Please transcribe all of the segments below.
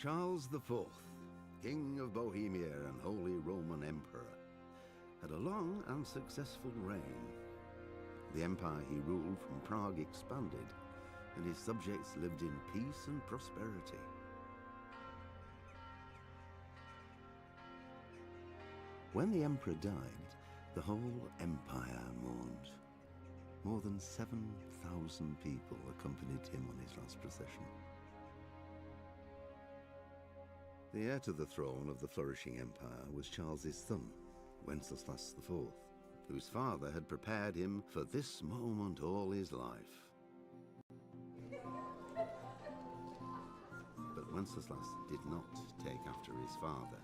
Charles IV, King of Bohemia and Holy Roman Emperor, had a long and successful reign. The empire he ruled from Prague expanded, and his subjects lived in peace and prosperity. When the emperor died, the whole empire mourned. More than 7,000 people accompanied him on his last procession. The heir to the throne of the flourishing empire was Charles's son, Wenceslas IV, whose father had prepared him for this moment all his life. But Wenceslas did not take after his father.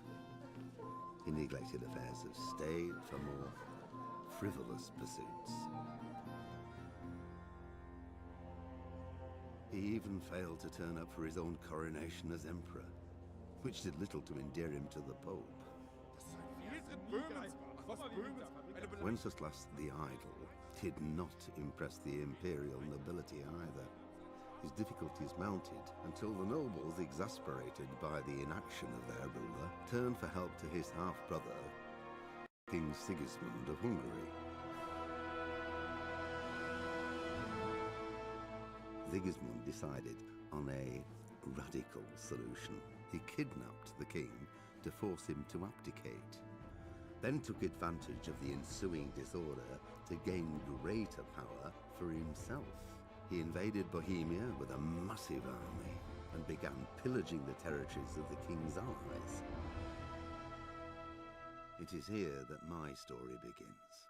He neglected affairs of state for more frivolous pursuits. He even failed to turn up for his own coronation as emperor, which did little to endear him to the Pope. Wenceslas the Idle did not impress the imperial nobility either. His difficulties mounted until the nobles, exasperated by the inaction of their ruler, turned for help to his half-brother, King Sigismund of Hungary. Sigismund decided on a radical solution. He kidnapped the king to force him to abdicate, then took advantage of the ensuing disorder to gain greater power for himself. He invaded Bohemia with a massive army and began pillaging the territories of the king's allies. It is here that my story begins.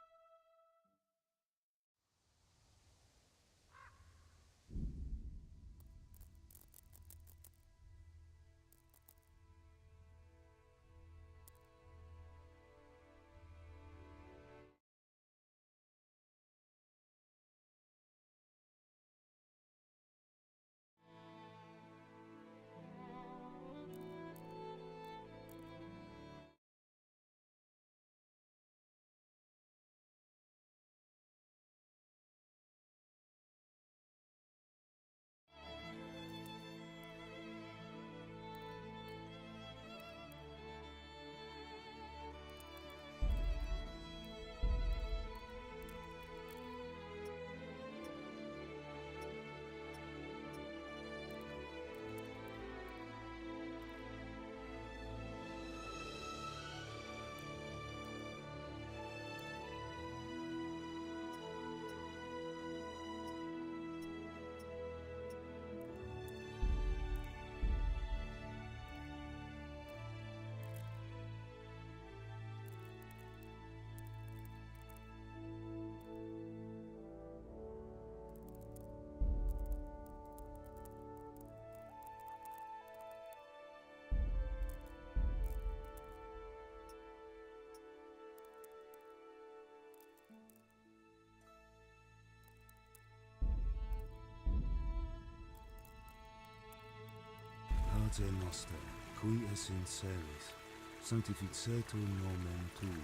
Pater noster, qui es in celis, sanctificetur nomen tuum,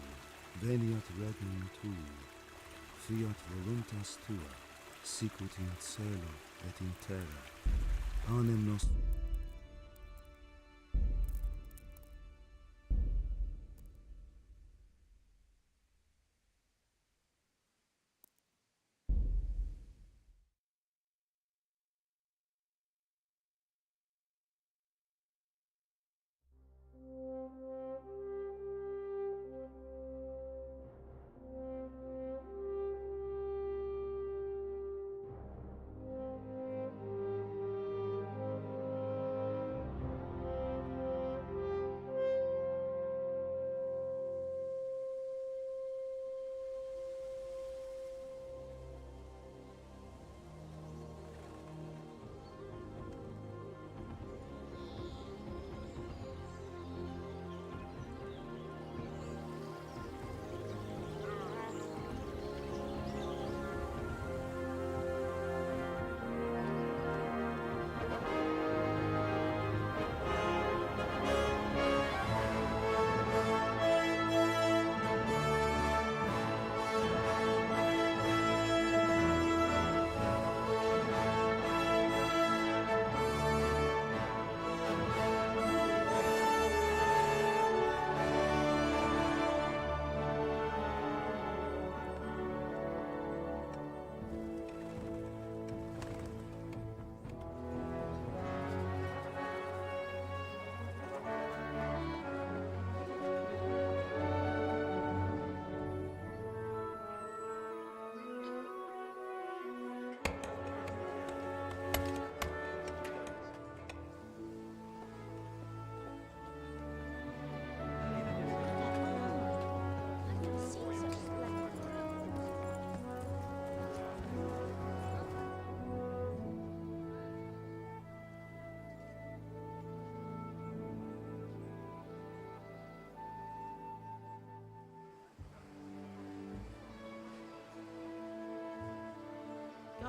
veniat regnum tuum, fiat voluntas tua, sicut in cielo et in terra. Panem nostrum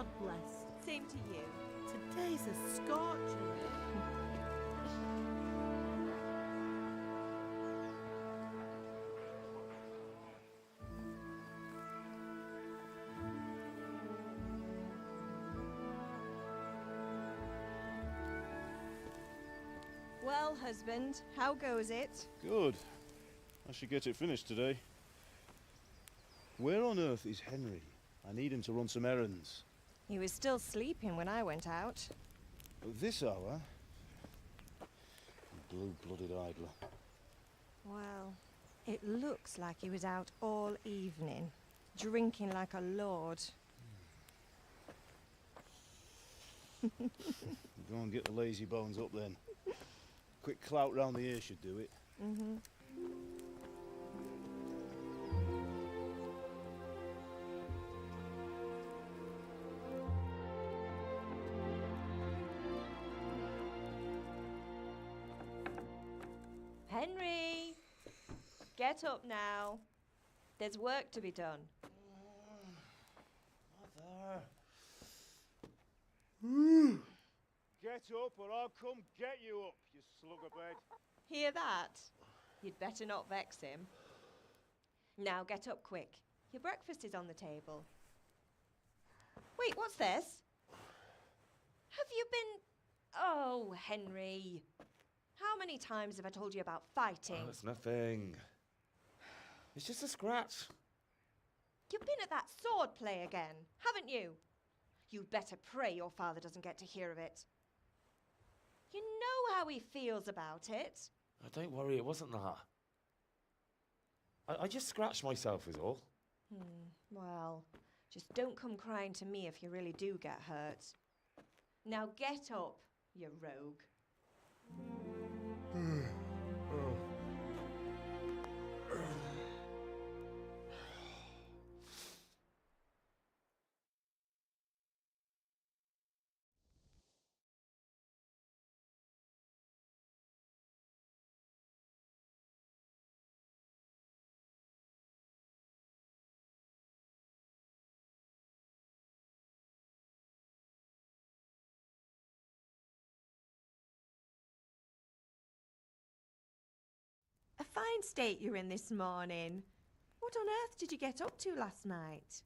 God bless. Same to you. Today's a scorcher. Well, husband, how goes it? Good. I should get it finished today. Where on earth is Henry? I need him to run some errands. He was still sleeping when I went out. At this hour? Blue-blooded idler. Well, it looks like he was out all evening, drinking like a lord. Go and get the lazy bones up then. Quick clout round the ear should do it. Mm-hmm. Henry! Get up now. There's work to be done. Mother! Get up or I'll come get you up, you slugabed. Hear that? You'd better not vex him. Now get up quick. Your breakfast is on the table. Wait, what's this? Have you been... Oh, Henry. How many times have I told you about fighting? Oh, it's nothing. It's just a scratch. You've been at that sword play again, haven't you? You'd better pray your father doesn't get to hear of it. You know how he feels about it. Oh, don't worry, it wasn't that. I just scratched myself is all. Well, just don't come crying to me if you really do get hurt. Now get up, you rogue. A fine state you're in this morning. What on earth did you get up to last night?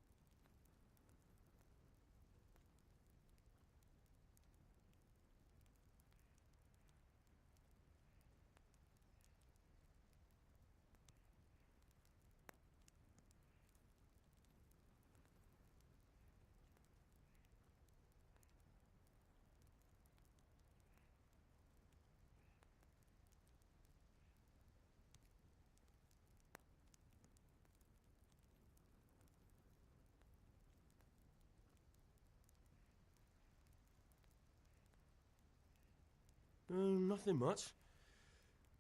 Nothing much.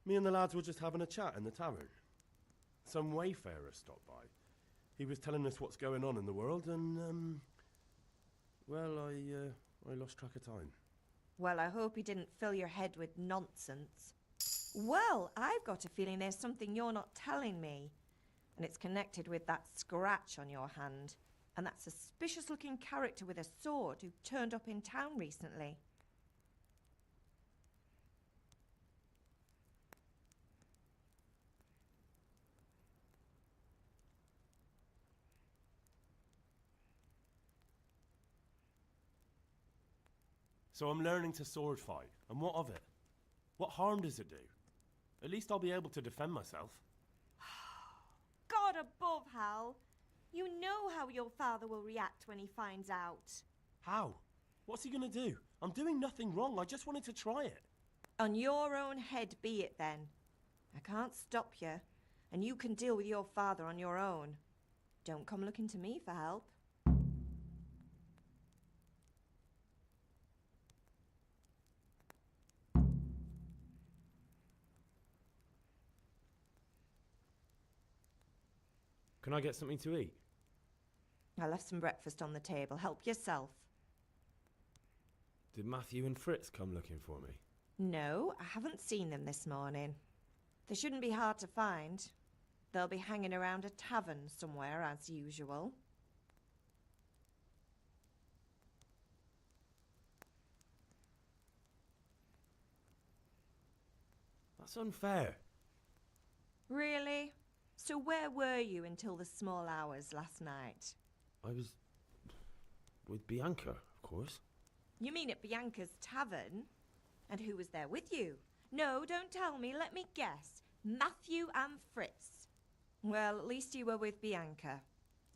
Me and the lads were just having a chat in the tavern. Some wayfarer stopped by. He was telling us what's going on in the world and, well, I lost track of time. Well, I hope he didn't fill your head with nonsense. Well, I've got a feeling there's something you're not telling me. And it's connected with that scratch on your hand. And that suspicious-looking character with a sword who turned up in town recently. So I'm learning to sword fight, and what of it? What harm does it do? At least I'll be able to defend myself. God above, Hal. You know how your father will react when he finds out. How? What's he gonna do? I'm doing nothing wrong, I just wanted to try it. On your own head be it then. I can't stop you, and you can deal with your father on your own. Don't come looking to me for help. Can I get something to eat? I left some breakfast on the table. Help yourself. Did Matthew and Fritz come looking for me? No, I haven't seen them this morning. They shouldn't be hard to find. They'll be hanging around a tavern somewhere as usual. That's unfair. Really? So where were you until the small hours last night? I was with Bianca, of course. You mean at Bianca's tavern? And who was there with you? No, don't tell me, let me guess. Matthew and Fritz. Well, at least you were with Bianca.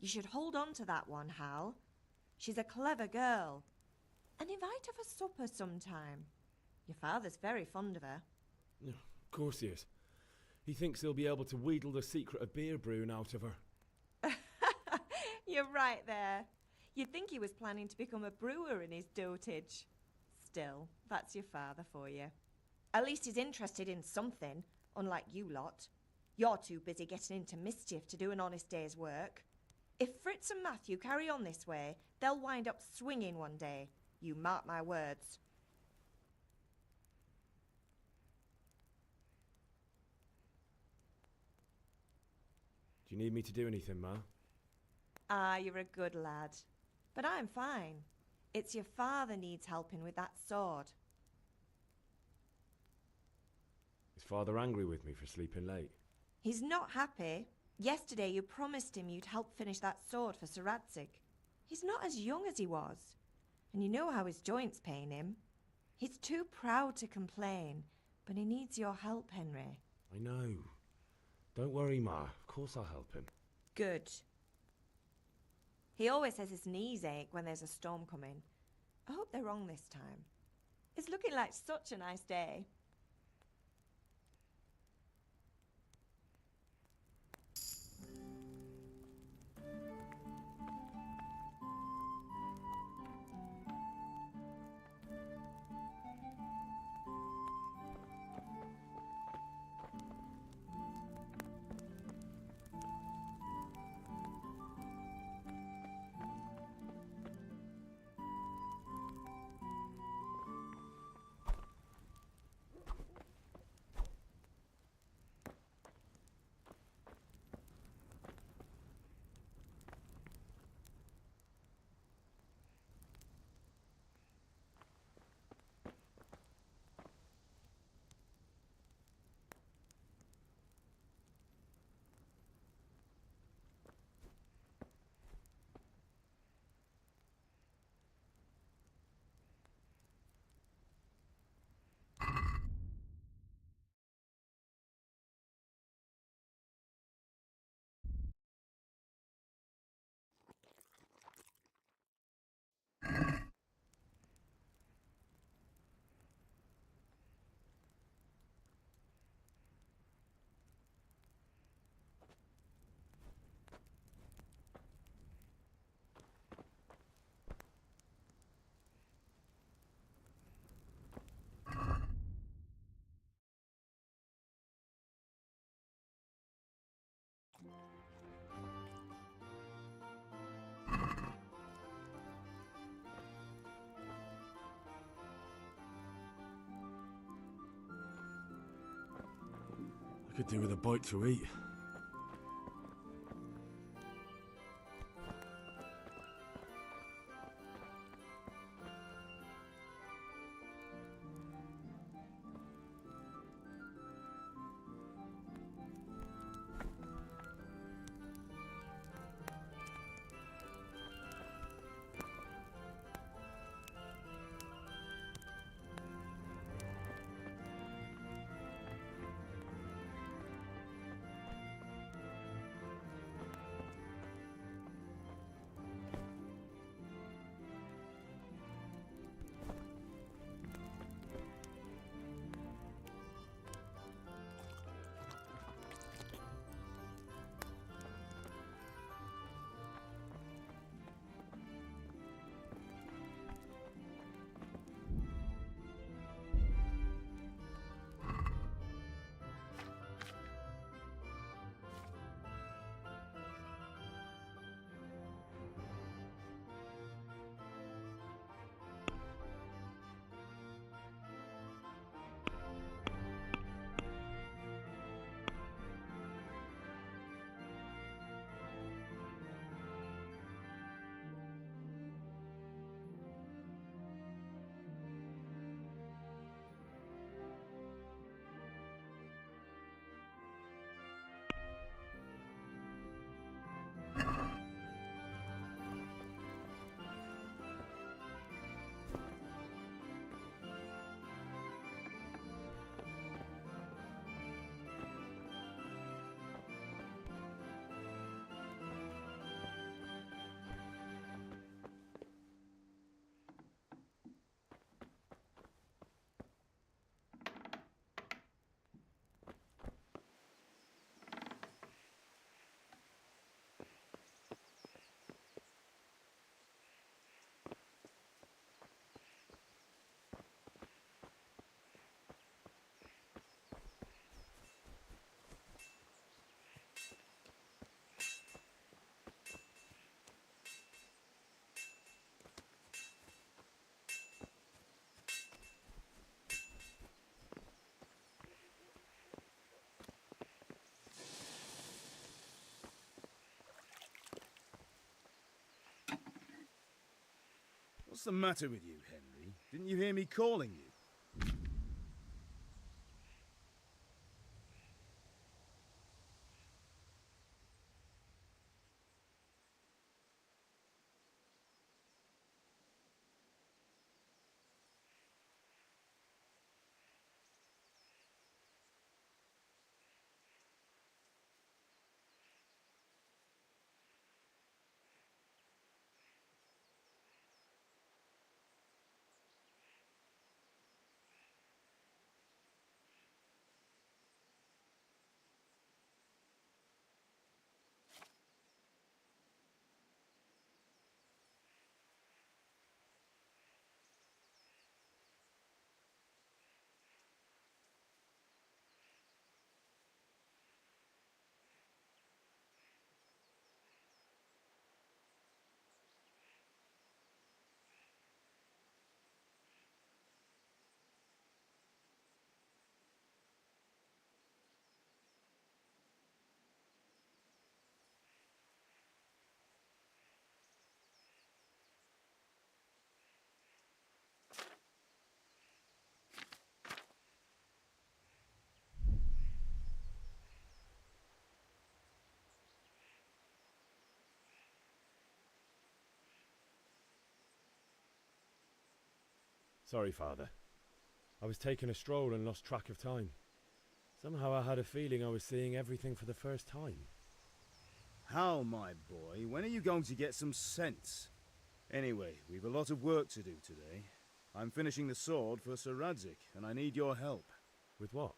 You should hold on to that one, Hal. She's a clever girl. And invite her for supper sometime. Your father's very fond of her. Of course he is. He thinks he'll be able to wheedle the secret of beer brewing out of her. You're right there. You'd think he was planning to become a brewer in his dotage. Still, that's your father for you. At least he's interested in something, unlike you lot. You're too busy getting into mischief to do an honest day's work. If Fritz and Matthew carry on this way, they'll wind up swinging one day. You mark my words. Do you need me to do anything, Ma? Ah, you're a good lad. But I'm fine. It's your father needs helping with that sword. Is Father angry with me for sleeping late? He's not happy. Yesterday you promised him you'd help finish that sword for Sir Radzig. He's not as young as he was. And you know how his joints pain him. He's too proud to complain, but he needs your help, Henry. I know. Don't worry, Ma. Of course I'll help him. Good. He always says his knees ache when there's a storm coming. I hope they're wrong this time. It's looking like such a nice day. I could do with a bite to eat. What's the matter with you, Henry? Didn't you hear me calling you? Sorry, Father. I was taking a stroll and lost track of time. Somehow I had a feeling I was seeing everything for the first time. Hal, my boy, when are you going to get some sense? Anyway, we've a lot of work to do today. I'm finishing the sword for Sir Radzig, and I need your help. With what?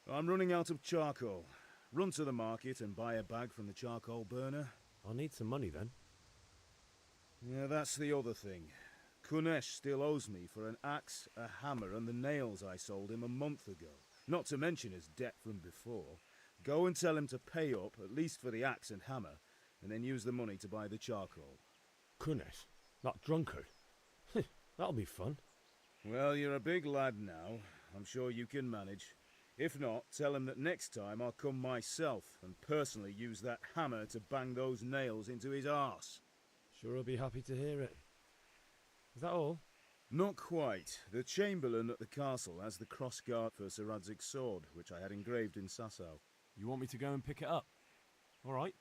I'm running out of charcoal. Run to the market and buy a bag from the charcoal burner. I'll need some money then. Yeah, that's the other thing. Kunesh still owes me for an axe, a hammer, and the nails I sold him a month ago. Not to mention his debt from before. Go and tell him to pay up, at least for the axe and hammer, and then use the money to buy the charcoal. Kunesh? That drunkard? That'll be fun. Well, you're a big lad now. I'm sure you can manage. If not, tell him that next time I'll come myself and personally use that hammer to bang those nails into his arse. Sure I'll be happy to hear it. Is that all? Not quite. The Chamberlain at the castle has the crossguard for Sir Radzig's sword, which I had engraved in Sasau. You want me to go and pick it up? All right.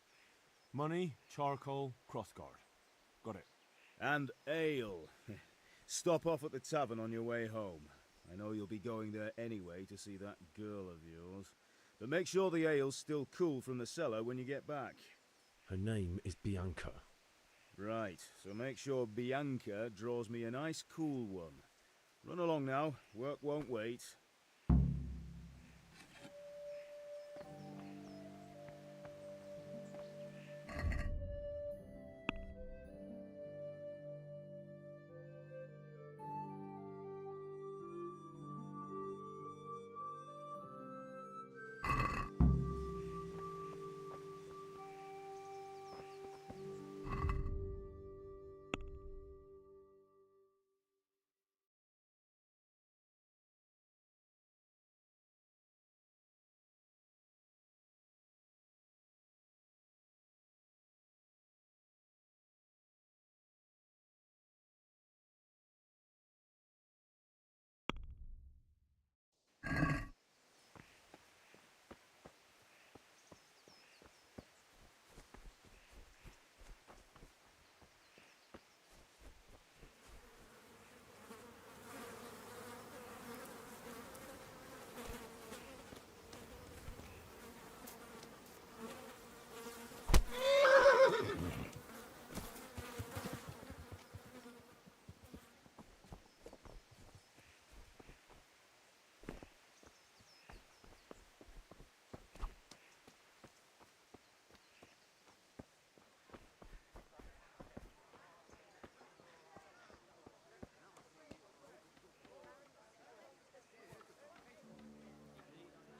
Money, charcoal, crossguard. Got it. And ale. Stop off at the tavern on your way home. I know you'll be going there anyway to see that girl of yours. But make sure the ale's still cool from the cellar when you get back. Her name is Bianca. Right, so make sure Bianca draws me a nice cool one. Run along now, work won't wait.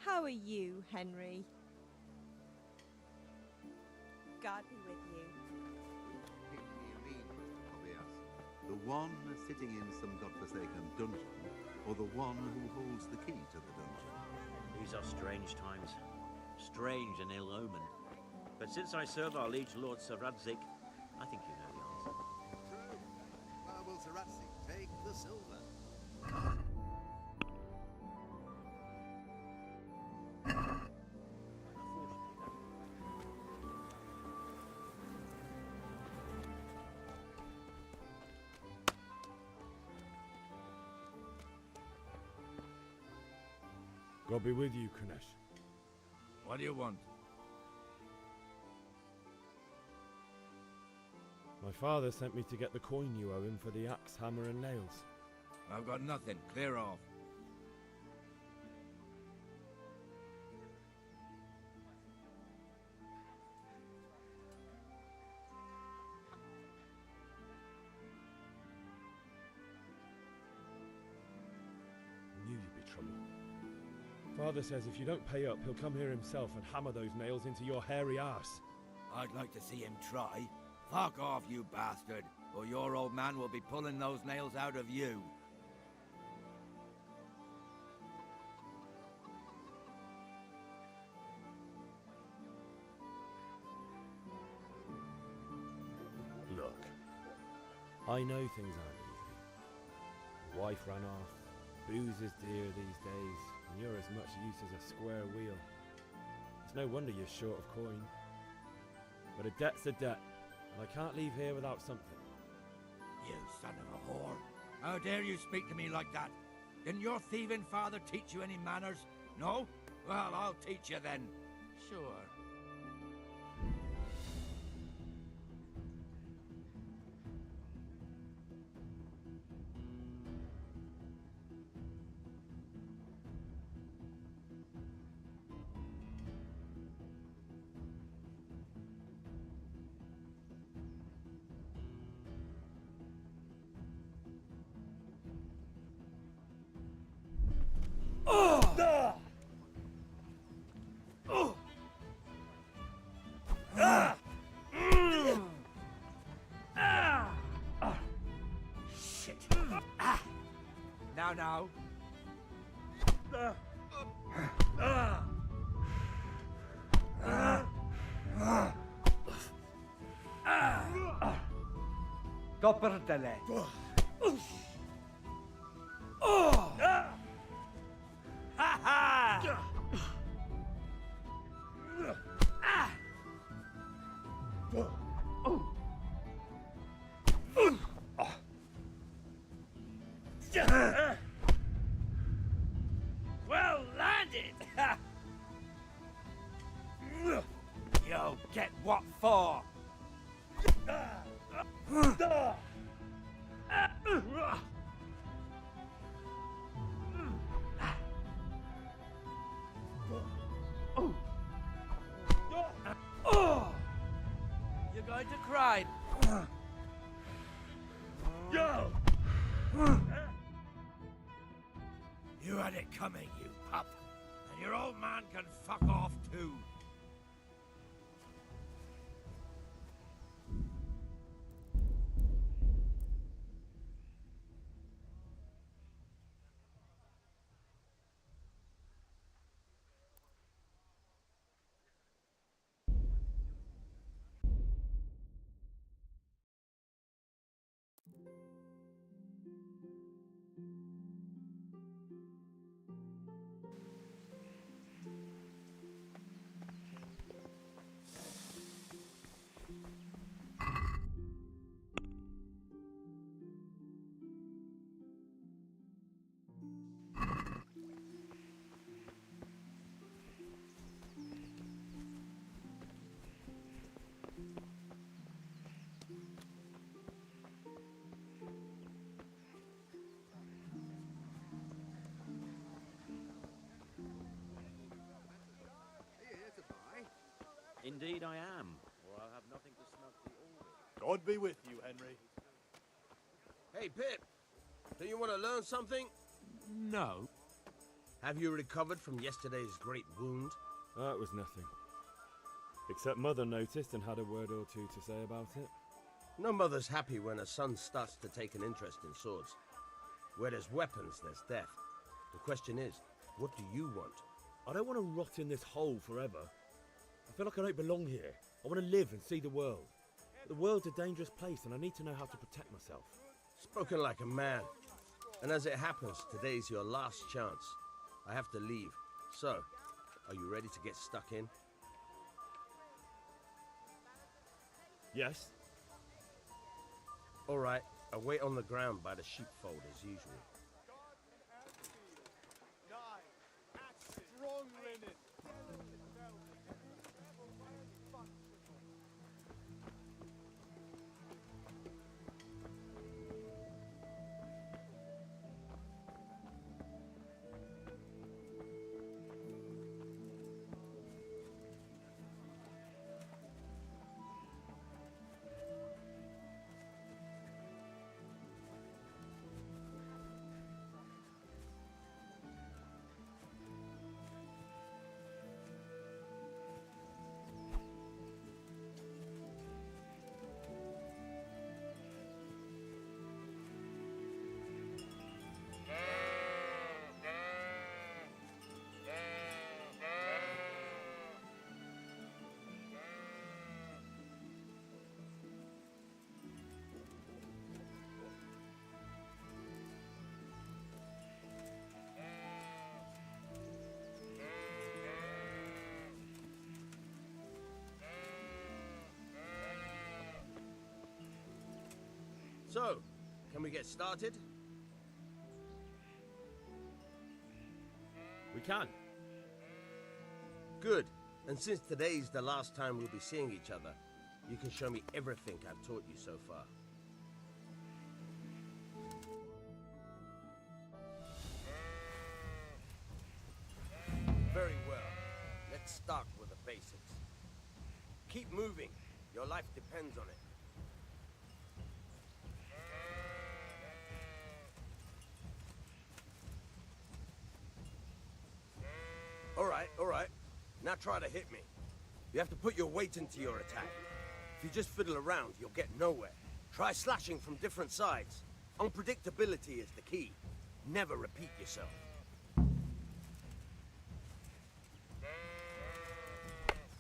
How are you, Henry? God be with you. Who do you mean, Mr. Tobias? The one sitting in some godforsaken dungeon, or the one who holds the key to the dungeon? These are strange times. Strange and ill-omened. But since I serve our liege lord Sir Radzig, I think you know the answer. Terrazzi take the silver. God be with you, Kunesh. What do you want? My father sent me to get the coin you owe him for the axe, hammer and nails. I've got nothing. Clear off. Knew you'd be trouble. Father says if you don't pay up, he'll come here himself and hammer those nails into your hairy arse. I'd like to see him try. Fuck off, you bastard, or your old man will be pulling those nails out of you. Look, I know things aren't easy. Wife ran off, booze is dear these days, and you're as much use as a square wheel. It's no wonder you're short of coin. But a debt's a debt, and I can't leave here without something. You son of a whore. How dare you speak to me like that? Didn't your thieving father teach you any manners? No? Well, I'll teach you then. Sure. Shit. Now. Dopperdele. Well landed! Yo, get what for? You're going to cry. You had it coming, you pup. And your old man can fuck off too. Indeed I am, or I'll have nothing to snug the all with. God be with you, Henry. Hey, Pip. Do you want to learn something? No. Have you recovered from yesterday's great wound? That was nothing. Except Mother noticed and had a word or two to say about it. No mother's happy when a son starts to take an interest in swords. Where there's weapons, there's death. The question is, what do you want? I don't want to rot in this hole forever. I feel like I don't belong here. I want to live and see the world. The world's a dangerous place and I need to know how to protect myself. Spoken like a man. And as it happens, today's your last chance. I have to leave. So, are you ready to get stuck in? Yes. All right, I'll wait on the ground by the sheepfold as usual. Strong linen. So, can we get started? We can. Good. And since today's the last time we'll be seeing each other, you can show me everything I've taught you so far. Very well. Let's start with the basics. Keep moving. Your life depends on it. All right. Now try to hit me. You have to put your weight into your attack. If you just fiddle around, you'll get nowhere. Try slashing from different sides. Unpredictability is the key. Never repeat yourself.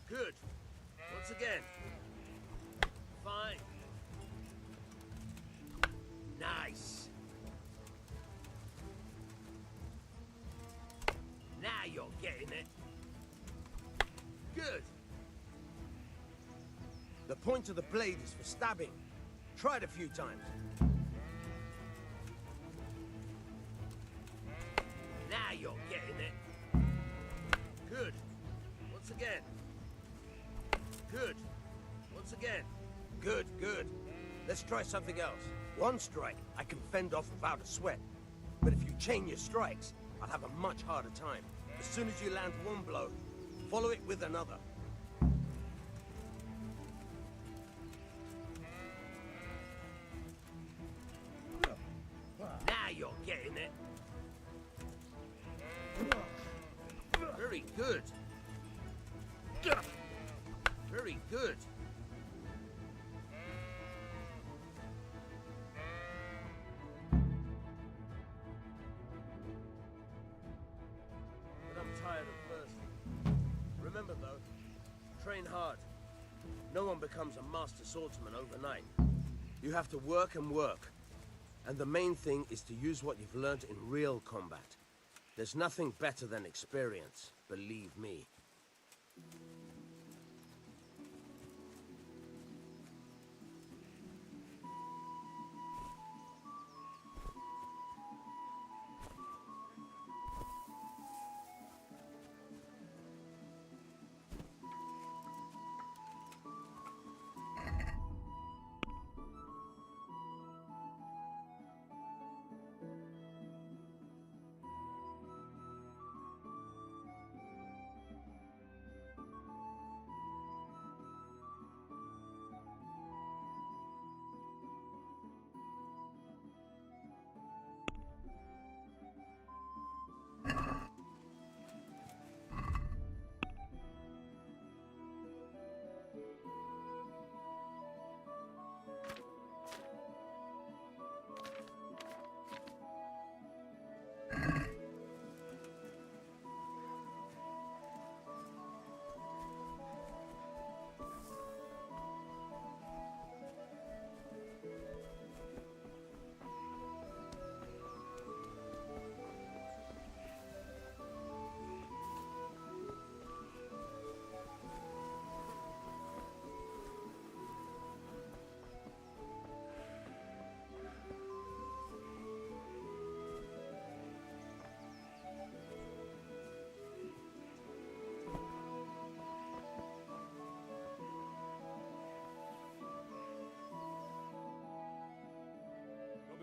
Good. Once again. Fine. Nice. Now you're getting it. Good. The point of the blade is for stabbing. Try it a few times. Now you're getting it. Good. Once again. Good. Once again. Good, good. Let's try something else. One strike, I can fend off without a sweat. But if you chain your strikes, I'll have a much harder time. As soon as you land one blow, follow it with another. Now you're getting it. Very good. Very good. But I'm tired of thirsty. Remember though, train hard. No one becomes a master swordsman overnight. You have to work and work. And the main thing is to use what you've learned in real combat. There's nothing better than experience, believe me.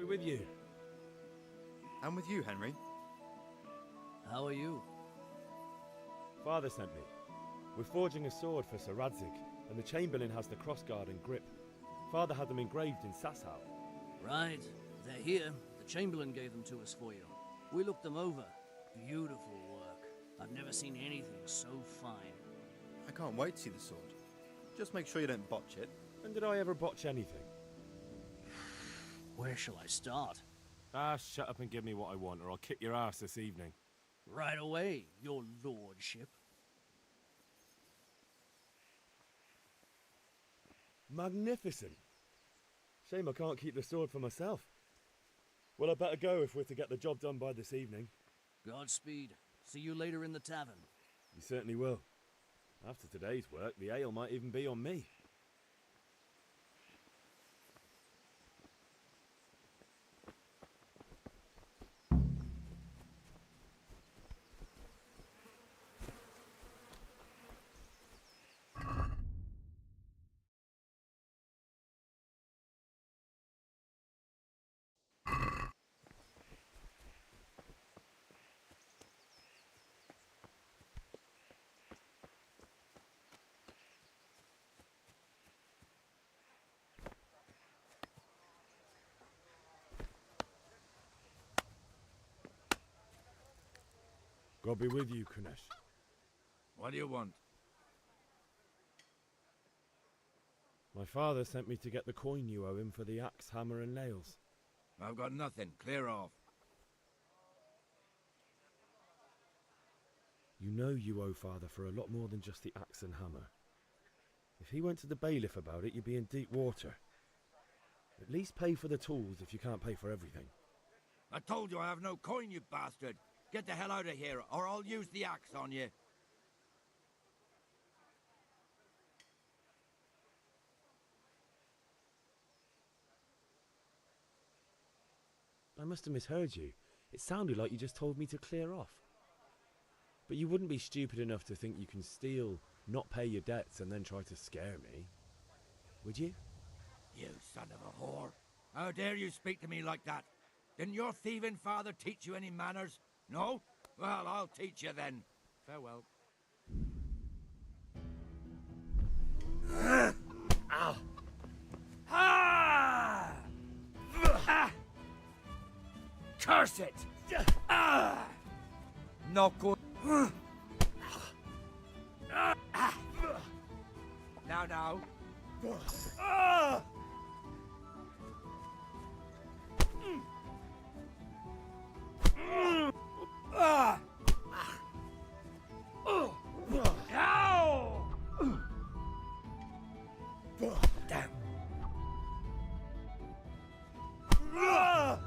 be with you. And with you, Henry. How are you? Father sent me. We're forging a sword for Sir Radzig, and the Chamberlain has the crossguard and grip. Father had them engraved in Sasau. Right. They're here. The Chamberlain gave them to us for you. We looked them over. Beautiful work. I've never seen anything so fine. I can't wait to see the sword. Just make sure you don't botch it. When did I ever botch anything? Where shall I start? Ah, shut up and give me what I want, or I'll kick your ass this evening. Right away, your lordship. Magnificent. Shame I can't keep the sword for myself. Well, I better go if we're to get the job done by this evening. Godspeed. See you later in the tavern. You certainly will. After today's work, the ale might even be on me. God be with you, Kunesh. What do you want? My father sent me to get the coin you owe him for the axe, hammer and nails. I've got nothing. Clear off. You know you owe father for a lot more than just the axe and hammer. If he went to the bailiff about it, you'd be in deep water. At least pay for the tools if you can't pay for everything. I told you I have no coin, you bastard. Get the hell out of here, or I'll use the axe on you. I must have misheard you. It sounded like you just told me to clear off. But you wouldn't be stupid enough to think you can steal, not pay your debts, and then try to scare me, would you? You son of a whore. How dare you speak to me like that? Didn't your thieving father teach you any manners? No? Well, I'll teach you then. Farewell. Ow. Ah! Ah! Curse it! Ah! Not good. Now. Ah! Ah! Ow! Damn. Ah!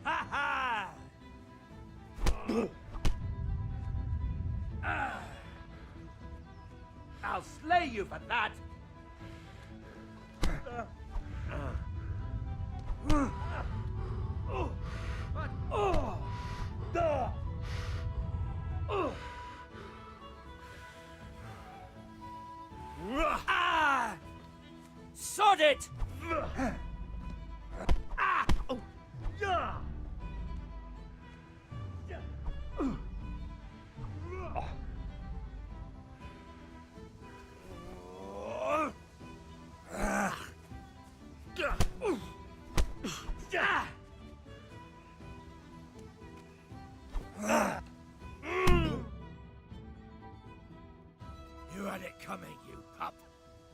Ha ha! I'll slay you for that! Sod it! You had it coming, you pup.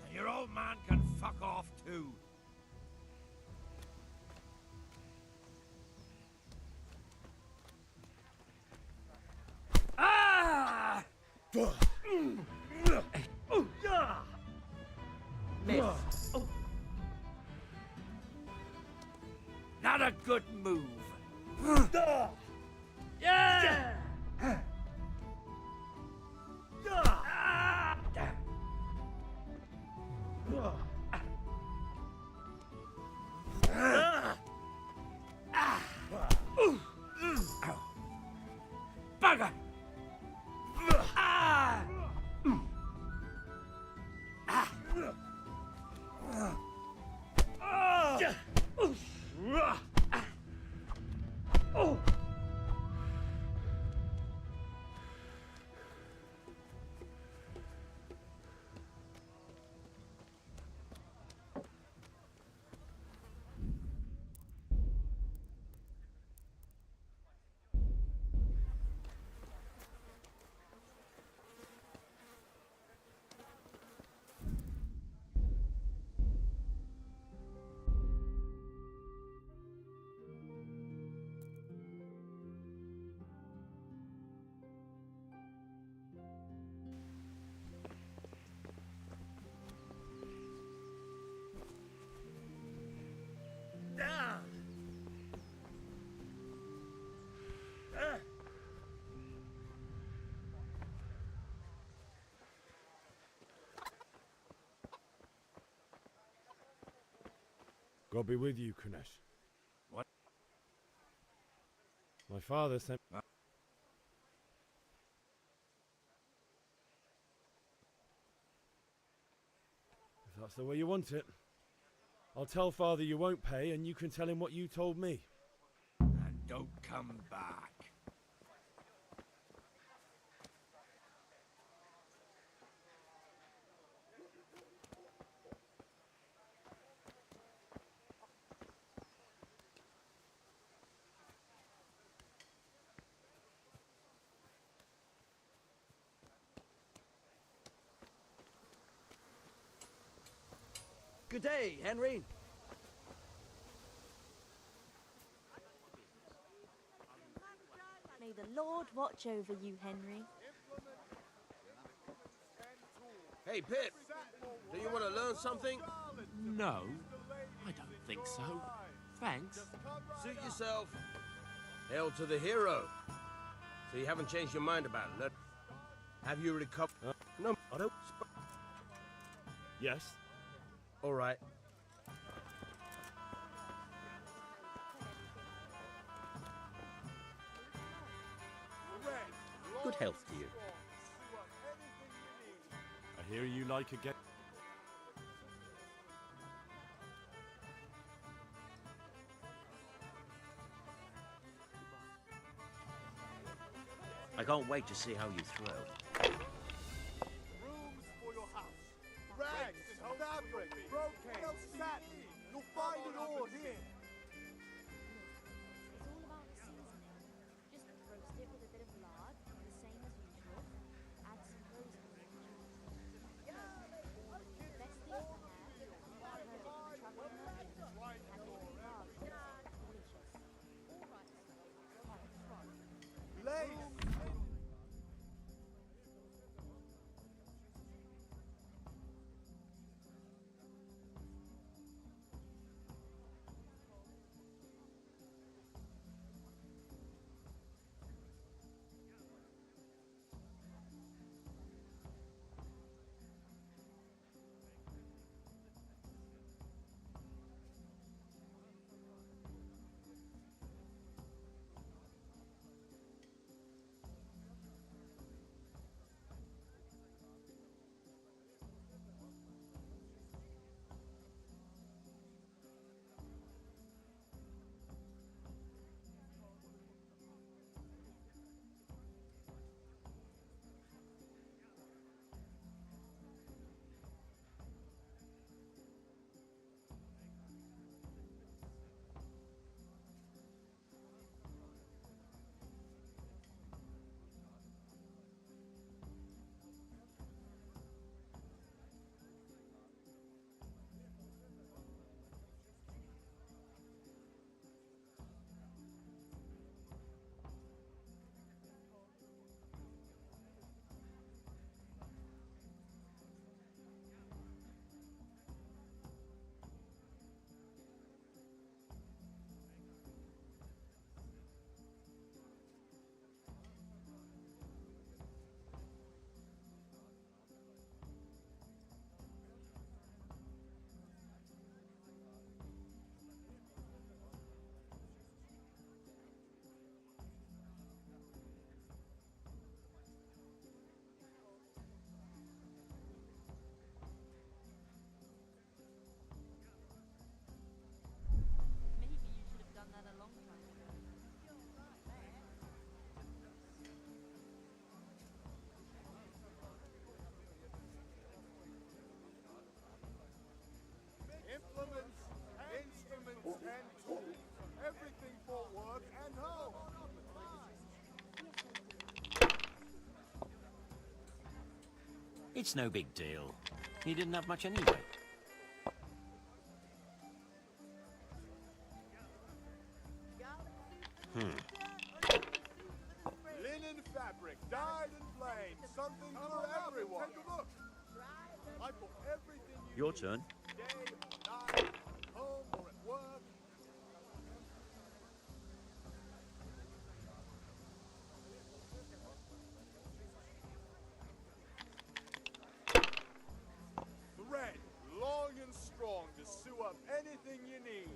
And your old man can fuck off too. Ah! Miss. Not a good move. Yeah! Bugger! God be with you, Kunesh. What? My father sent... If that's the way you want it, I'll tell father you won't pay, and you can tell him what you told me. And don't come back. Good day, Henry. May the Lord watch over you, Henry. Hey, Pip. Do you want to learn something? No, I don't think so. Thanks. Suit yourself. Hail to the hero. So you haven't changed your mind about it? Have you recovered? No, I don't. Yes? All right. Good health to you. I hear you like a get... I can't wait to see how you throw. Rooms for your house. Rags, fabric, brocade, satin. You'll find it all here. It's all about the seasoning. Just roast it with a bit of lard, the same as usual. Add some rosemary and the best thing for hair, I've heard it from a traveling merchant, and even lard. Delicious. All right, Lace. maybe you should have done that a long time ago. Implements, instruments, and tools. Everything for work and home. It's no big deal. He didn't have much anyway. Linen fabric, dyed and plain. Something for everyone. Take a look. I put everything you Your need. turn. Day or night, at home or at work. Thread, long and strong to sew up anything you need.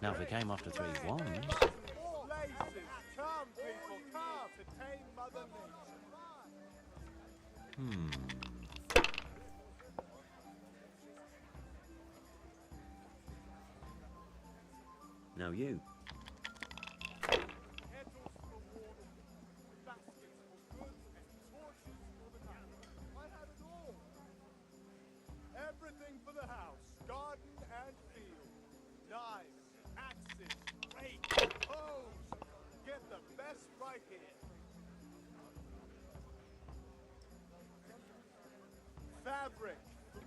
Now, if it came after 3 wands... Places, come, people, come to tame Mother Nature. Now you. Everything for the house, garden and field. Knives, axes, rakes, hoes. Get the best right here. Fabric,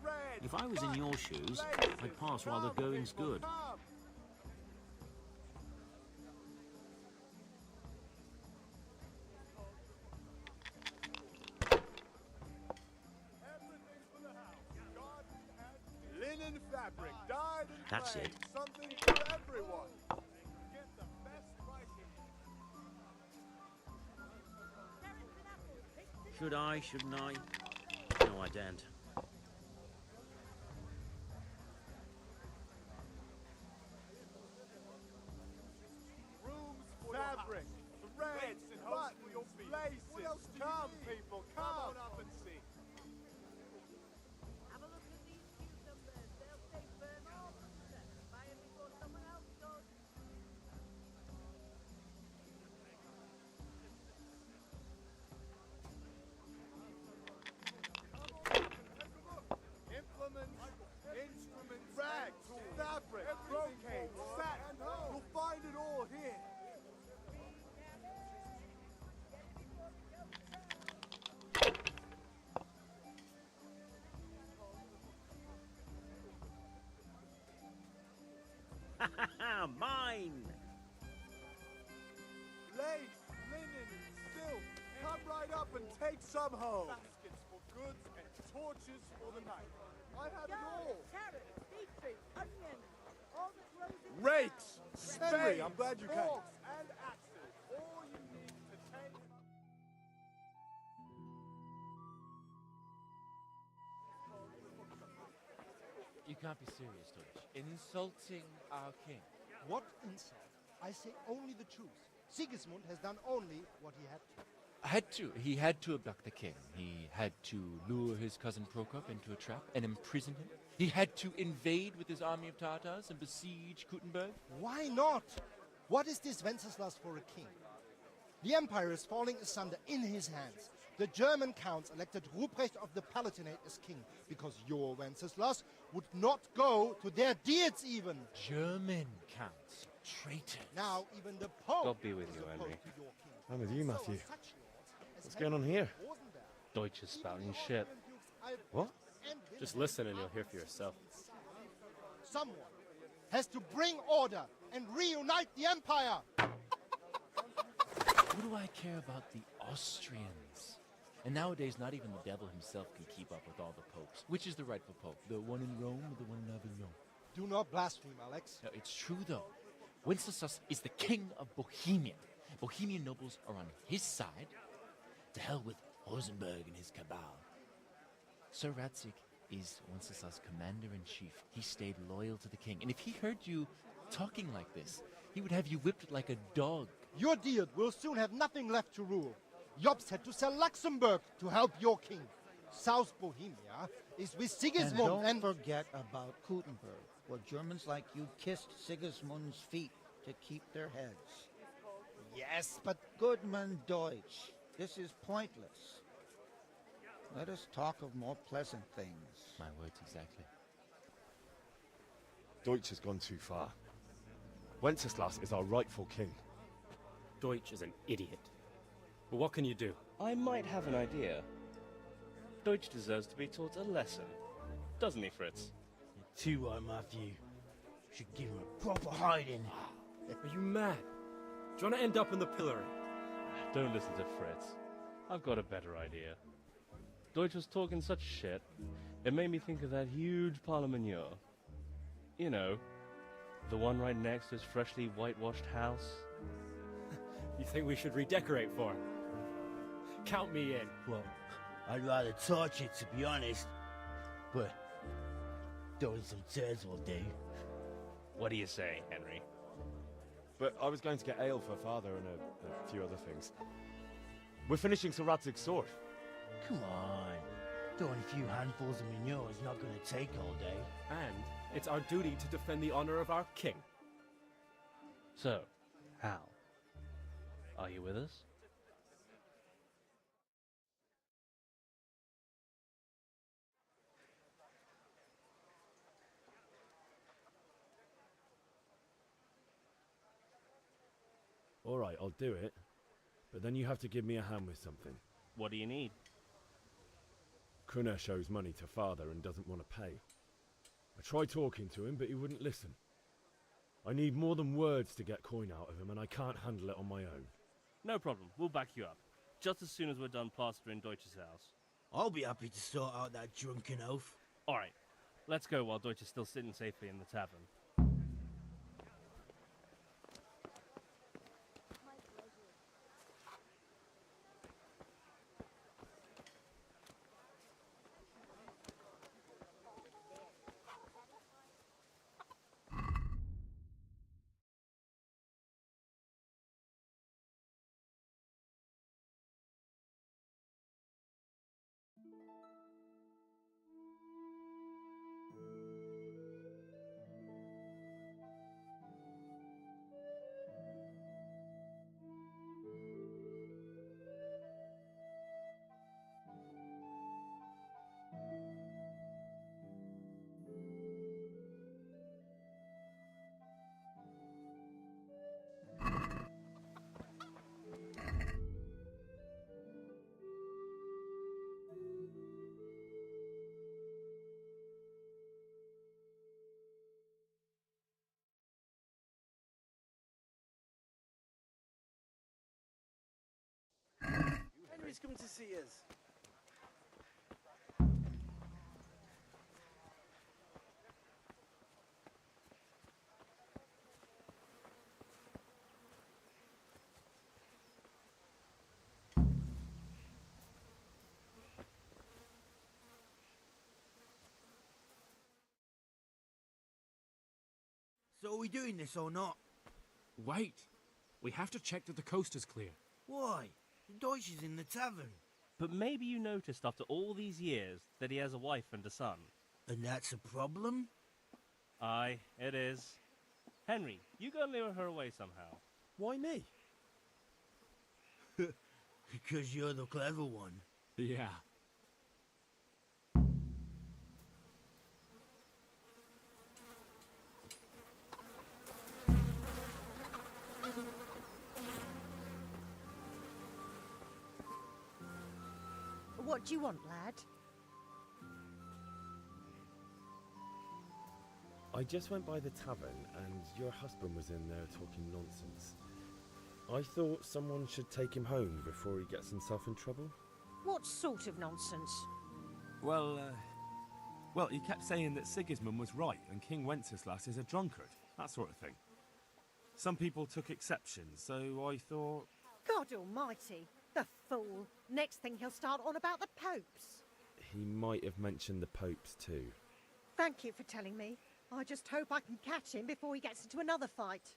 thread. If I was in your shoes, I'd pass while the going's good. Linen fabric, dyed and That's plain. it. Something for everyone. Get the best right here. Should I, shouldn't I? No, I daren't. Rooms for fabric, threads, buttons, laces. Come, people, come on up and see. Have a look at these cucumbers. They'll stay firm all winter. Buy them before someone else does. Implements, instruments, rags, fabric, brocade, satin. You'll find it all here. Mine! Lace, linen, silk. Come right up and take some home. Baskets for goods and torches for the night. I have it all. Carrots, beetroot, onions, all that grows in Rakes, Henry, spades, I'm glad you came. forks, and axes. All you need to tame. You can't be serious, Deutsch. Insulting our king. What insult? I say only the truth. Sigismund has done only what he had to. He had to abduct the king. He had to lure his cousin Prokop into a trap and imprison him. He had to invade with his army of Tartars and besiege Kuttenberg. Why not? What is this Wenceslas for a king? The empire is falling asunder in his hands. The German counts elected Ruprecht of the Palatinate as king because your Wenceslas would not go to their deeds even. German counts. Traitors. Now even the Pope God be with is you, opposed Henry. to your king. I'm with you, Matthew. So such lords as What's going on here? Rosenberg, Deutsch is spouting shit. What? Just listen and you'll hear for yourself. someone has to bring order and reunite the empire. What do I care about the Austrians? And nowadays, not even the devil himself can keep up with all the popes. Which is the rightful pope? The one in Rome or the one in Avignon? Do not blaspheme, Alex. No, it's true, though. Wenceslas is the king of Bohemia. Bohemian nobles are on his side. To hell with Rosenberg and his cabal. Sir Radzik is Wenceslas' commander-in-chief. He stayed loyal to the king. And if he heard you talking like this, he would have you whipped like a dog. Your deed will soon have nothing left to rule. Jobst had to sell Luxembourg to help your king. South Bohemia is with Sigismund and don't forget about Kuttenberg, where Germans like you kissed Sigismund's feet to keep their heads. Yes, but... Goodman Deutsch, this is pointless. Let us talk of more pleasant things. My words exactly. Deutsch has gone too far. Wenceslas is our rightful king. Deutsch is an idiot. But what can you do? I might have an idea. Deutsch deserves to be taught a lesson. Doesn't he, Fritz? You're too right, Matthew. Should give him a proper hiding. Are you mad? Do you want to end up in the pillory? Don't listen to Fritz. I've got a better idea. Deutsch was talking such shit, it made me think of that huge parliament. You know, the one right next to his freshly whitewashed house. You think we should redecorate for him? Count me in. Well, I'd rather torch it, to be honest. But throwing some turds will do. What do you say, Henry? but I was going to get ale for Father and a few other things. We're finishing Sir Radzig's sword. Come on. Throwing a few handfuls of manure is not going to take all day. And it's our duty to defend the honor of our king. So, How? are you with us? All right, I'll do it. But then you have to give me a hand with something. What do you need? Kruna shows money to Father and doesn't want to pay. I tried talking to him, but he wouldn't listen. I need more than words to get coin out of him, and I can't handle it on my own. No problem. We'll back you up. Just as soon as we're done plastering Deutsch's house. I'll be happy to sort out that drunken oaf. All right. Let's go while Deutsch is still sitting safely in the tavern. Henry's come to see us. So are we doing this or not? Wait. We have to check that the coast is clear. Why? The Deutsch is in the tavern. But maybe you noticed after all these years that he has a wife and a son. And that's a problem? Aye, it is. Henry, you go and lure her away somehow. Why me? Because you're the clever one. Yeah. What do you want, lad? I just went by the tavern and your husband was in there talking nonsense. I thought someone should take him home before he gets himself in trouble. What sort of nonsense? Well, he kept saying that Sigismund was right and King Wenceslas is a drunkard, that sort of thing. Some people took exception, so I thought... God almighty, the fool. Next thing he'll start on about the popes. He might have mentioned the popes too. Thank you for telling me. I just hope I can catch him before he gets into another fight.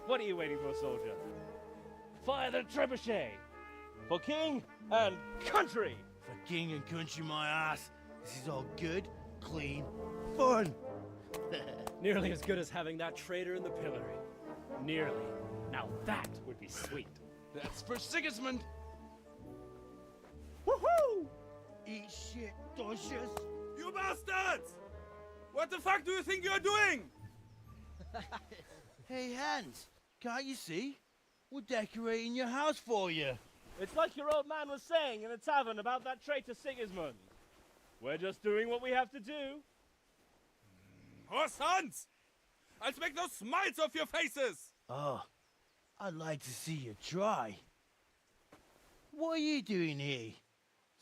What are you waiting for, soldier? Fire the trebuchet! For king and country! For king and country, my ass. This is all good, clean, fun. Nearly as good as having that traitor in the pillory. Nearly. Now that would be sweet. That's for Sigismund! Woohoo! Eat shit, Deutsches. You bastards! What the fuck do you think you're doing? Hey, Hans, can't you see? We're decorating your house for you. It's like your old man was saying in the tavern about that traitor Sigismund. We're just doing what we have to do. Oh, sons! I'll make those smiles off your faces! Oh, I'd like to see you try. What are you doing here,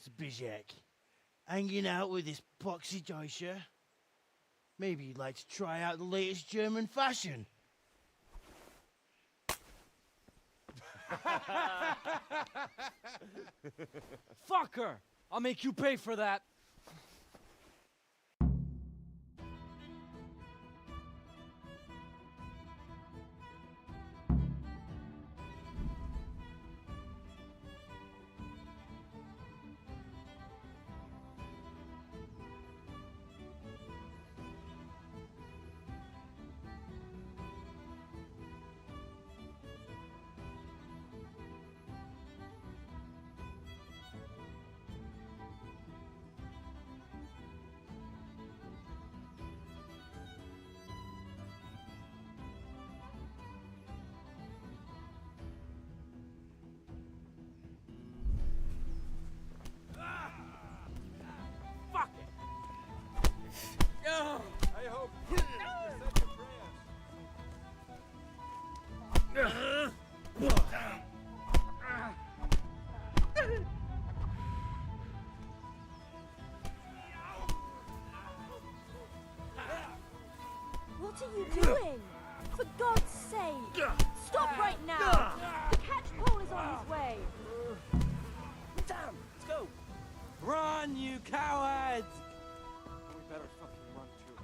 Zbyszek? Hanging out with this boxy Deutscher? Maybe you'd like to try out the latest German fashion. Fuck her! I'll make you pay for that. I hope you said your What are you doing? For God's sake! Stop right now! The catch pole is on his way! Damn! Let's go! Run, you cowards! We better fucking run too.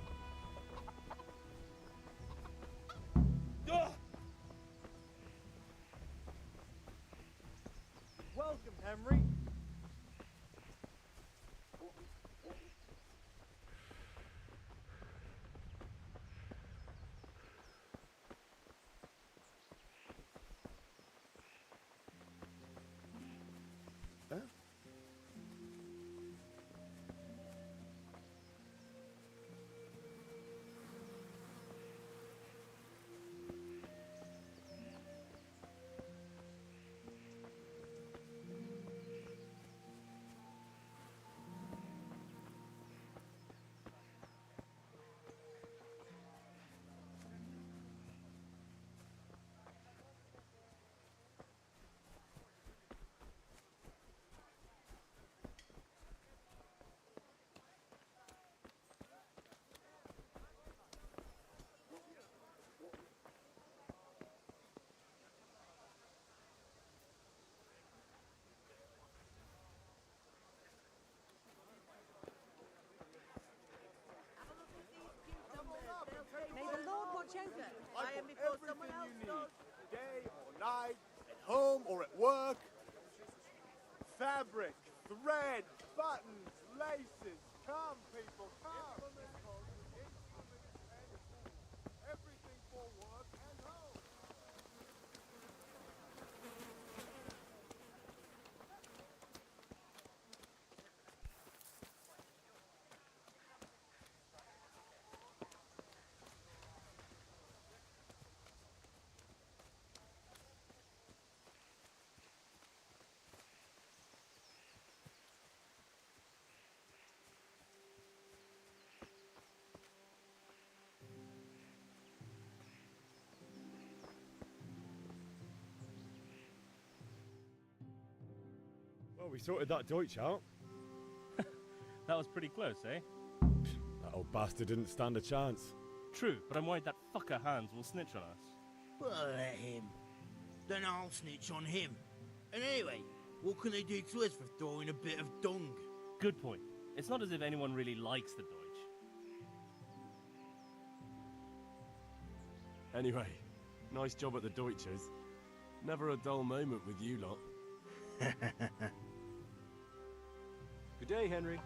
Welcome, Henry. May the Lord watch over. I am before someone else does. Day or night, at home or at work. Fabric, thread, buttons, laces. Come, people, come. Everything for work and home. Well, we sorted that Deutsch out. That was pretty close, eh? That old bastard didn't stand a chance. True, but I'm worried that fucker Hans will snitch on us. Well, let him. Then I'll snitch on him. And anyway, what can they do to us for throwing a bit of dung? Good point. It's not as if anyone really likes the Deutsch. Anyway, nice job at the Deutschers. Never a dull moment with you lot. Good day, Henry.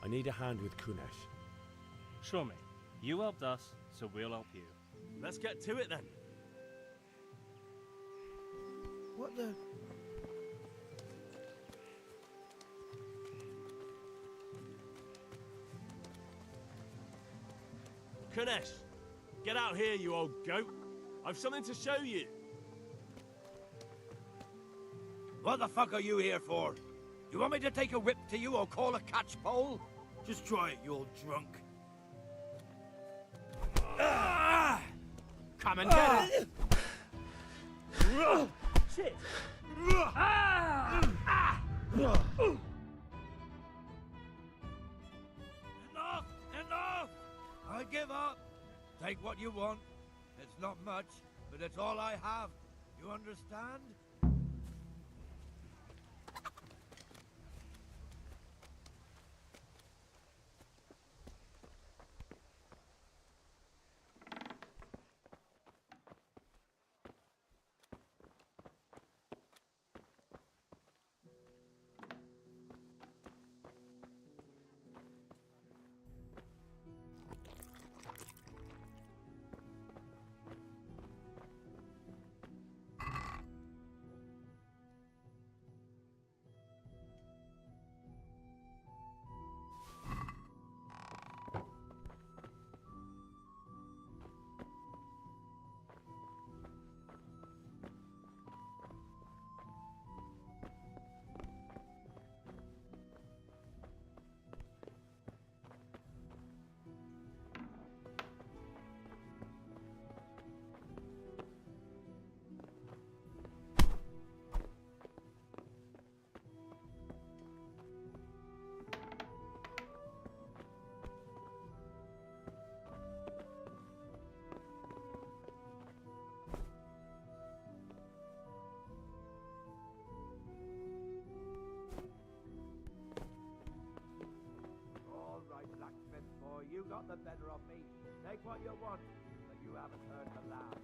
I need a hand with Kunesh. Sure, mate. You helped us, so we'll help you. Let's get to it then. What the... Kunesh, get out here, you old goat. I've something to show you. What the fuck are you here for? You want me to take a whip to you or call a catch pole? Just try it, you old drunk. Come and get it! Shit! Enough! Enough! I give up. Take what you want. It's not much, but it's all I have. You understand? You got the better of me. Take what you want, but you haven't heard the last.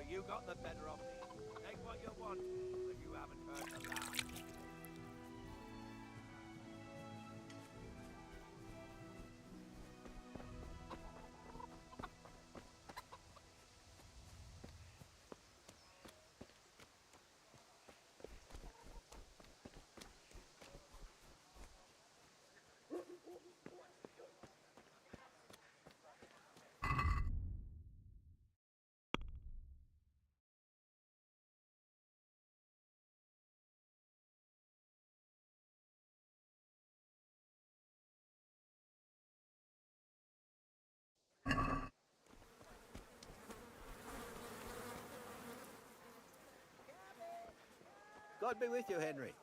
You got the better of me. Take what you want, but you haven't heard the last. God be with you, Henry.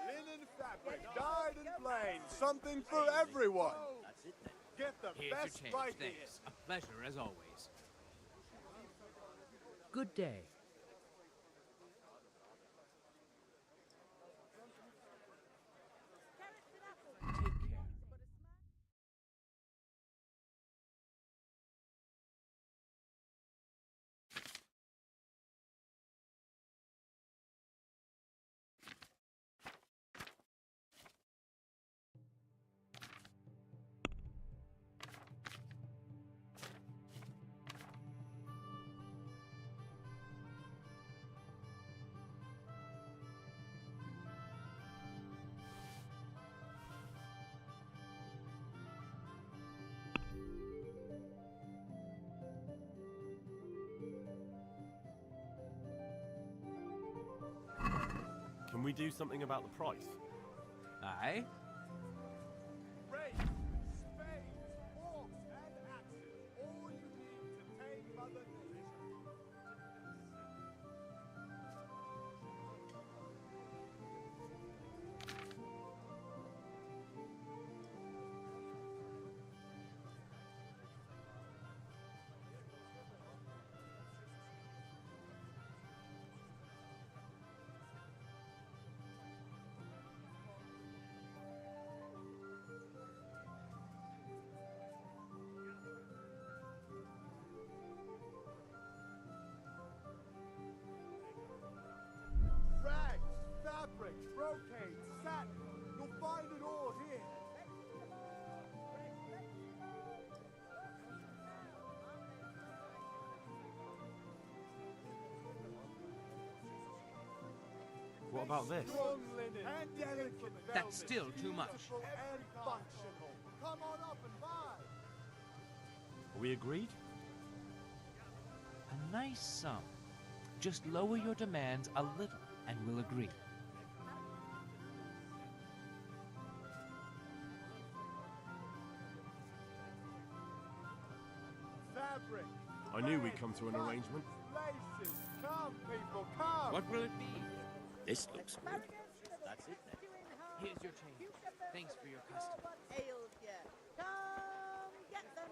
Linen fabric, dyed and plain, something for everyone. That's it then. Get the Here's your best change, right thanks. A pleasure as always. Good day. Can we do something about the price? Aye? Rakes, spades, forks, and axes. All you need to tame Mother Nature. Fabric, brocade, satin. You'll find it all here. about this? Strong linen and delicate That's velvet, still too much. beautiful and functional. Come on up and buy. Are we agreed? A nice sum. Just lower your demands a little and we'll agree. Fabric. I knew we'd come to an arrangement. Laces. Come, people, come. What will it be? This looks good. That's it then. Here's your change. Thanks for your custom. Ails ya. Come get them.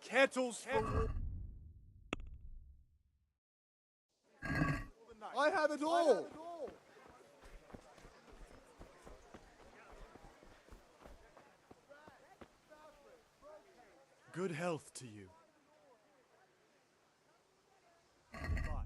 Kettles for... I have it all. Good health to you. Goodbye.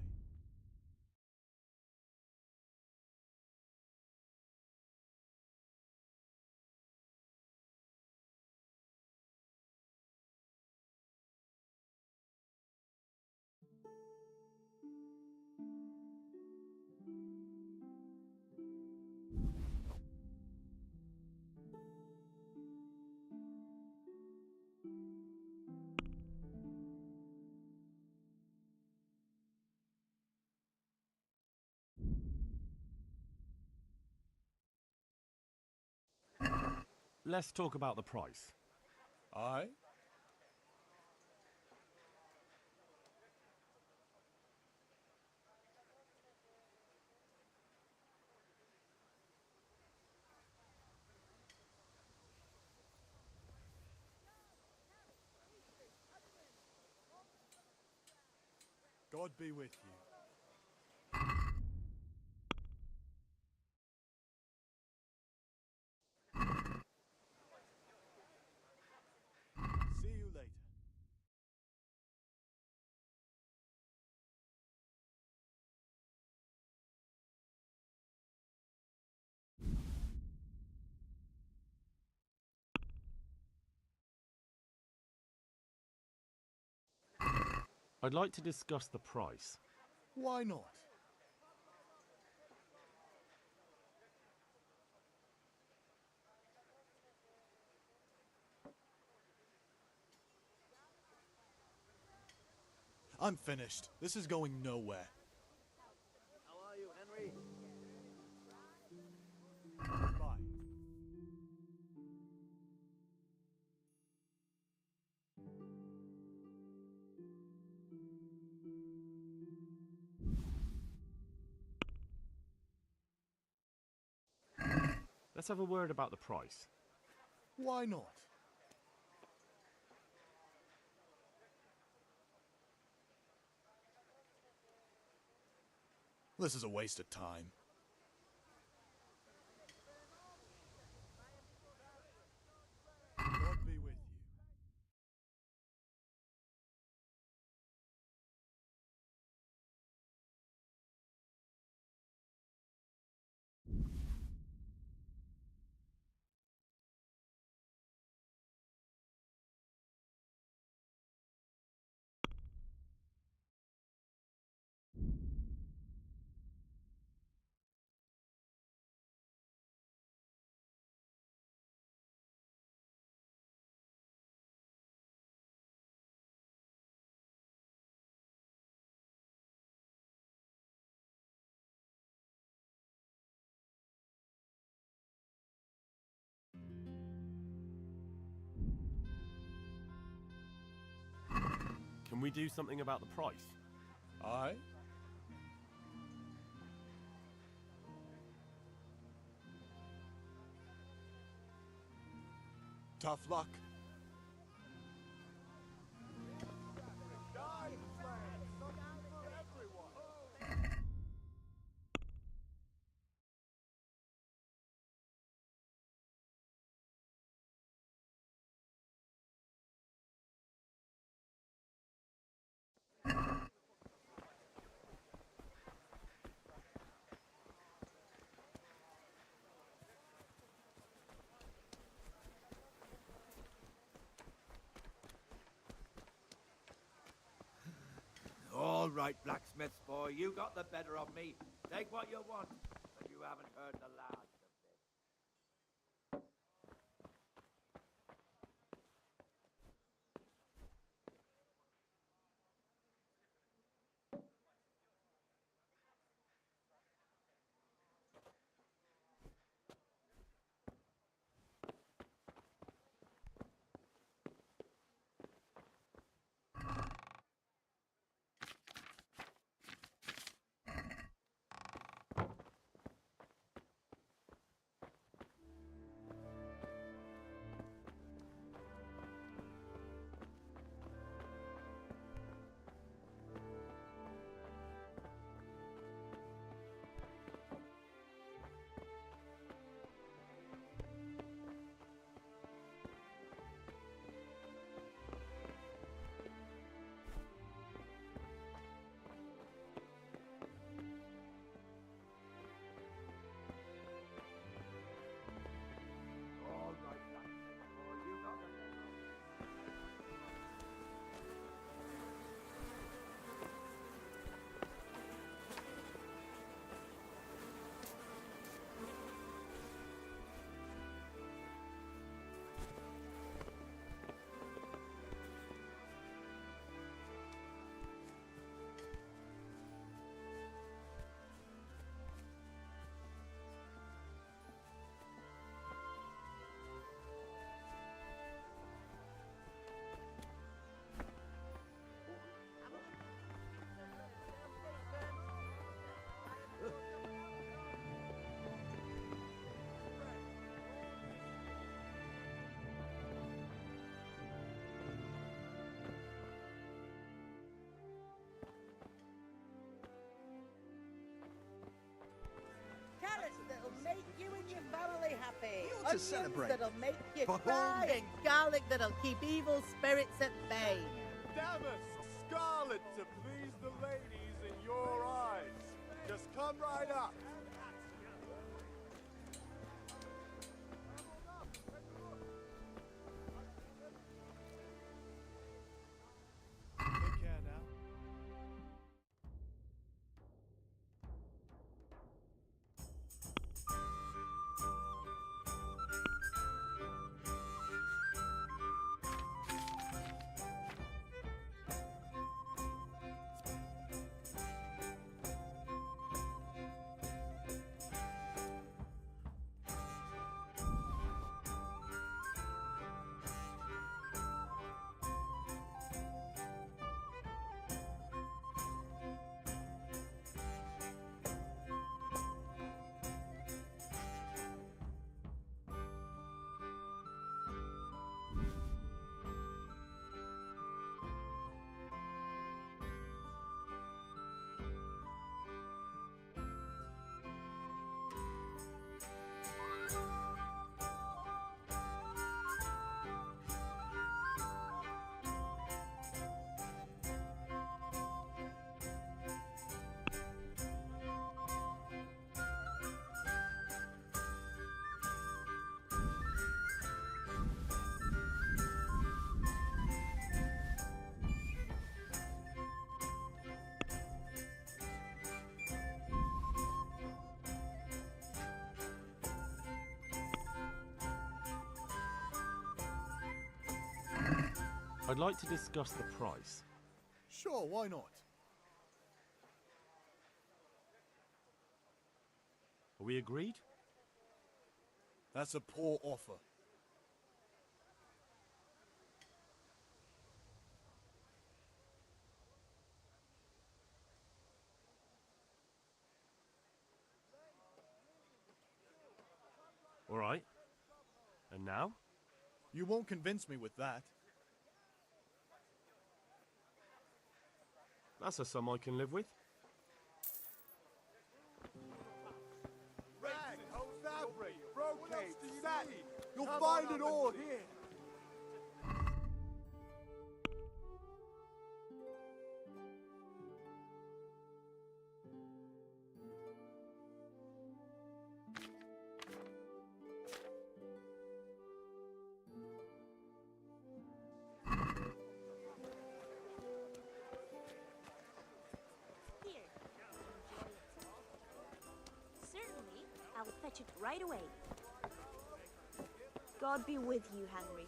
Let's talk about the price. Aye? God be with you. See you later. I'd like to discuss the price. Why not? I'm finished. This is going nowhere. How are you, Henry? Bye. Let's have a word about the price. Why not? This is a waste of time. God be with you. Can we do something about the price? Aye? Tough luck. All right, blacksmith's boy, you got the better of me. Take what you want, but you haven't heard the last. Carrots that'll make you and your family happy. You ought to Onions celebrate. that'll make you For cry, whom? and garlic that'll keep evil spirits at bay. Damask, scarlet to please the ladies in your eyes. Just come right up. Take care now. I'd like to discuss the price. Sure, why not? Are we agreed? That's a poor offer. All right. And now? You won't convince me with that. That's a sum I can live with. Rags, fabric, brocade, satin. You'll find it all here. fetch it right away. God be with you, Henry.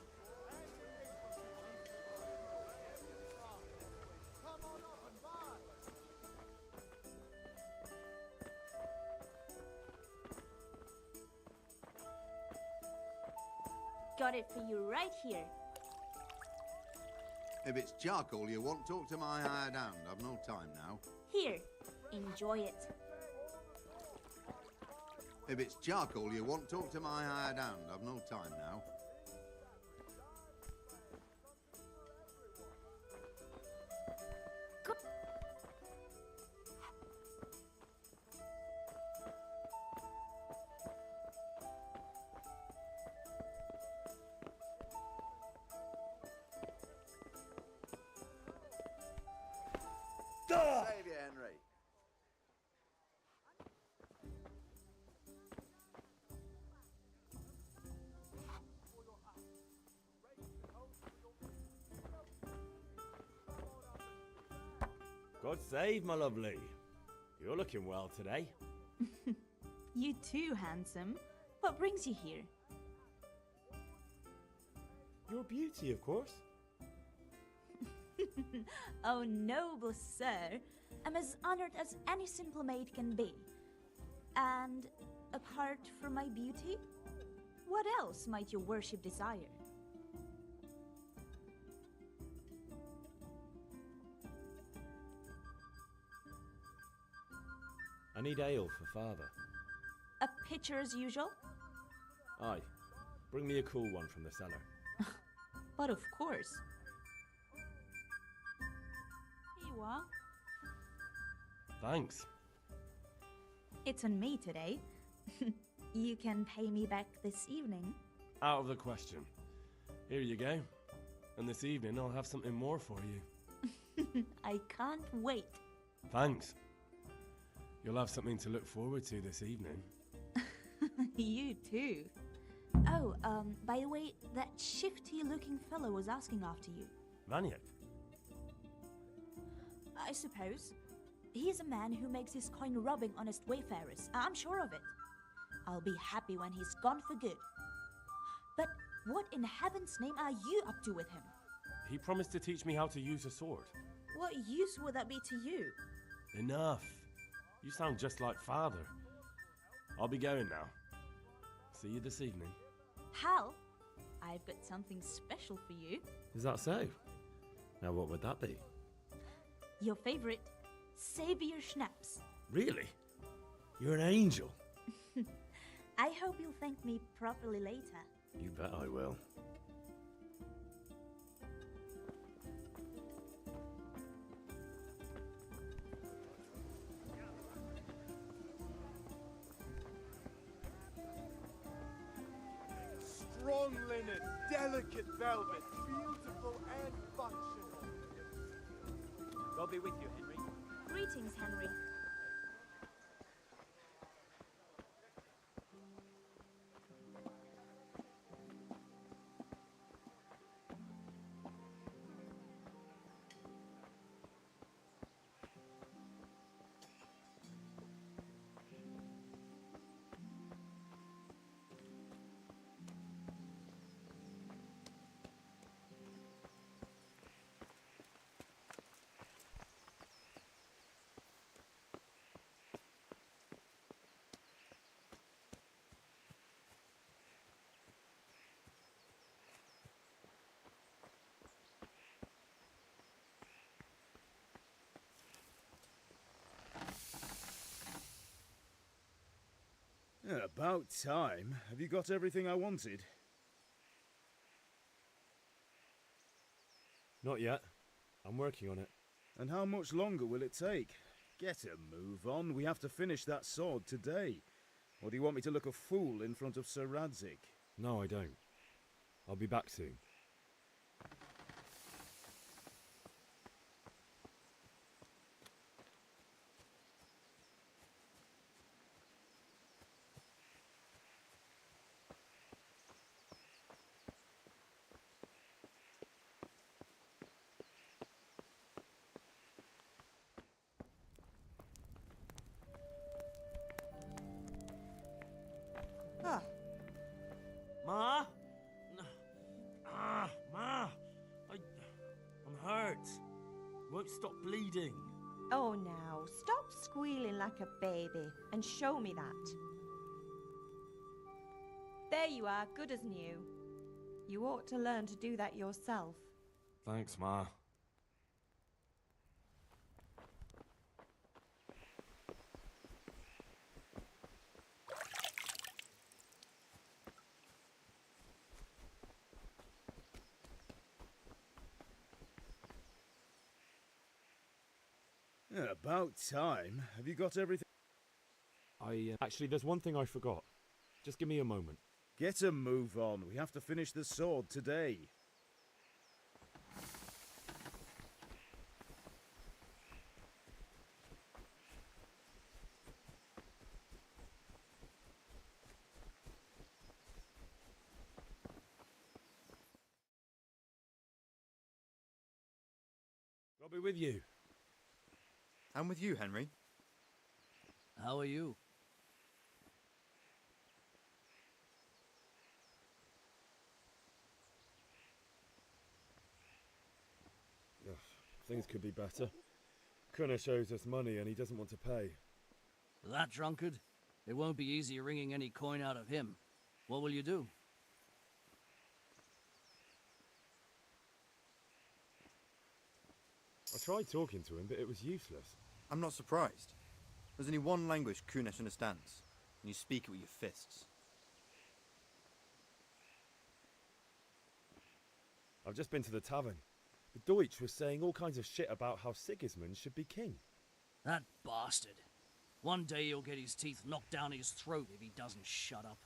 Got it for you right here. If it's charcoal you want, talk to my hired hand. I've no time now. Here, enjoy it. If it's charcoal you want, talk to my hired hand. I've no time now. Save you, Henry. God save, my lovely. You're looking well today. You too, handsome. What brings you here? Your beauty, of course. Oh, noble sir. I'm as honored as any simple maid can be. And apart from my beauty, what else might your worship desire? I need ale for father. A pitcher as usual? Aye. Bring me a cool one from the cellar. But of course. Here you are. Thanks. It's on me today. You can pay me back this evening. Out of the question. Here you go. And this evening I'll have something more for you. I can't wait. Thanks. You'll have something to look forward to this evening. You too. Oh, by the way, that shifty-looking fellow was asking after you. Vaniak? I suppose. He's a man who makes his coin robbing honest wayfarers. I'm sure of it. I'll be happy when he's gone for good. But what in heaven's name are you up to with him? He promised to teach me how to use a sword. What use would that be to you? Enough. You sound just like father. I'll be going now. See you this evening. Hal, I've got something special for you. Is that so? Now what would that be? Your favorite Savior Schnapps. Really? You're an angel. I hope you'll thank me properly later. You bet I will. Strong linen, delicate velvet, beautiful and functional. God be with you, Henry. Greetings, Henry. About time. Have you got everything I wanted? Not yet. I'm working on it. And how much longer will it take? Get a move on. We have to finish that sword today. Or do you want me to look a fool in front of Sir Radzik? No, I don't. I'll be back soon. Won't stop bleeding. Oh, now, stop squealing like a baby and show me that. There you are, good as new. You ought to learn to do that yourself. Thanks, Ma. Yeah, about time. Have you got everything? Actually, there's one thing I forgot. Just give me a moment. Get a move on. We have to finish the sword today. I'll be with you. I'm with you, Henry. How are you? Ugh, things could be better. Kunna owes us money and he doesn't want to pay. That drunkard? It won't be easy wringing any coin out of him. What will you do? I tried talking to him, but it was useless. I'm not surprised. There's only one language Kunesh understands, and you speak it with your fists. I've just been to the tavern. The Deutsch was saying all kinds of shit about how Sigismund should be king. That bastard. One day he'll get his teeth knocked down his throat if he doesn't shut up.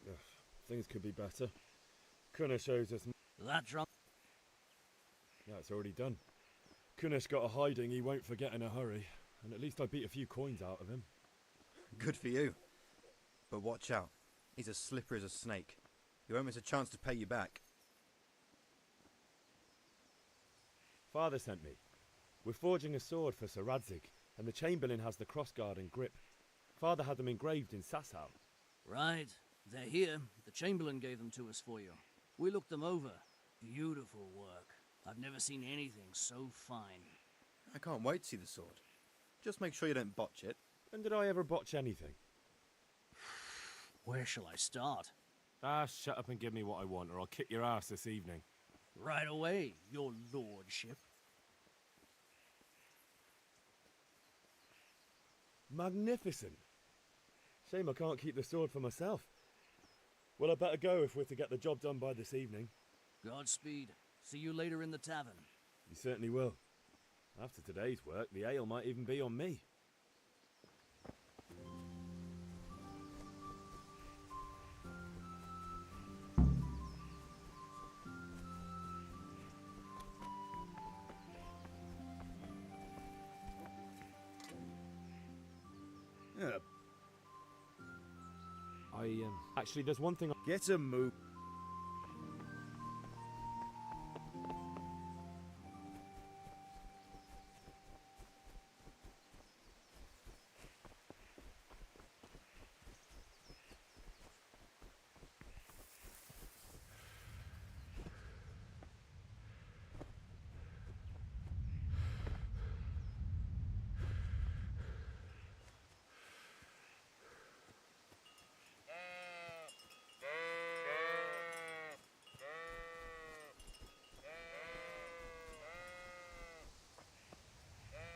Ugh, things could be better. Kunna owes us... That drunk... Yeah, it's already done. Kunna's got a hiding he won't forget in a hurry, and at least I beat a few coins out of him. Good for you. But watch out. He's as slippery as a snake. He won't miss a chance to pay you back. Father sent me. We're forging a sword for Sir Radzig, and the Chamberlain has the crossguard and grip. Father had them engraved in Sasau. Right. They're here. The Chamberlain gave them to us for you. We looked them over. Beautiful work. I've never seen anything so fine. I can't wait to see the sword. Just make sure you don't botch it. When did I ever botch anything? Where shall I start? Ah, shut up and give me what I want, or I'll kick your ass this evening. Right away, your lordship. Magnificent. Shame I can't keep the sword for myself. Well, I better go if we're to get the job done by this evening. Godspeed. See you later in the tavern. You certainly will. After today's work, the ale might even be on me. Yeah. Actually, there's one thing... Get a move...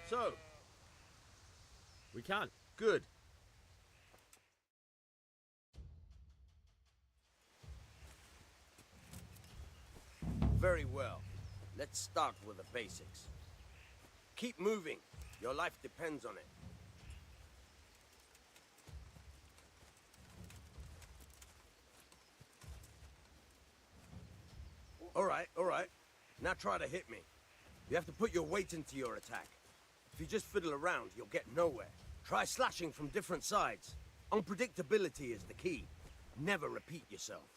So, we can. Good. Very well. Let's start with the basics. Keep moving. Your life depends on it. All right. Now try to hit me. You have to put your weight into your attack. If you just fiddle around, you'll get nowhere. Try slashing from different sides. Unpredictability is the key. Never repeat yourself.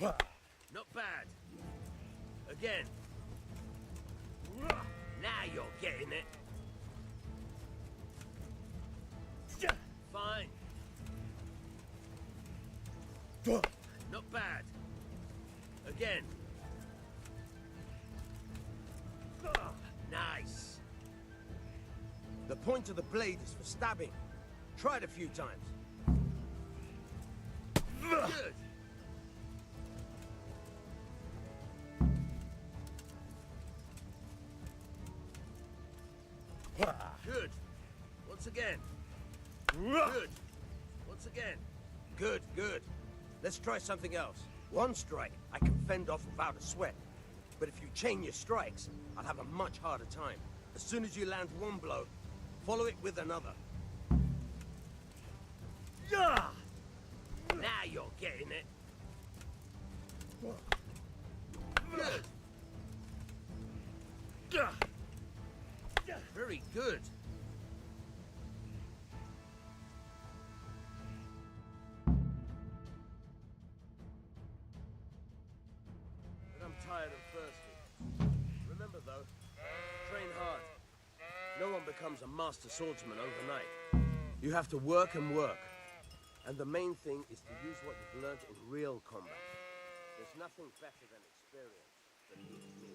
Not bad. Again. Now you're getting it. Fine. Not bad. again. Nice. The point of the blade is for stabbing. Try it a few times. Good. Good. Once again. Good. Once again. Good, good. Let's try something else. One strike I can fend off without a sweat. But if you chain your strikes, I'll have a much harder time. As soon as you land one blow, follow it with another. Yeah! Now you're getting it. Good. Very good. But I'm tired and thirsty. Remember though, train hard. No one becomes a master swordsman overnight. You have to work and work. And the main thing is to use what you've learned in real combat. There's nothing better than experience that beats me.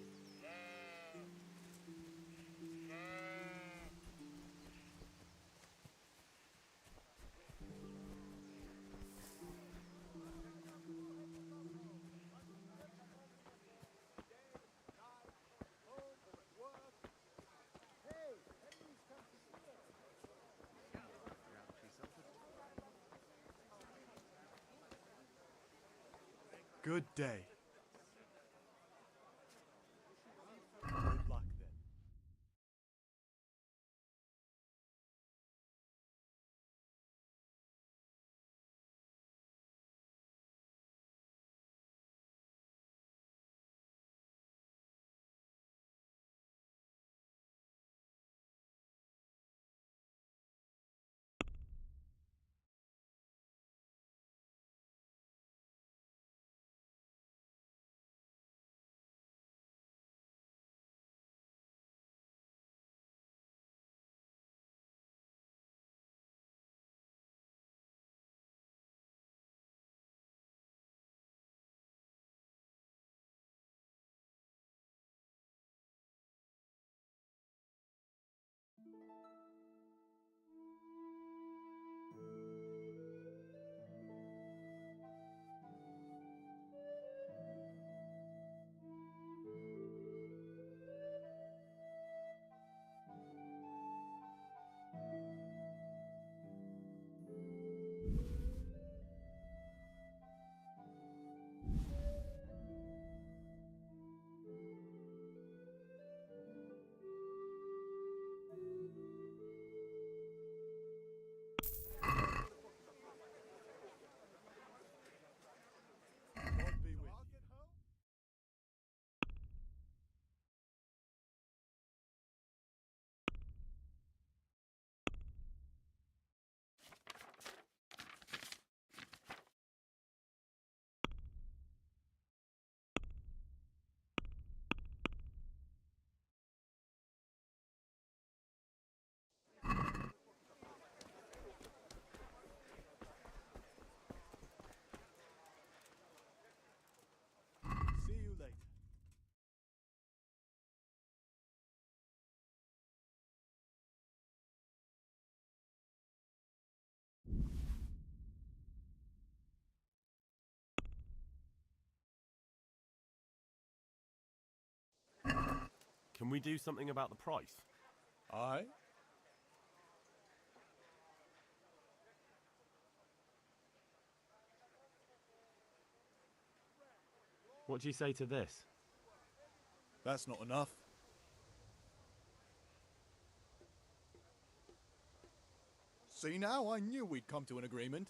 Good day. Good luck then. See you later. Can we do something about the price? Aye. What do you say to this? That's not enough. See now, I knew we'd come to an agreement.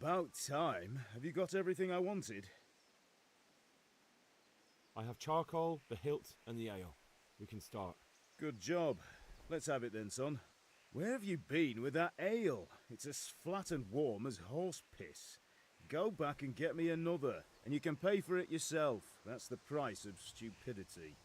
About time. Have you got everything I wanted? I have charcoal, the hilt, and the ale. We can start. Good job. Let's have it then, son. Where have you been with that ale? It's as flat and warm as horse piss. Go back and get me another, and you can pay for it yourself. That's the price of stupidity.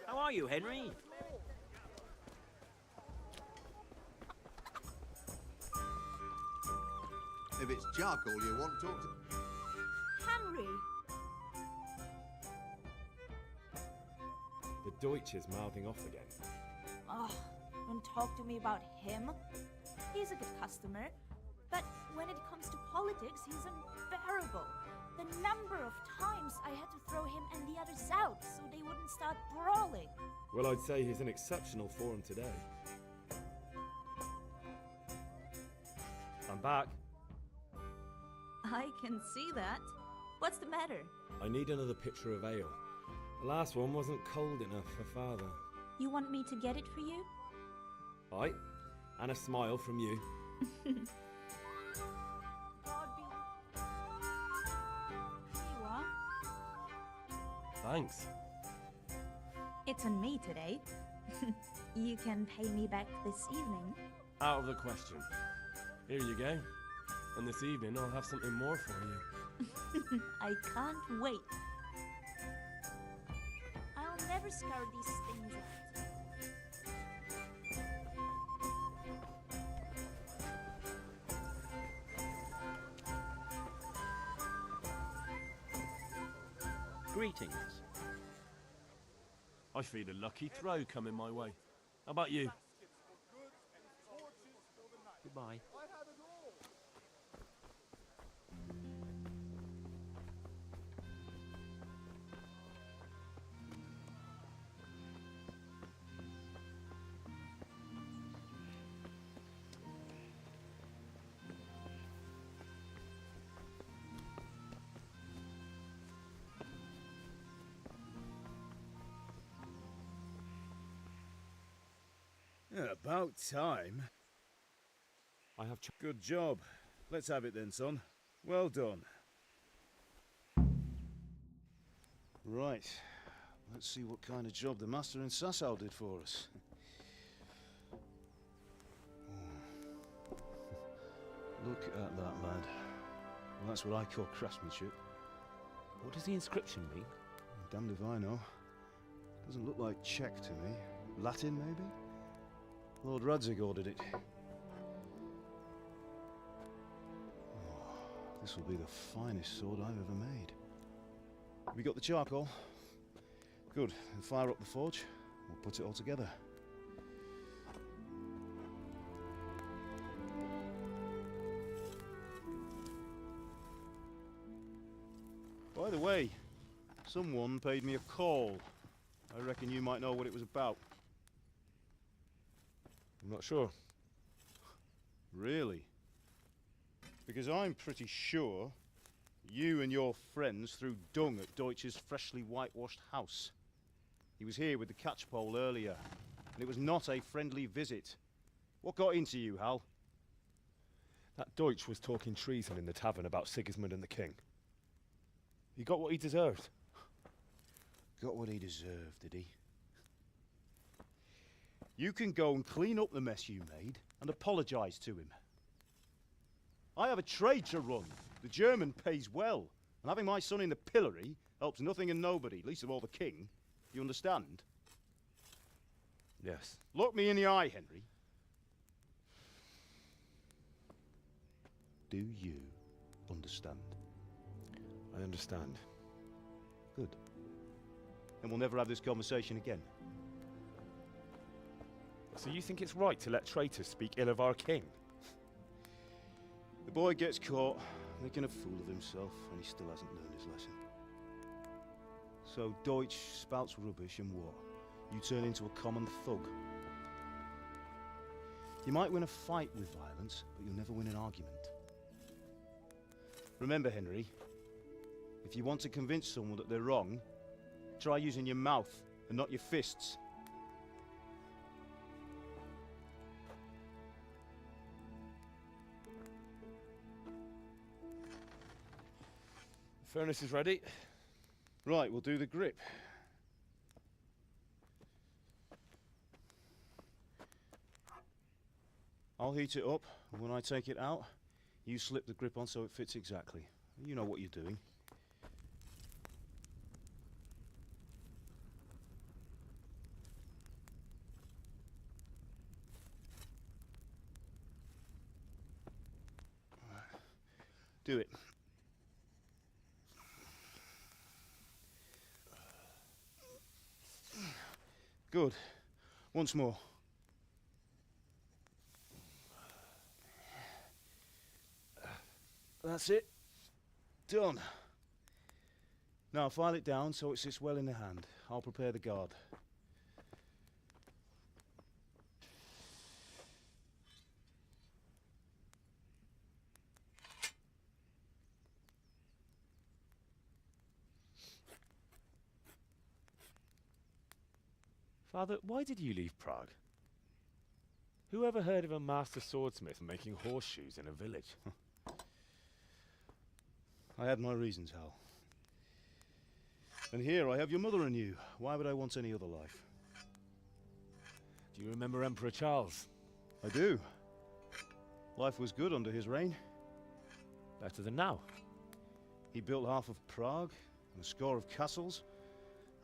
How are you, Henry? If it's charcoal you want, talk to... Henry! The Deutsch is mouthing off again. Oh, don't talk to me about him. He's a good customer, but when it comes to politics, he's unbearable. The number of times I had to throw him and the others out so they wouldn't start brawling. Well, I'd say he's in exceptional form today. I'm back. I can see that. What's the matter? I need another pitcher of ale. The last one wasn't cold enough for Father. You want me to get it for you? Aye, and a smile from you. Thanks. It's on me today. You can pay me back this evening. Out of the question. Here you go. And this evening I'll have something more for you. I can't wait. I'll never scour these things out. Greetings. I feel a lucky throw coming my way. How about you? Goodbye. About time. I have Good job. Let's have it then, son. Well done. Right. Let's see what kind of job the master in Sasau did for us. Look at that, lad. Well, that's what I call craftsmanship. What does the inscription mean? Damned if I know. Doesn't look like Czech to me. Latin, maybe? Lord Radzig ordered it. Oh, this will be the finest sword I've ever made. We got the charcoal? Good. Then fire up the forge. We'll put it all together. By the way, someone paid me a call. I reckon you might know what it was about. I'm not sure. Really? Because I'm pretty sure you and your friends threw dung at Deutsch's freshly whitewashed house. He was here with the catchpole earlier, and it was not a friendly visit. What got into you, Hal? That Deutsch was talking treason in the tavern about Sigismund and the king. He got what he deserved. Got what he deserved, did he? You can go and clean up the mess you made and apologise to him. I have a trade to run. The German pays well, and having my son in the pillory helps nothing and nobody, least of all the king. You understand? Yes. Look me in the eye, Henry. Do you understand? I understand. Good. And we'll never have this conversation again. So you think it's right to let traitors speak ill of our king? The boy gets caught, making a fool of himself, and he still hasn't learned his lesson. So Deutsch spouts rubbish, and what? You turn into a common thug. You might win a fight with violence, but you'll never win an argument. Remember, Henry, if you want to convince someone that they're wrong, try using your mouth and not your fists. The furnace is ready. Right, we'll do the grip. I'll heat it up, and when I take it out, you slip the grip on so it fits exactly. You know what you're doing. Do it. Good. Once more. That's it. Done. Now file it down so it sits well in the hand. I'll prepare the guard. Father, why did you leave Prague? Who ever heard of a master swordsmith making horseshoes in a village? I had my reasons, Hal. And here I have your mother and you. Why would I want any other life? Do you remember Emperor Charles? I do. Life was good under his reign. Better than now. He built half of Prague and a score of castles,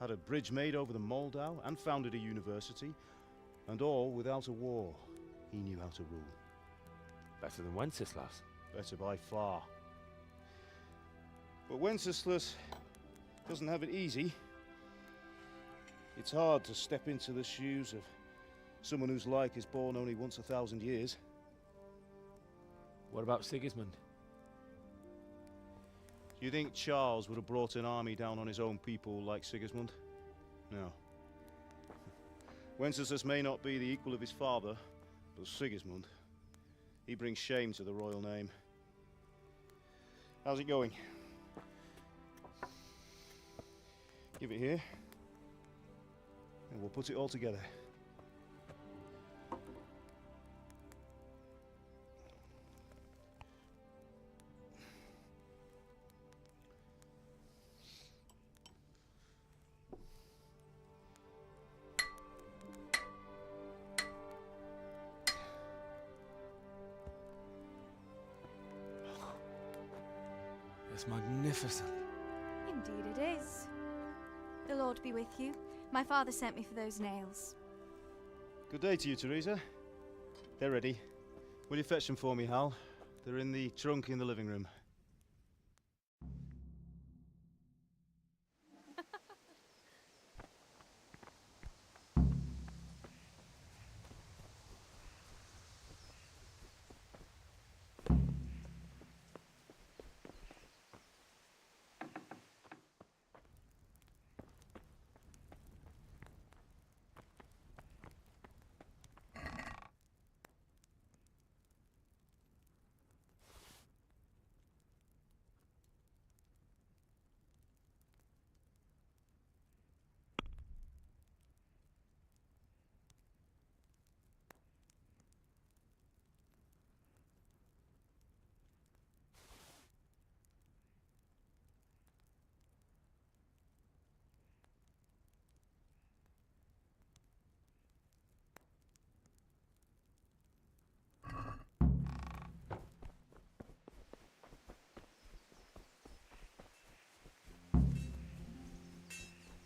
had a bridge made over the Moldau, and founded a university, and all without a war. He knew how to rule. Better than Wenceslas. Better by far. But Wenceslas doesn't have it easy. It's hard to step into the shoes of someone whose like is born only once 1,000 years. What about Sigismund? Do you think Charles would have brought an army down on his own people like Sigismund? No. Wenceslas may not be the equal of his father, but Sigismund, he brings shame to the royal name. How's it going? Give it here, and we'll put it all together. It's magnificent. Indeed it is. The Lord be with you. My father sent me for those nails. Good day to you, Teresa. They're ready. Will you fetch them for me, Hal? They're in the trunk in the living room.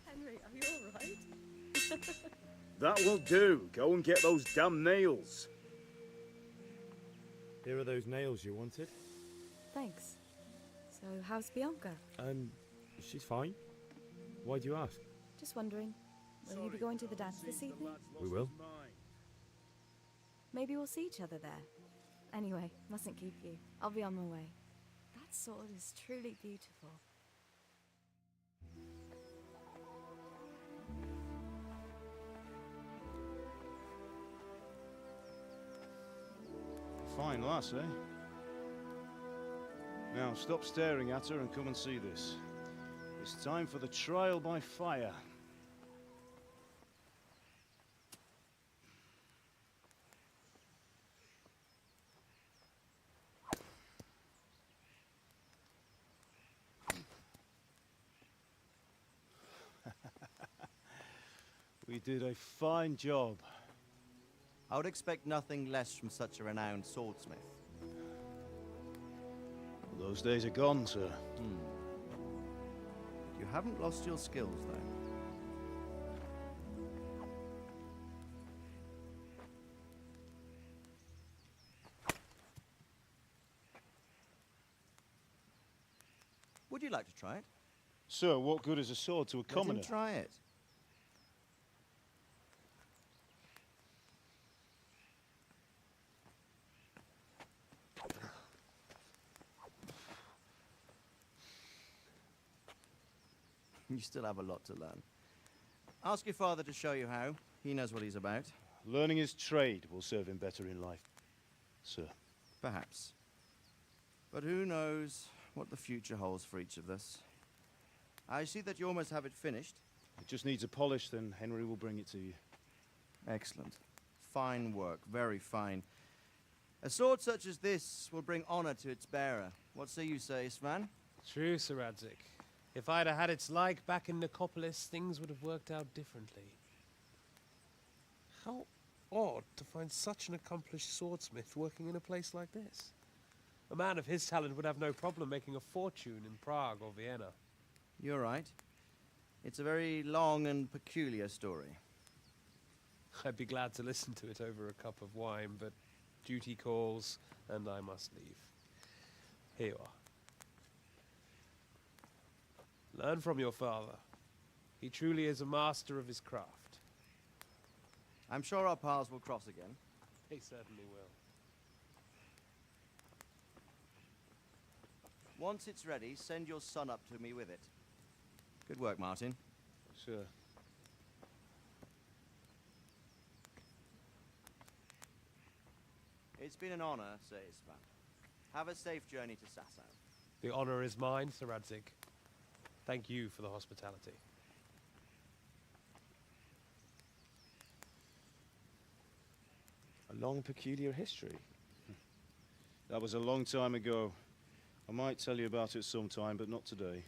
Henry, are you all right? That will do. Go and get those damn nails. Here are those nails you wanted. Thanks. So, how's Bianca? She's fine. Why do you ask? Just wondering, will you be going to the dance this evening? We will. Maybe we'll see each other there. Anyway, mustn't keep you. I'll be on my way. That sword is truly beautiful. Fine lass, eh? Now, Now, stop staring at her and come and see this. It's time for the trial by fire. We did a fine job. I would expect nothing less from such a renowned swordsmith. Those days are gone, sir. You haven't lost your skills, though. Would you like to try it? Sir, what good is a sword to a commoner? Let him try it. You still have a lot to learn. Ask your father to show you how. He knows what he's about. Learning his trade will serve him better in life, sir. Perhaps. But who knows what the future holds for each of us. I see that you almost have it finished. It just needs a polish, then Henry will bring it to you. Excellent. Fine work, very fine. A sword such as this will bring honor to its bearer. What say you, Svan? True, Sir Radzig. If I'd have had its like back in Nicopolis, things would have worked out differently. How odd to find such an accomplished swordsmith working in a place like this. A man of his talent would have no problem making a fortune in Prague or Vienna. You're right. It's a very long and peculiar story. I'd be glad to listen to it over a cup of wine, but duty calls, and I must leave. Here you are. Learn from your father. He truly is a master of his craft. I'm sure our paths will cross again. They certainly will. Once it's ready, send your son up to me with it. Good work, Martin. Sir. It's been an honor, Sir Isvan. Have a safe journey to Sasau. The honor is mine, Sir Radzig. Thank you for the hospitality. A long, peculiar history. That was a long time ago. I might tell you about it sometime, but not today.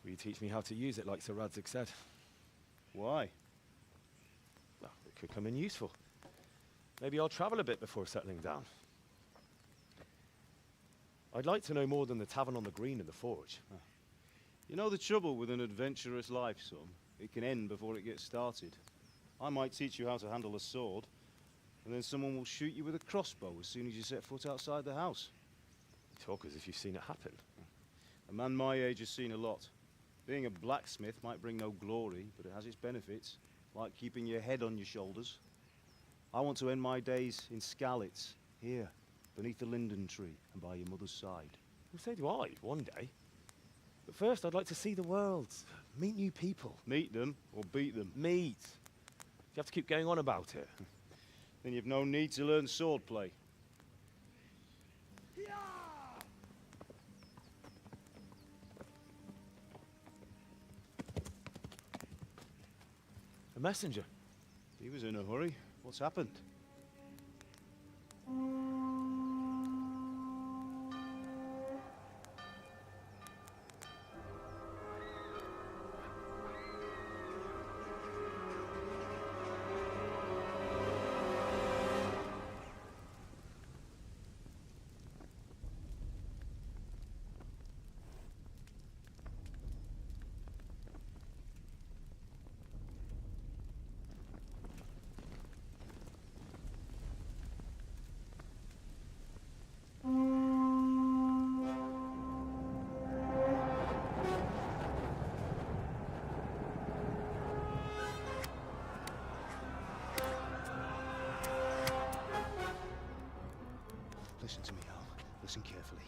Will you teach me how to use it, like Sir Radzig said? Why? Well, it could come in useful. Maybe I'll travel a bit before settling down. I'd like to know more than the tavern on the green and the forge. You know the trouble with an adventurous life, son? It can end before it gets started. I might teach you how to handle a sword, and then someone will shoot you with a crossbow as soon as you set foot outside the house. You talk as if you've seen it happen. A man my age has seen a lot. Being a blacksmith might bring no glory, but it has its benefits, like keeping your head on your shoulders. I want to end my days in Skalitz, here, beneath the linden tree and by your mother's side. Well, so do I, one day. But first, I'd like to see the world, meet new people. Meet them or beat them? Meet. You have to keep going on about it. Then you've no need to learn swordplay. A messenger. He was in a hurry. What's happened? Listen to me, Al. Listen carefully.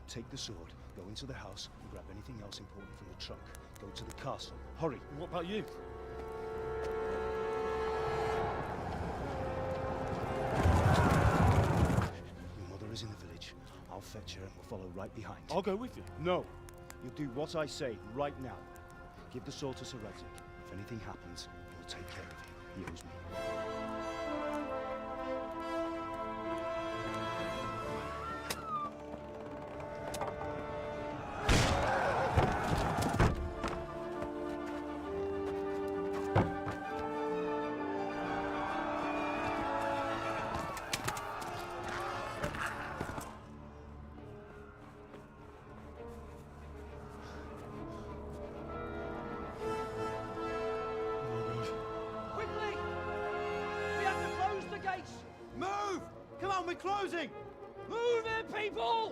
Take the sword, go into the house, and grab anything else important from the trunk. Go to the castle. Hurry. What about you? Your mother is in the village. I'll I'll fetch her and we'll follow right behind. I'll go with you. No. You'll do what I say right now. Give the sword to Sir Isaac. If anything happens, he'll take care of you. He owes me. Quickly! We have to close the gates! Move! Come on, we're closing! Move it, people!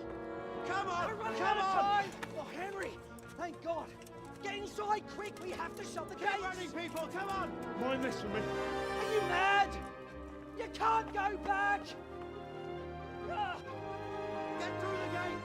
Come on! We're running Come out of on! time! Oh, Henry! Thank God! Get inside, quick! We have to shut the gates! Keep running, people! Come on! Mind this for me. Are you mad? You can't go back! Ah! Get through the gates!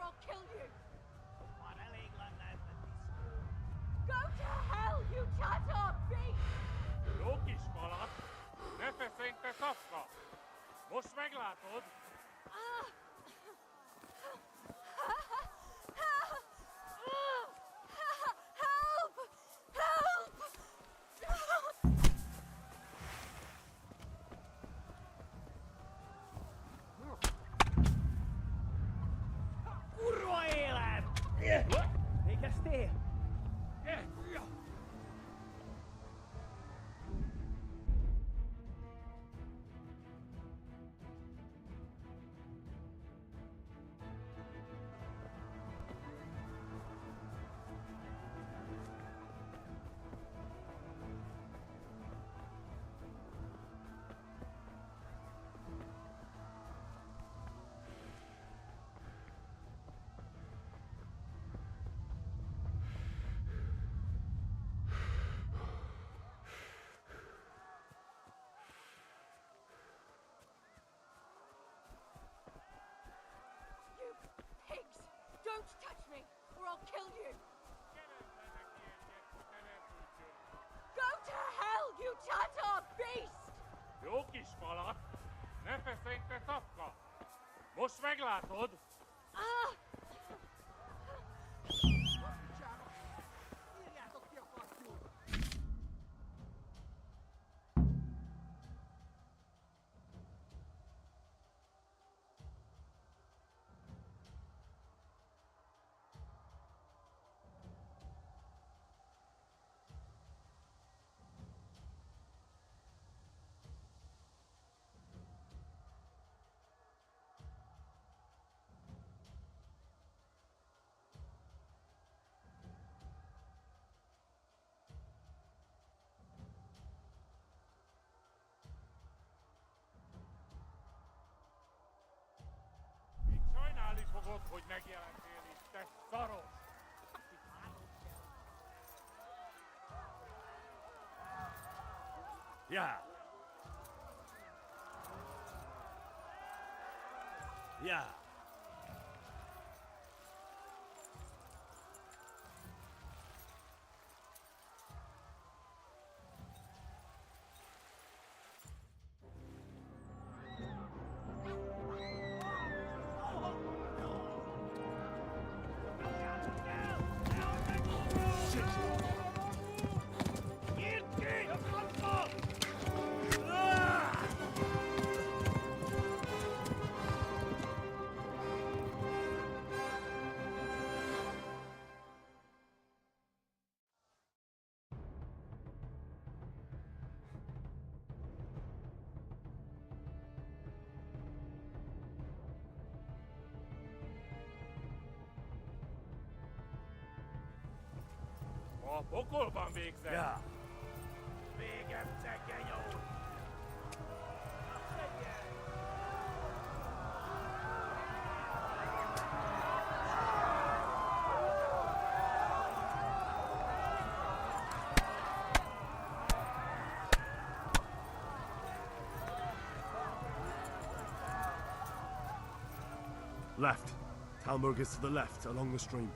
I'll kill you! Go to hell, you Tatar beast! Loki spalat, nefeszénkte szafka. Most meglátod? Kurva élet! Végeztél? Pigs! Don't touch me, or I'll kill you! Go to hell, you Tatar beast! Jó kis falat, nefeszénkte szafka. Most meglátod? Írjátok ki a fattyút! Még sajnálni fogod, hogy megjelentél itt, te szaros! Ja! Ja! A pokolban végzel! Ja! Végem szegény úr! Left. Talmurg is to the left, along the stream.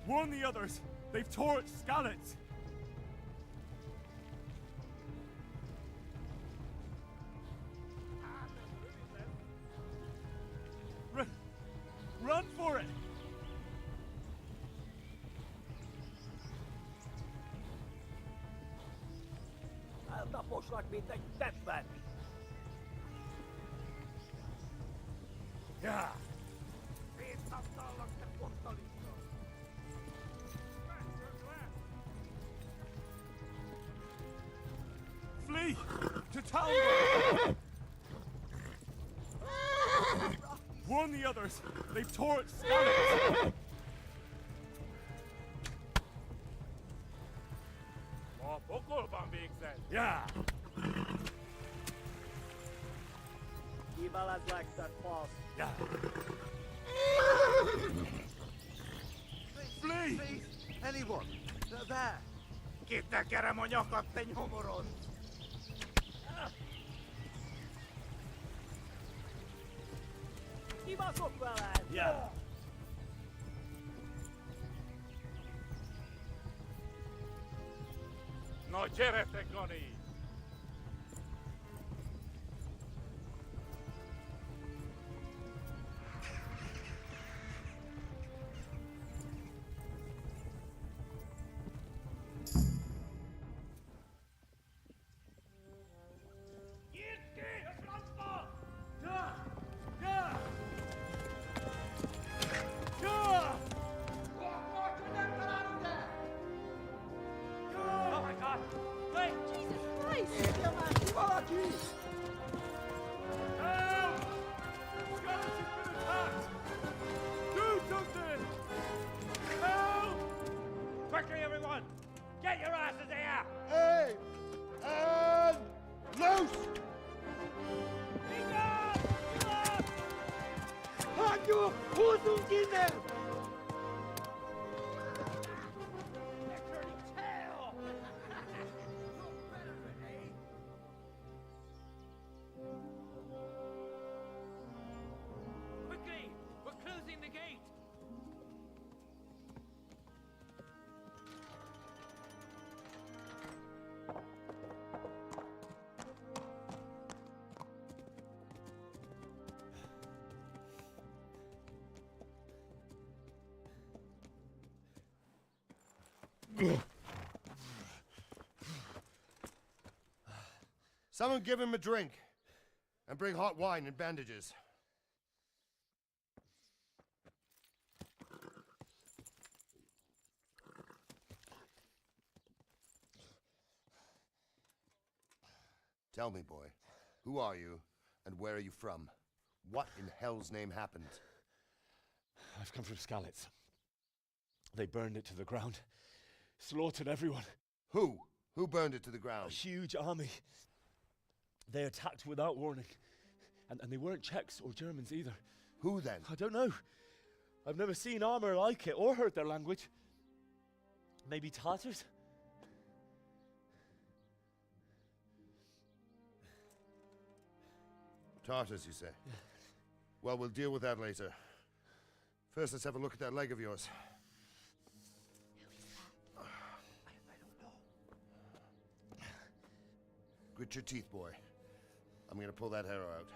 Warn the others! They've torched Skalitz! Run for it! Eltaposlak, mint egy tetten! Ja! Szétszabdallak, te pottalista! Flee! To Talmud! Warn the others! They've torched Skalitz! A pokolban végzel! Ja! Kivelezlek, te fasz! Ja! Flee! Please, anyone! There! Kita kera monyokot tenyumuron. Yeah. No cerete goni. Oh my God! Wait! Jesus Christ! Help! Scarlet has been attacked! Do something! Help! Quickly, everyone! Get your asses here! Hey! And loose! Hanyu! Who's in there? Quickly! We're closing the gate! Someone give him a drink. And bring hot wine and bandages. Tell me, boy, who are you and where are you from? What in hell's name happened? I've come from Skalitz. They burned it to the ground. Slaughtered everyone. Who? Who burned it to the ground? A huge army. They attacked without warning. And they weren't Czechs or Germans either. Who then? I don't know. I've never seen armor like it or heard their language. Maybe Tatars? Tartars, you say? Yeah. Well, we'll deal with that later. First, let's have a look at that leg of yours. Grit your teeth, boy. I'm gonna pull that arrow out.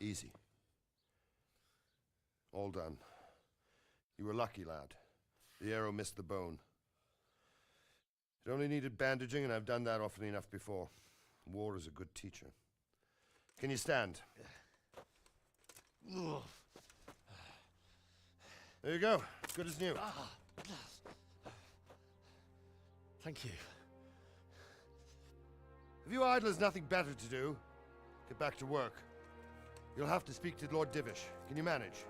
Easy. All done. You were lucky, lad. The arrow missed the bone. It only needed bandaging, and I've done that often enough before. War is a good teacher. Can you stand? There you go. Good as new. Thank you. If you idlers nothing better to do, get back to work. You'll have to speak to Lord Divish. Can you manage?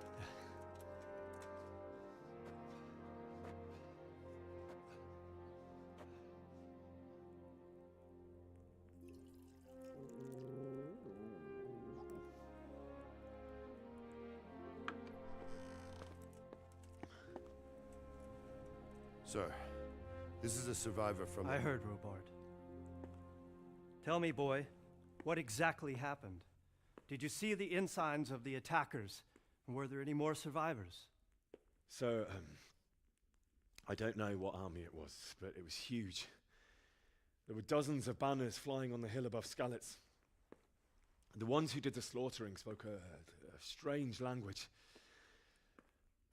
Sir, this is a survivor from... I heard, Robard. Tell me, boy, what exactly happened? Did you see the ensigns of the attackers? And were there any more survivors? So, I don't know what army it was, but it was huge. There were dozens of banners flying on the hill above Skalitz. The ones who did the slaughtering spoke a strange language.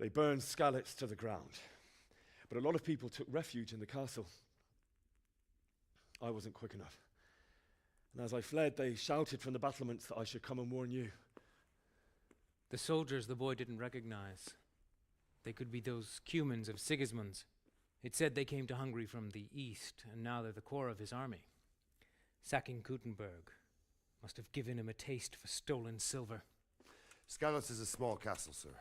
They burned Skalitz to the ground. But a lot of people took refuge in the castle. I wasn't quick enough. And as I fled, they shouted from the battlements that I should come and warn you. The soldiers the boy didn't recognize. They could be those Cumans of Sigismund's. It said they came to Hungary from the east, and now they're the core of his army. Sacking Gutenberg must have given him a taste for stolen silver. Skalitz is a small castle, sir.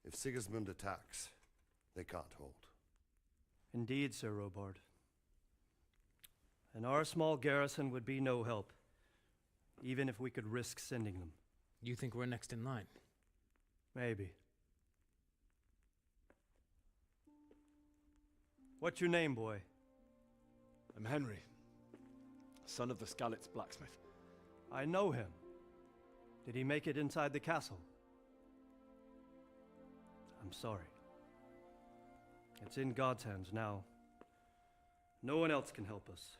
If Sigismund attacks, they can't hold. Indeed, Sir Robard. And our small garrison would be no help, even if we could risk sending them. You think we're next in line? Maybe. What's your name, boy? I'm Henry, son of the Skalitz blacksmith. I know him. Did he make it inside the castle? I'm sorry. It's in God's hands now. No one else can help us.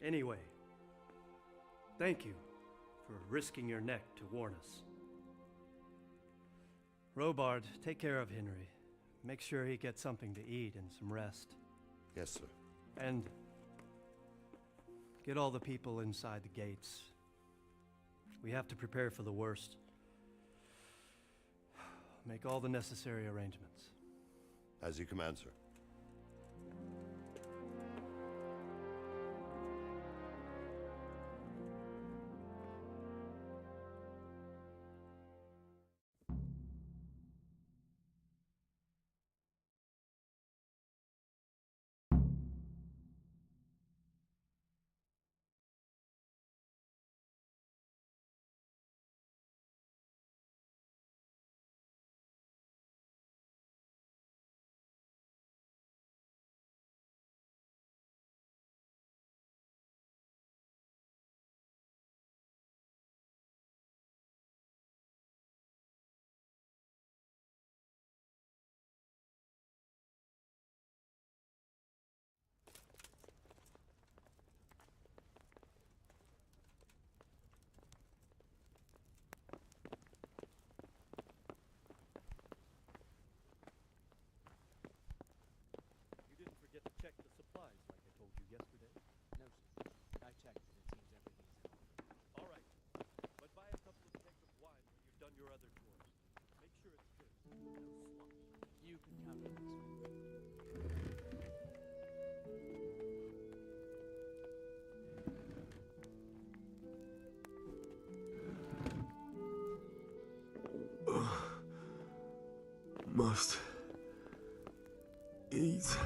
Anyway, thank you for risking your neck to warn us. Robard, take care of Henry. Make sure he gets something to eat and some rest. Yes, sir. And get all the people inside the gates. We have to prepare for the worst. Make all the necessary arrangements. As you command, sir. You didn't forget to check the supplies like I told you yesterday? No, sir. I checked and it seems everything's in order. All right. But buy a couple of kegs of wine when you've done your other chores. Make sure it's good. No slop. You can count on this. Must eat.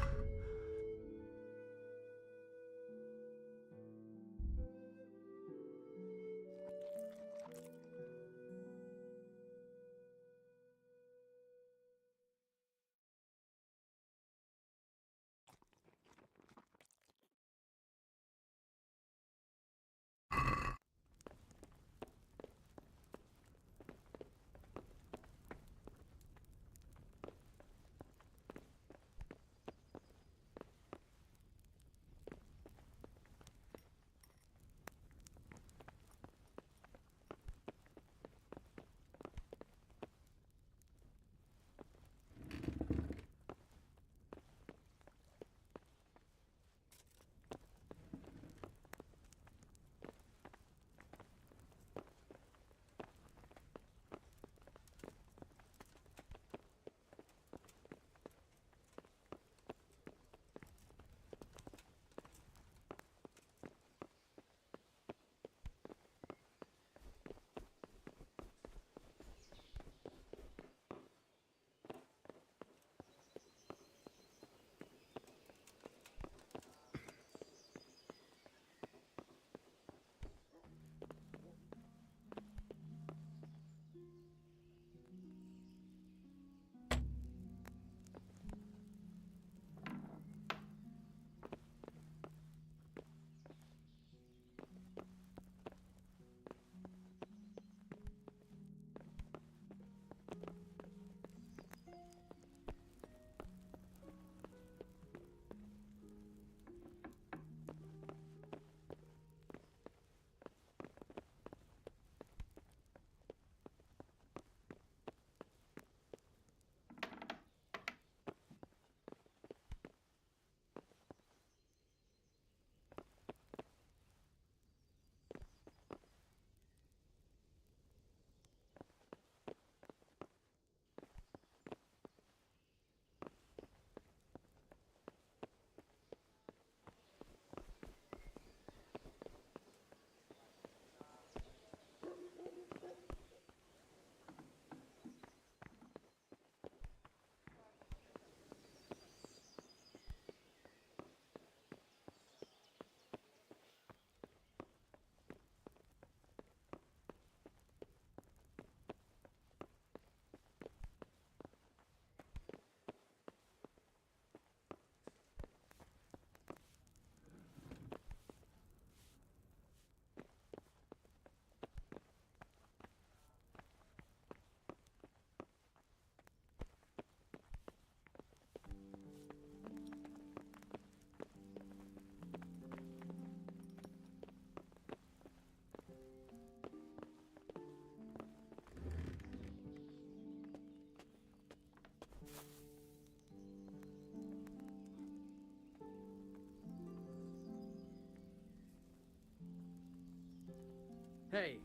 Hey.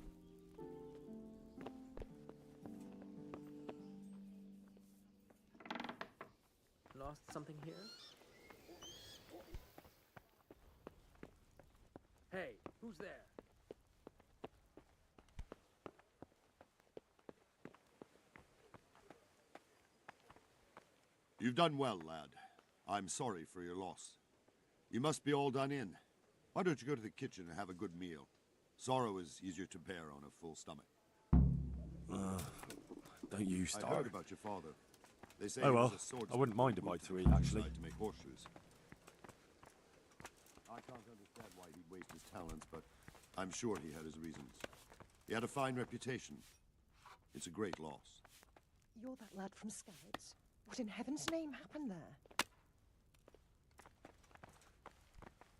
Lost something here? Hey, who's there? You've done well, lad. I'm sorry for your loss. You must be all done in. Why don't you go to the kitchen and have a good meal? Sorrow is easier to bear on a full stomach. Don't you I start. heard about your father. They say Oh he well, was a swordsman I wouldn't mind a who bite to moved eat, the actually. countryside to make horseshoes. I can't understand why he'd waste his talents, but I'm sure he had his reasons. He had a fine reputation. It's a great loss. You're that lad from Scouts. What in heaven's name happened there?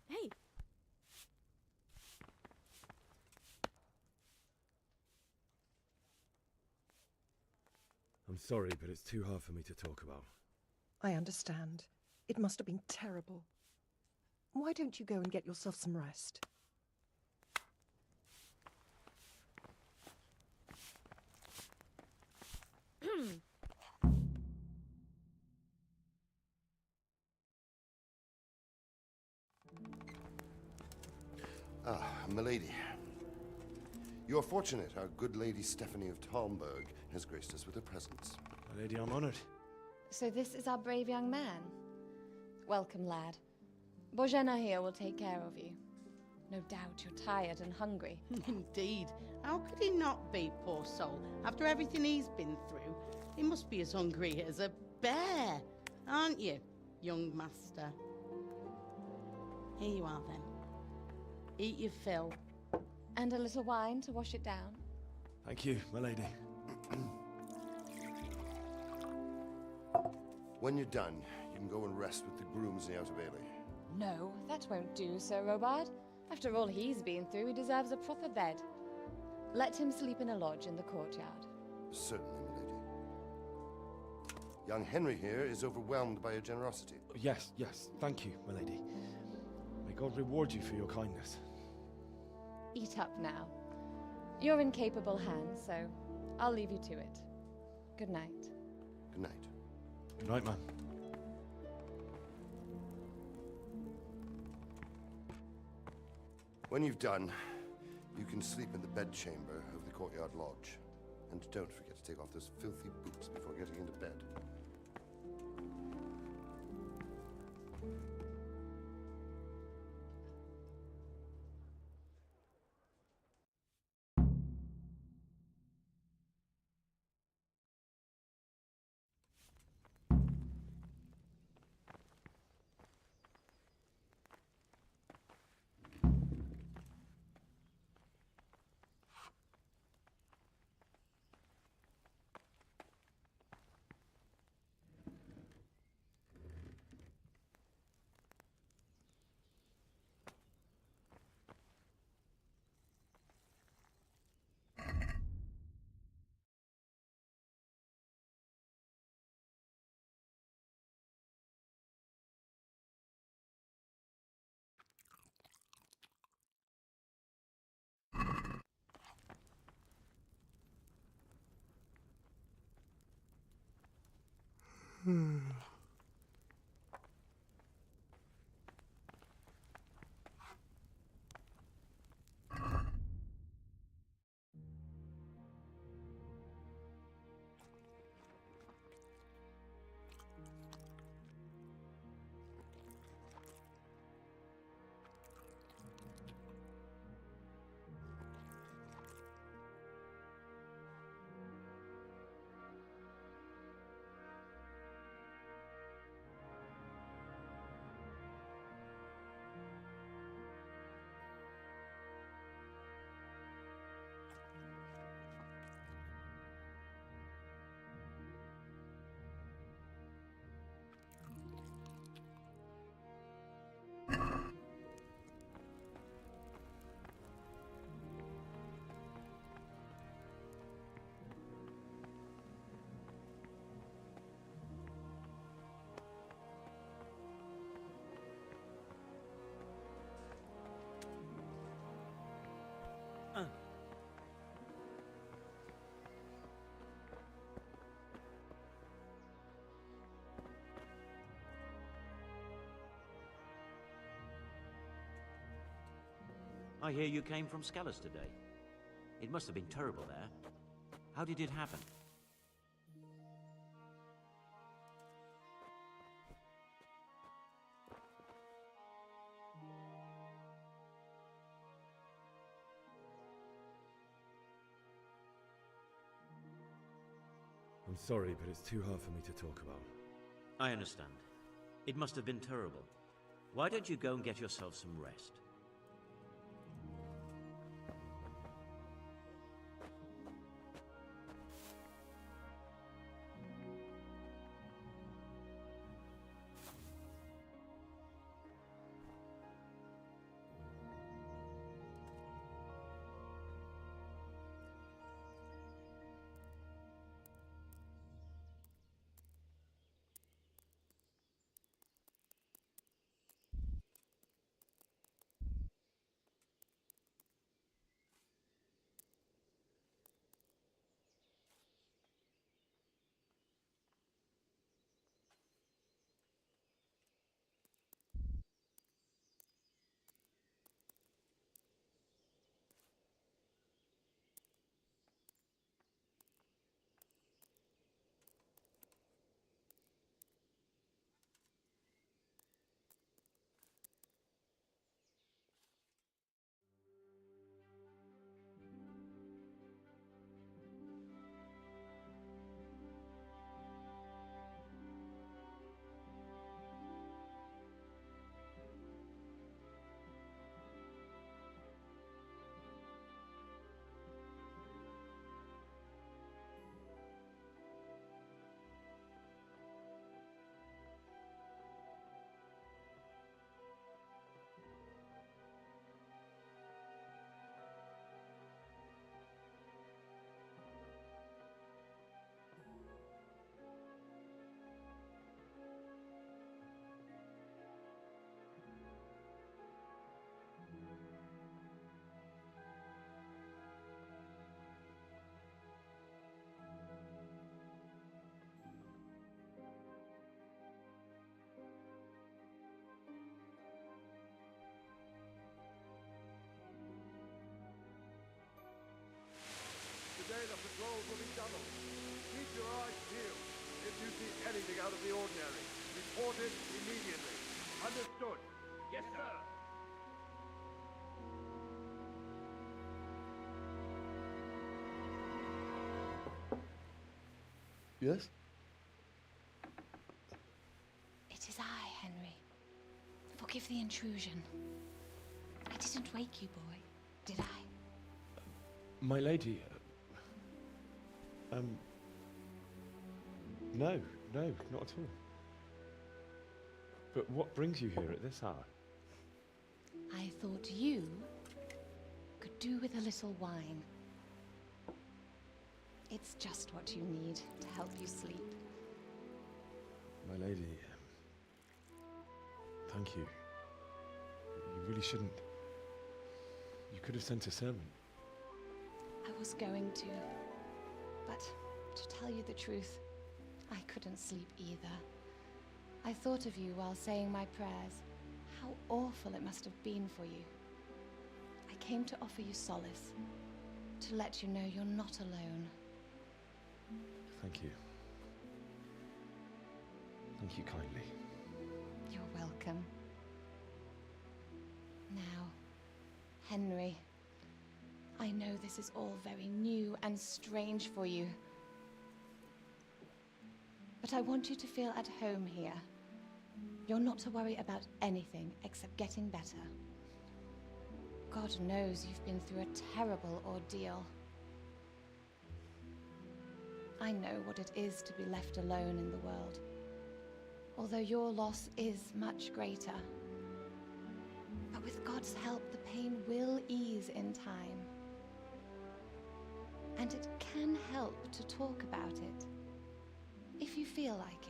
Hey, I'm sorry, but it's too hard for me to talk about. I understand. It must have been terrible. Why don't you go and get yourself some rest? Ah, milady. You're fortunate our good lady Stephanie of Talmberg has graced us with her presence. My lady, I'm honored. So this is our brave young man. Welcome, lad. Bojena here will take care of you. No doubt you're tired and hungry. Indeed. How could he not be, poor soul? After everything he's been through, he must be as hungry as a bear, aren't you, young master? Here you are, then. Eat your fill. And a little wine to wash it down. Thank you, my lady. When you're done, you can go and rest with the grooms in the Outer Bailey. No, that won't do, Sir Robard. After all he's been through, he deserves a proper bed. Let him sleep in a lodge in the courtyard. Certainly, milady. Young Henry here is overwhelmed by your generosity. Yes, thank you, my lady. May God reward you for your kindness. Eat up now. You're in capable hands, so I'll leave you to it. Good night. Good night. Good night, man. When you've done, you can sleep in the bedchamber of the courtyard lodge. And don't forget to take off those filthy boots before getting into bed. I hear you came from Scallas today. It must have been terrible there. How did it happen? I'm sorry, but it's too hard for me to talk about. I understand. It must have been terrible. Why don't you go and get yourself some rest? Today the patrols will be doubled. Keep your eyes peeled. If you see anything out of the ordinary, report it immediately. Understood? Yes, sir. Yes? It is I, Henry. Forgive the intrusion. I didn't wake you, boy, did I? My lady, no, not at all. But what brings you here at this hour? I thought you could do with a little wine. It's just what you need to help you sleep. My lady, thank you. You really shouldn't. You could have sent a servant. I was going to, but to tell you the truth, I couldn't sleep either. I thought of you while saying my prayers. How awful it must have been for you. I came to offer you solace, to let you know you're not alone. Thank you. Thank you kindly. You're welcome. Now, Henry, I know this is all very new and strange for you. But I want you to feel at home here. You're not to worry about anything except getting better. God knows you've been through a terrible ordeal. I know what it is to be left alone in the world, although your loss is much greater. But with God's help, the pain will ease in time. And it can help to talk about it, if you feel like it.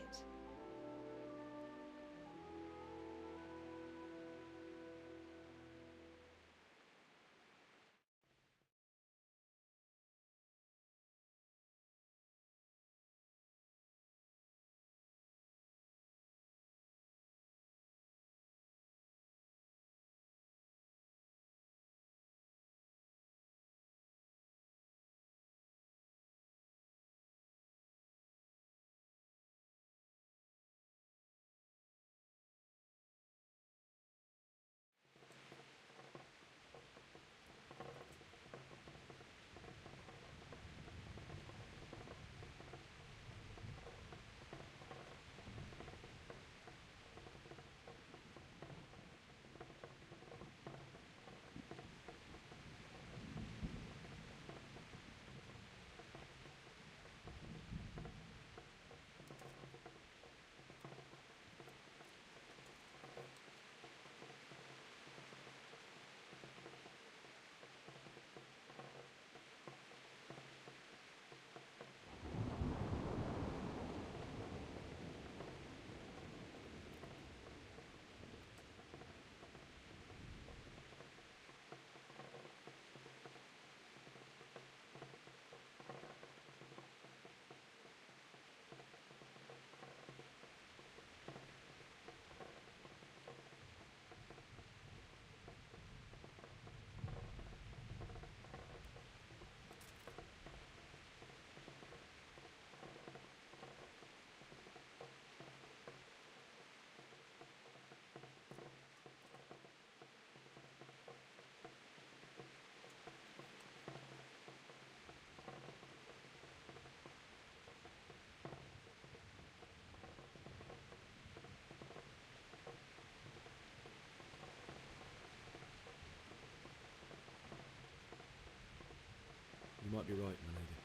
might be right, my lady.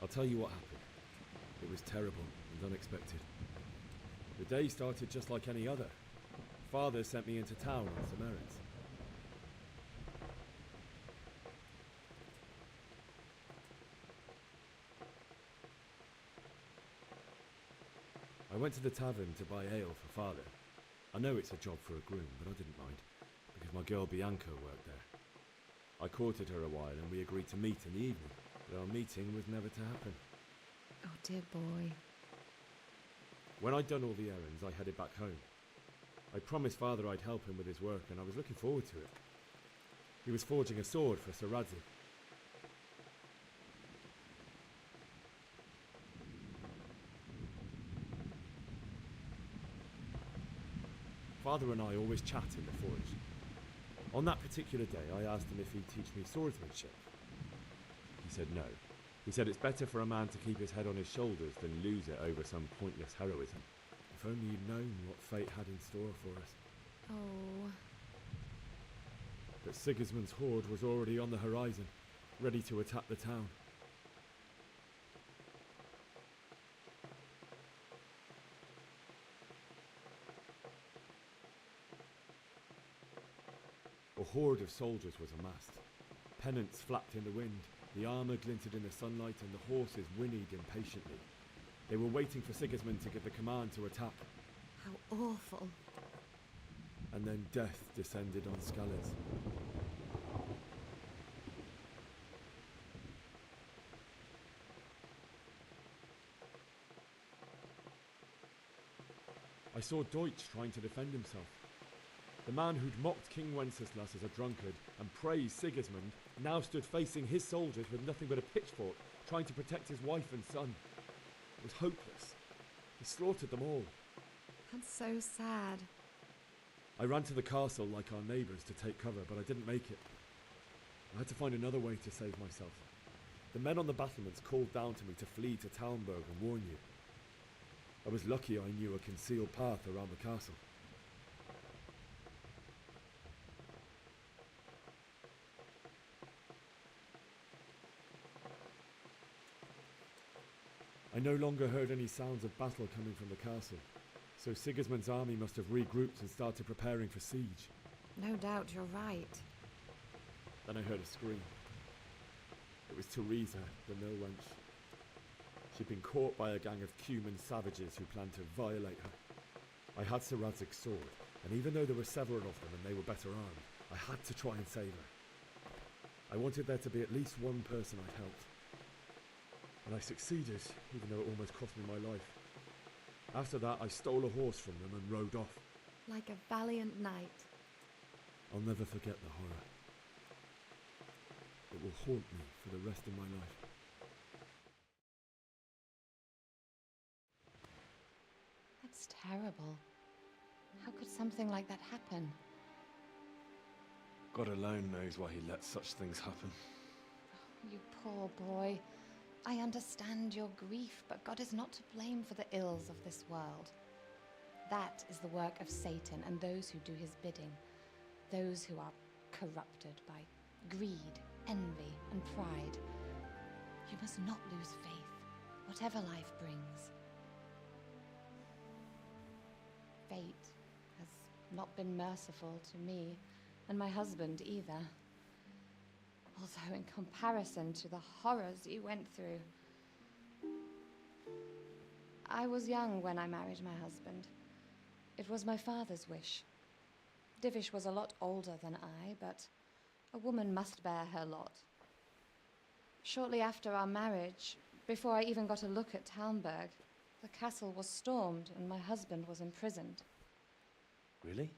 I'll tell you what happened. It was terrible and unexpected. The day started just like any other. Father sent me into town on some errands. I went to the tavern to buy ale for Father. I know it's a job for a groom, but I didn't mind, because my girl Bianca worked there. I courted her a while and we agreed to meet in the evening, but our meeting was never to happen. Oh, dear boy. When I'd done all the errands, I headed back home. I promised Father I'd help him with his work, and I was looking forward to it. He was forging a sword for Sir Radzik. Father and I always chat in the forge. On that particular day, I asked him if he'd teach me swordsmanship. He said no. He said it's better for a man to keep his head on his shoulders than lose it over some pointless heroism. If only you'd known what fate had in store for us. Oh. But Sigismund's horde was already on the horizon, ready to attack the town. A horde of soldiers was amassed. Pennants flapped in the wind, the armour glinted in the sunlight, and the horses whinnied impatiently. They were waiting for Sigismund to give the command to attack. How awful. And then death descended on Skalitz. I saw Deutsch trying to defend himself. The man who'd mocked King Wenceslas as a drunkard and praised Sigismund now stood facing his soldiers with nothing but a pitchfork, trying to protect his wife and son. It was hopeless. He slaughtered them all. That's so sad. I ran to the castle like our neighbours to take cover, but I didn't make it. I had to find another way to save myself. The men on the battlements called down to me to flee to Talmberg and warn you. I was lucky I knew a concealed path around the castle. I no longer heard any sounds of battle coming from the castle, so Sigismund's army must have regrouped and started preparing for siege. No doubt you're right. Then I heard a scream. It was Teresa, the mill wench. She'd been caught by a gang of Cuman savages who planned to violate her. I had Sir Radzig's sword, and even though there were several of them and they were better armed, I had to try and save her. I wanted there to be at least one person I'd helped. And I succeeded, even though it almost cost me my life. After that, I stole a horse from them and rode off. Like a valiant knight. I'll never forget the horror. It will haunt me for the rest of my life. That's terrible. How could something like that happen? God alone knows why he lets such things happen. You poor boy. I understand your grief, but God is not to blame for the ills of this world. That is the work of Satan and those who do his bidding. Those who are corrupted by greed, envy, and pride. You must not lose faith, whatever life brings. Fate has not been merciful to me, and my husband either. Although in comparison to the horrors you went through. I was young when I married my husband. It was my father's wish. Divish was a lot older than I, but a woman must bear her lot. Shortly after our marriage, before I even got a look at Talmberg, the castle was stormed and my husband was imprisoned. Really?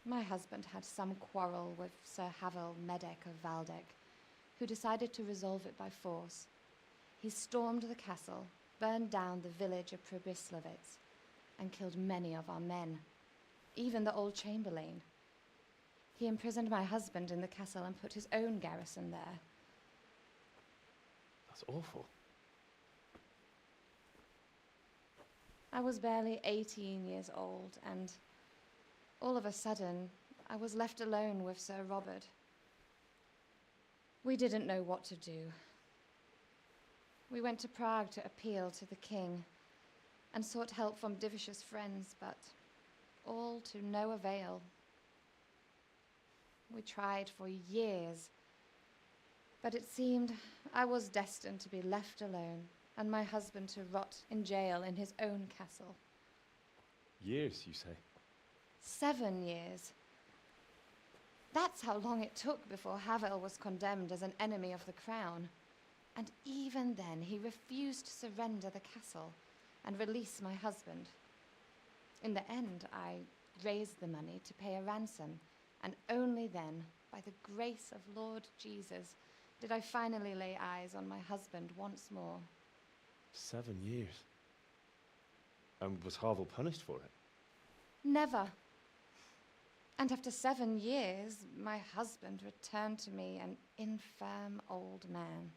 My husband had some quarrel with Sir Havel Medek of Valdek, who decided to resolve it by force. He stormed the castle, burned down the village of Pribyslavitz, and killed many of our men, even the old chamberlain. He imprisoned my husband in the castle and put his own garrison there. That's awful. I was barely 18 years old, and all of a sudden, I was left alone with Sir Robert. We didn't know what to do. We went to Prague to appeal to the king and sought help from Divish's friends, but all to no avail. We tried for years, but it seemed I was destined to be left alone and my husband to rot in jail in his own castle. Years, you say? 7 years. That's how long it took before Havel was condemned as an enemy of the crown. And even then, he refused to surrender the castle and release my husband. In the end, I raised the money to pay a ransom, and only then, by the grace of Lord Jesus, did I finally lay eyes on my husband once more. 7 years. And was Havel punished for it? Never. And after 7 years, my husband returned to me an infirm old man.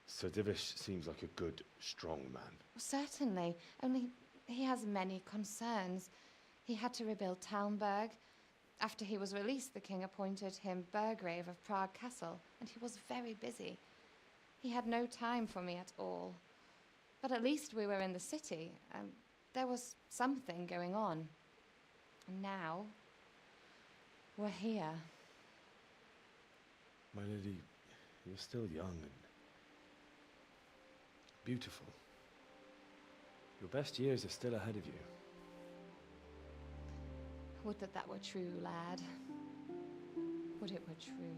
Sir Divish seems like a good, strong man. Certainly, only he has many concerns. He had to rebuild Talmberg. After he was released, the king appointed him Burgrave of Prague Castle, and he was very busy. He had no time for me at all. But at least we were in the city, and there was something going on. And now, we're here. My lady, you're still young and beautiful. Your best years are still ahead of you. Would that were true, lad. Would it were true.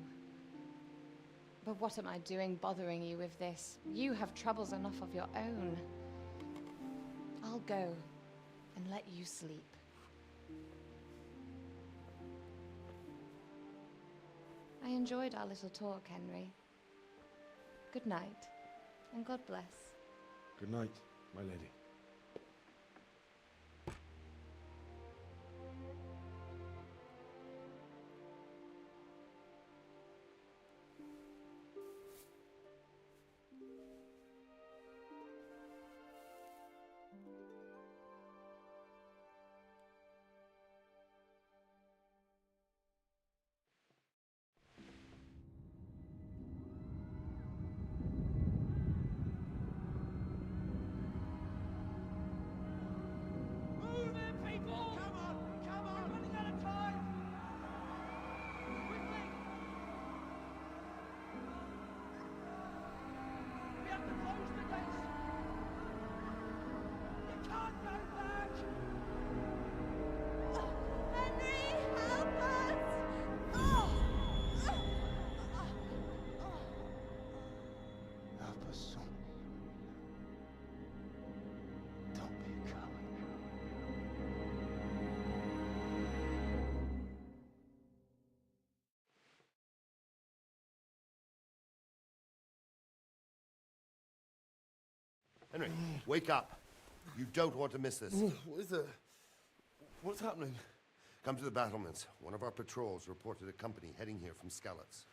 But what am I doing bothering you with this? You have troubles enough of your own. I'll go and let you sleep. I enjoyed our little talk, Henry. Good night, and God bless. Good night, my lady. Henry, wake up. You don't want to miss this. What is it? What's happening? Come to the battlements. One of our patrols reported a company heading here from Skalitz.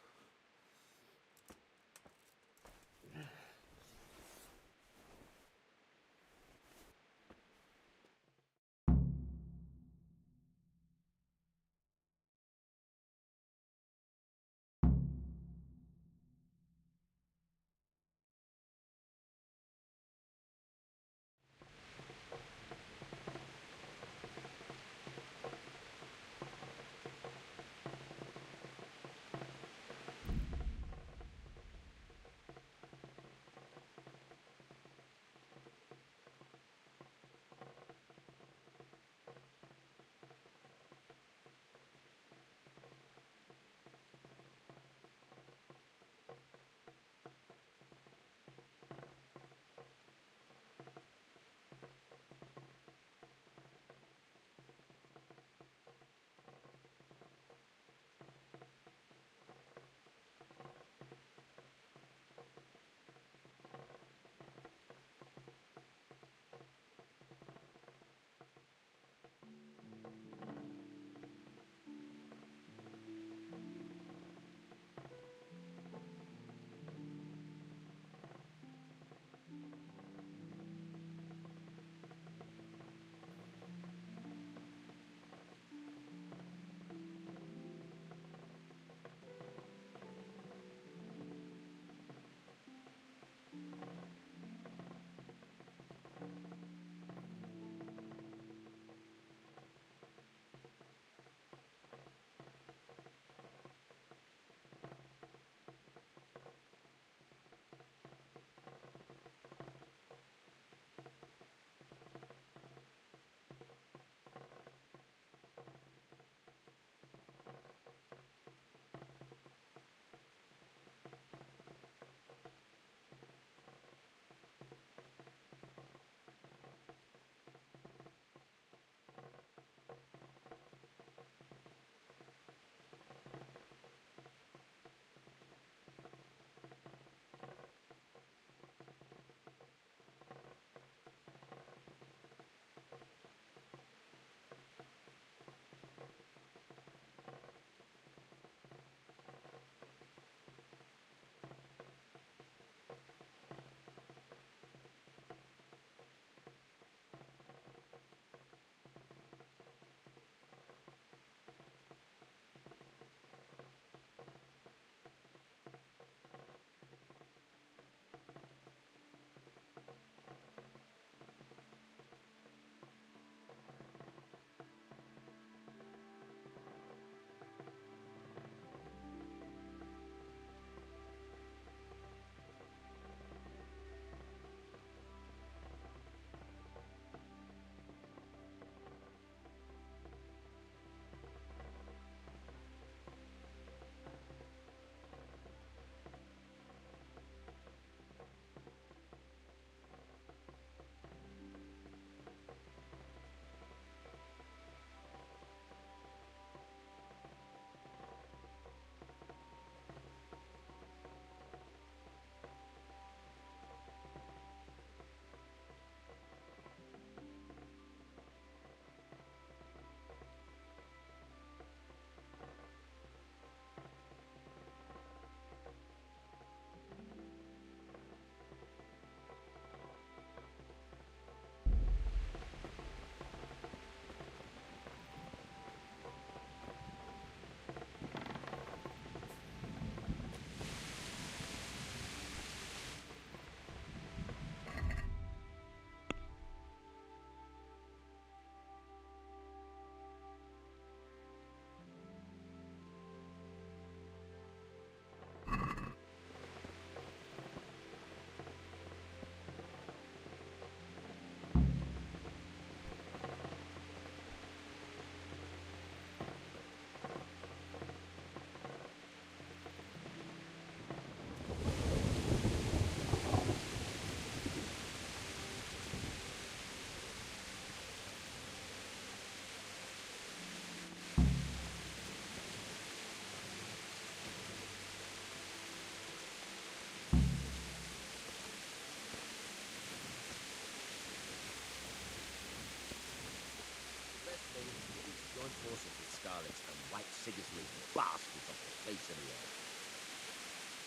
reinforce it with scarlets and wipe Sigismund's bastards off the face of the earth.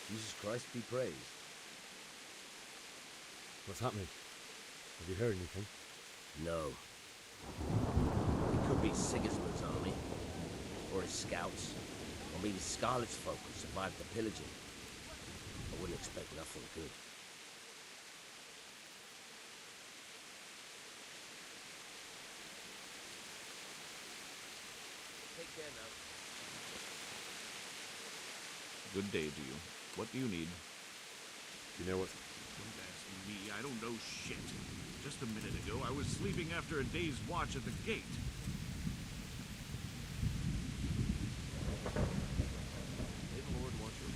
Jesus Christ be praised. What's happening? Have you heard anything? No. It could be Sigismund's army, or his scouts, or maybe Scarlet's folk who survived the pillaging. I wouldn't expect nothing good. Take care now. Good day to you. What do you need? You know what? Don't ask me. I don't know shit. Just a minute ago, I was sleeping after a day's watch at the gate. May the Lord watch over you.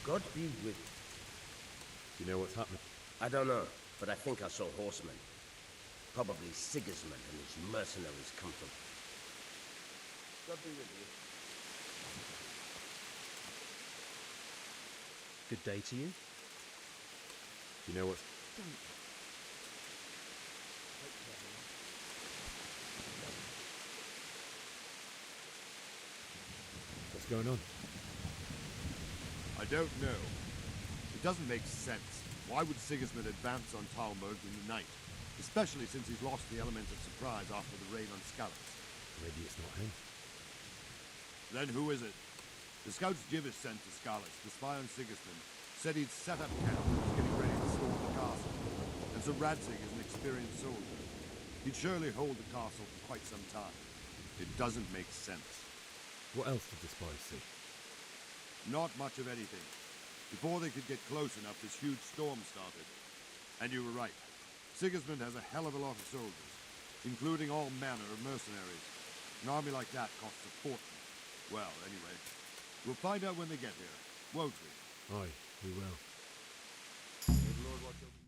God be with you. Do you know what's happening? I don't know, but I think I saw horsemen. Probably Sigismund and his mercenaries come from. God be with you. Good day to you. Do you know what? What's going on? I don't know. It doesn't make sense. Why would Sigismund advance on Talmberg in the night? Especially since he's lost the element of surprise after the raid on Skalitz. Maybe it's not him. Then who is it? The scouts Jivis sent to Skalitz to spy on Sigismund said he'd set up camp and was getting ready to storm the castle. And Sir Radzig is an experienced soldier. He'd surely hold the castle for quite some time. It doesn't make sense. What else did the spies see? Not much of anything. Before they could get close enough, this huge storm started. And you were right. Sigismund has a hell of a lot of soldiers, including all manner of mercenaries. An army like that costs a fortune. Well, anyway, we'll find out when they get here, won't we? Aye, we will. May the Lord watch over you.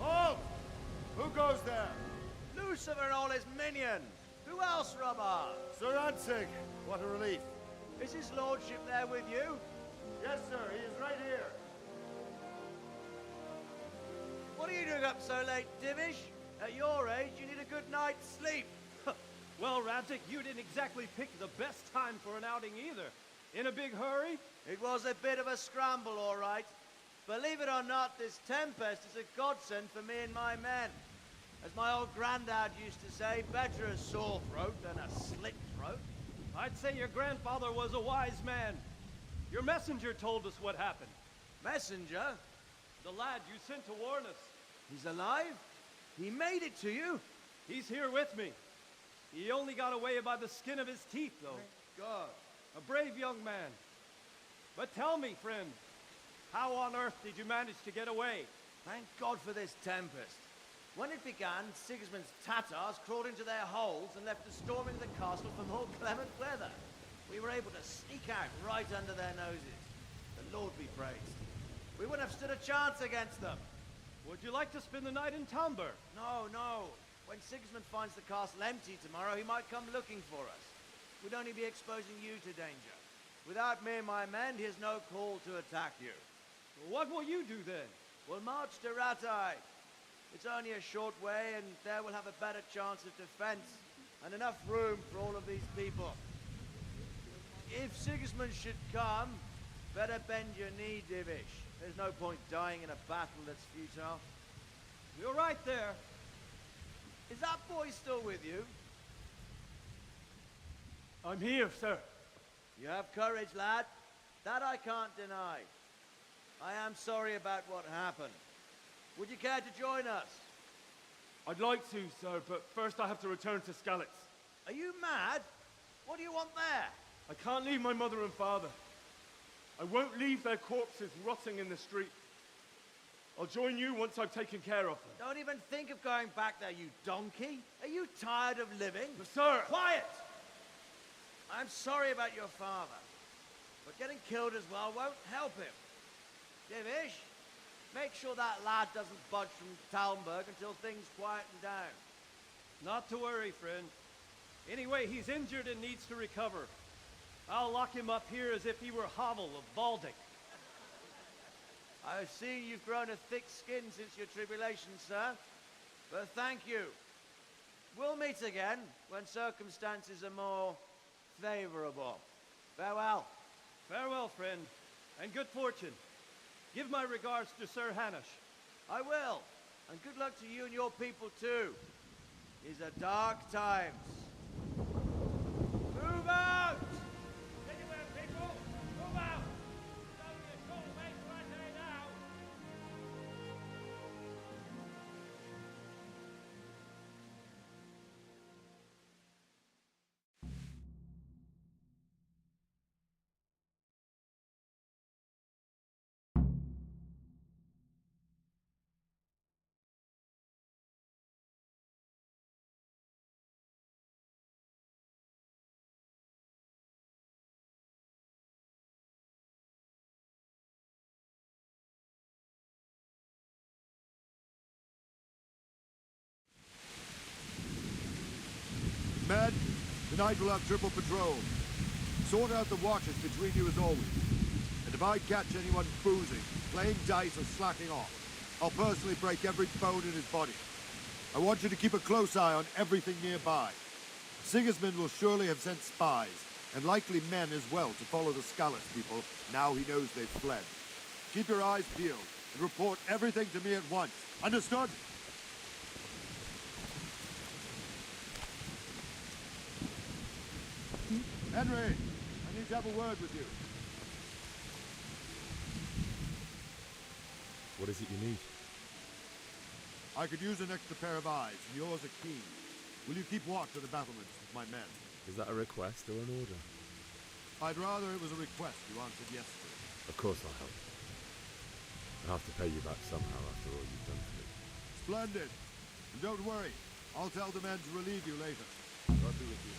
Halt! Who goes there? Lucifer and all his minions. Who else, Robber? Sir Radzig, what a relief. Is his lordship there with you? Yes, sir, he is right here. What are you doing up so late, Divish? At your age, you need a good night's sleep. Well, Radzig, you didn't exactly pick the best time for an outing either. In a big hurry? It was a bit of a scramble, all right. Believe it or not, this tempest is a godsend for me and my men. As my old granddad used to say, better a sore throat than a slit throat. I'd say your grandfather was a wise man. Your messenger told us what happened. Messenger? The lad you sent to warn us. He's alive? He made it to you? He's here with me. He only got away by the skin of his teeth, though. Thank God. A brave young man. But tell me, friend, how on earth did you manage to get away? Thank God for this tempest. When it began, Sigismund's Tatars crawled into their holes and left us storming the castle for more clement weather. We were able to sneak out right under their noses. The Lord be praised. We wouldn't have stood a chance against them. Would you like to spend the night in Talmberg? No, no. When Sigismund finds the castle empty tomorrow, he might come looking for us. We'd only be exposing you to danger. Without me and my men, he has no call to attack you. What will you do then? We'll march to Ratai. It's only a short way, and there we'll have a better chance of defense and enough room for all of these people. If Sigismund should come, better bend your knee, Divish. There's no point dying in a battle that's futile. You're right there. Is that boy still with you? I'm here, sir. You have courage, lad. That I can't deny. I am sorry about what happened. Would you care to join us? I'd like to, sir, but first I have to return to Skalitz. Are you mad? What do you want there? I can't leave my mother and father. I won't leave their corpses rotting in the street. I'll join you once I've taken care of them. Don't even think of going back there, you donkey. Are you tired of living? Sir! Quiet! I'm sorry about your father, but getting killed as well won't help him. Divish, make sure that lad doesn't budge from Talmberg until things quieten down. Not to worry, friend. Anyway, he's injured and needs to recover. I'll lock him up here as if he were Havel of Baldic. I've seen you've grown a thick skin since your tribulation, sir. But thank you. We'll meet again when circumstances are more favorable. Farewell. Farewell, friend, and good fortune. Give my regards to Sir Hanush. I will. And good luck to you and your people, too. These are dark times. Move out! Anywhere, people! Move out! It's only a short way to Rattay now! Men, tonight we'll have triple patrol. Sort out the watches between you as always. And if I catch anyone boozing, playing dice or slacking off, I'll personally break every bone in his body. I want you to keep a close eye on everything nearby. Sigismund will surely have sent spies, and likely men as well, to follow the Scalus people now he knows they've fled. Keep your eyes peeled, and report everything to me at once. Understood? Henry, I need to have a word with you. What is it you need? I could use an extra pair of eyes, and yours are keen. Will you keep watch of the battlements with my men? Is that a request or an order? I'd rather it was a request you answered yes to. Of course I'll help. I'll have to pay you back somehow after all you've done for me. Splendid. And don't worry, I'll tell the men to relieve you later. God be with you.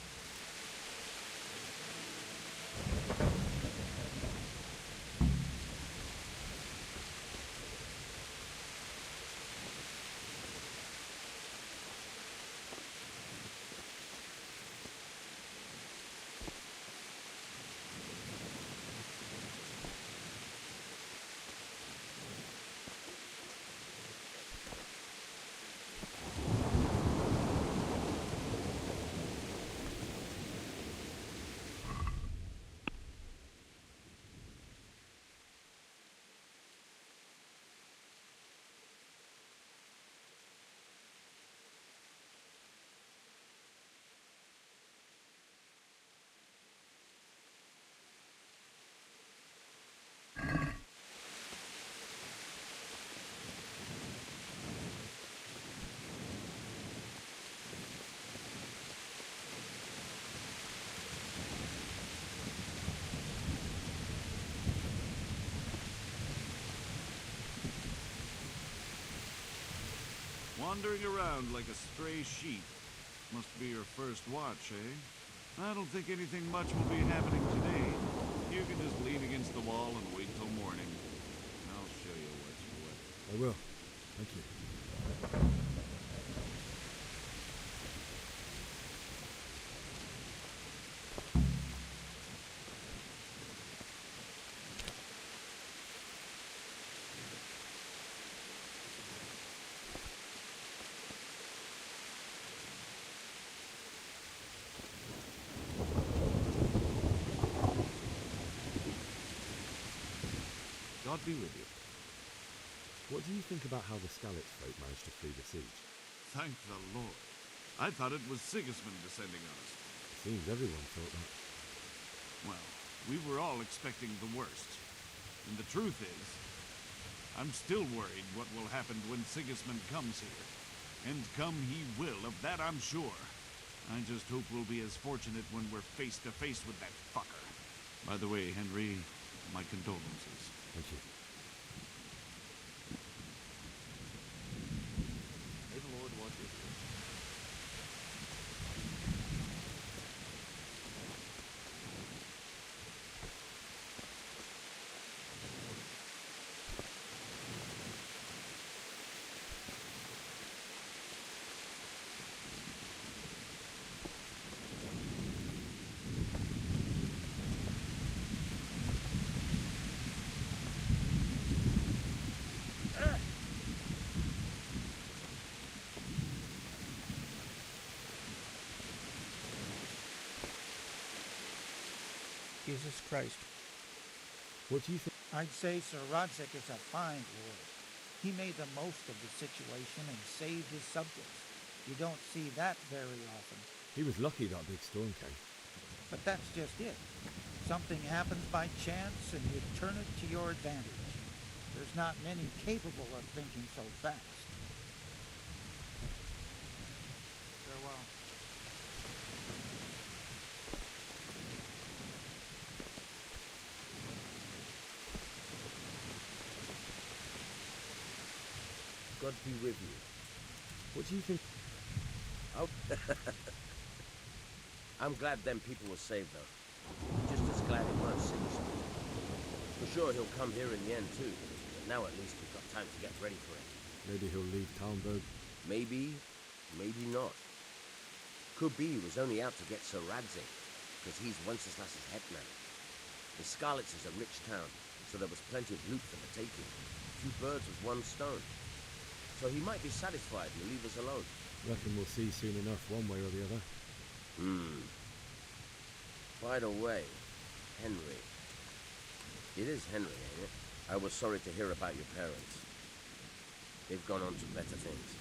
Wandering around like a stray sheep. Must be your first watch, eh? I don't think anything much will be happening today. You can just lean against the wall and wait till morning. I'll show you what's what. I will. Thank you. God be with you. What do you think about how the Scalix folk managed to flee the siege? Thank the Lord. I thought it was Sigismund descending on us. It seems everyone thought that. Well, we were all expecting the worst. And the truth is, I'm still worried what will happen when Sigismund comes here. And come he will, of that I'm sure. I just hope we'll be as fortunate when we're face to face with that fucker. By the way, Henry, my condolences. Thank you. May the Lord watch with you. Jesus Christ. What do you think? I'd say Sir Rodzik is a fine lord. He made the most of the situation and saved his subjects. You don't see that very often. He was lucky that big storm came. But that's just it. Something happens by chance and you turn it to your advantage. There's not many capable of thinking so fast. Farewell. God be with you. What do you think? Oh. I'm glad them people were saved, though. Just as glad it was Sigismund. For sure he'll come here in the end, too. But now at least we've got time to get ready for it. Maybe he'll leave Talmberg. Maybe, maybe not. Could be he was only out to get Sir Radzig, because he's Wenceslas's hetman. The Scarlets is a rich town, so there was plenty of loot for the taking. 2 birds with 1 stone. So he might be satisfied and leave us alone. Reckon we'll see soon enough, one way or the other. By the way, Henry. It is Henry, ain't it? I was sorry to hear about your parents. They've gone on to better things.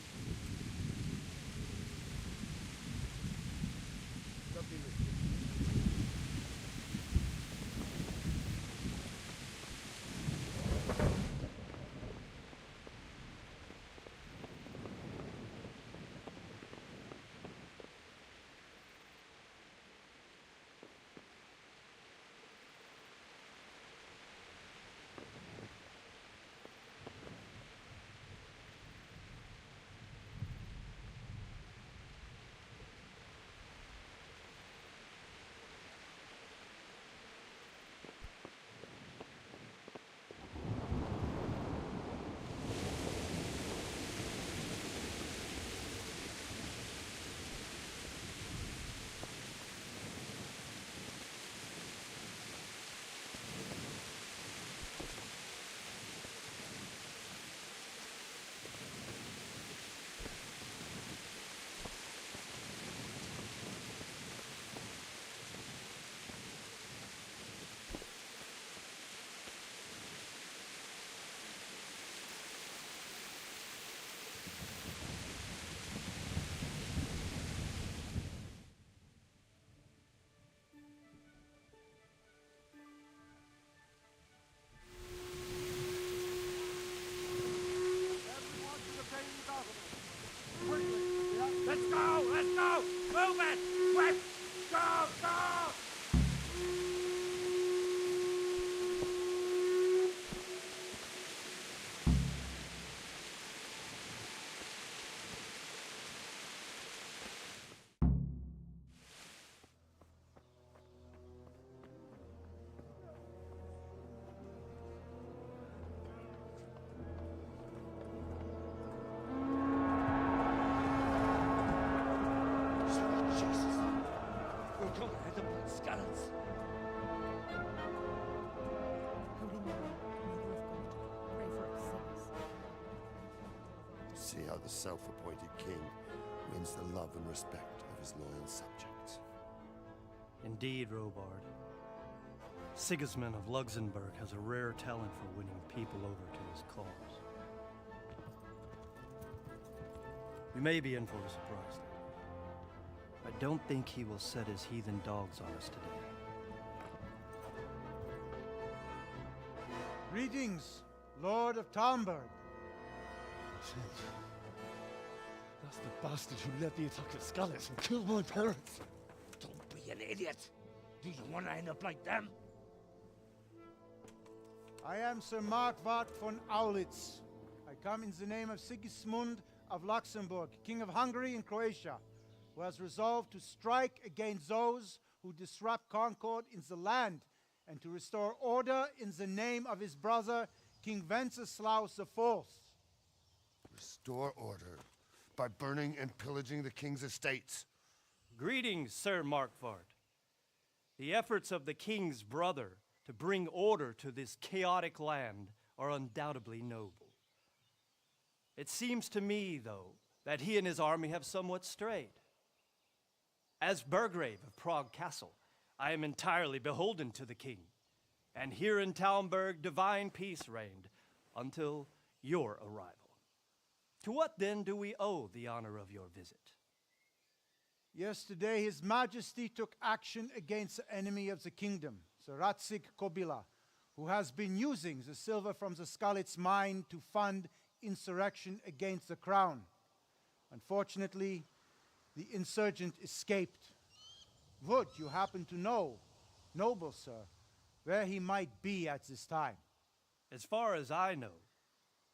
Let's go! Let's go! Move it! Quick! Go! Go! See how the self-appointed king wins the love and respect of his loyal subjects. Indeed, Robard. Sigismund of Luxembourg has a rare talent for winning people over to his cause. We may be in for a surprise, though. I don't think he will set his heathen dogs on us today. Greetings, Lord of Talmberg. That's the bastard who led the attack at Scarlets and killed my parents. Don't be an idiot. Do you want to end up like them? I am Sir Markwart von Aulitz. I come in the name of Sigismund of Luxembourg, King of Hungary and Croatia, who has resolved to strike against those who disrupt concord in the land and to restore order in the name of his brother, King Wenceslaus IV. Restore order by burning and pillaging the king's estates. Greetings, Sir Markwart. The efforts of the king's brother to bring order to this chaotic land are undoubtedly noble. It seems to me, though, that he and his army have somewhat strayed. As Burgrave of Prague Castle, I am entirely beholden to the king, and here in Talmberg divine peace reigned until your arrival. To what then do we owe the honor of your visit? Yesterday, His Majesty took action against the enemy of the kingdom, the Ratsig Kobila, who has been using the silver from the Skalitz mine to fund insurrection against the crown. Unfortunately, the insurgent escaped. Would you happen to know, noble sir, where he might be at this time? As far as I know,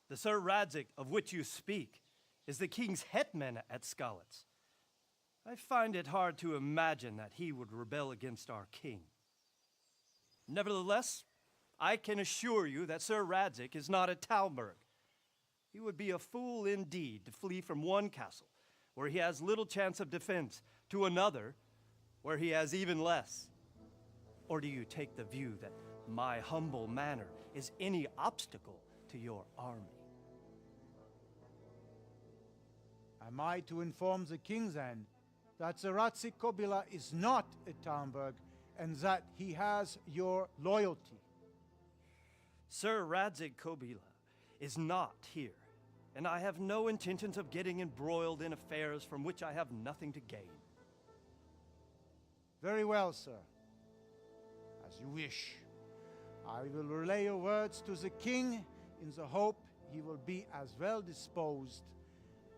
the Sir Radzik of which you speak is the king's hetman at Skalitz. I find it hard to imagine that he would rebel against our king. Nevertheless, I can assure you that Sir Radzik is not at Talmberg. He would be a fool indeed to flee from one castle, where he has little chance of defense, to another, where he has even less. Or do you take the view that my humble manner is any obstacle to your army? Am I to inform the king then that the Ratsik Kobila is not at Talmberg and that he has your loyalty? Sir Radzik Kobila is not here, and I have no intentions of getting embroiled in affairs from which I have nothing to gain. Very well, sir. As you wish. I will relay your words to the king in the hope he will be as well disposed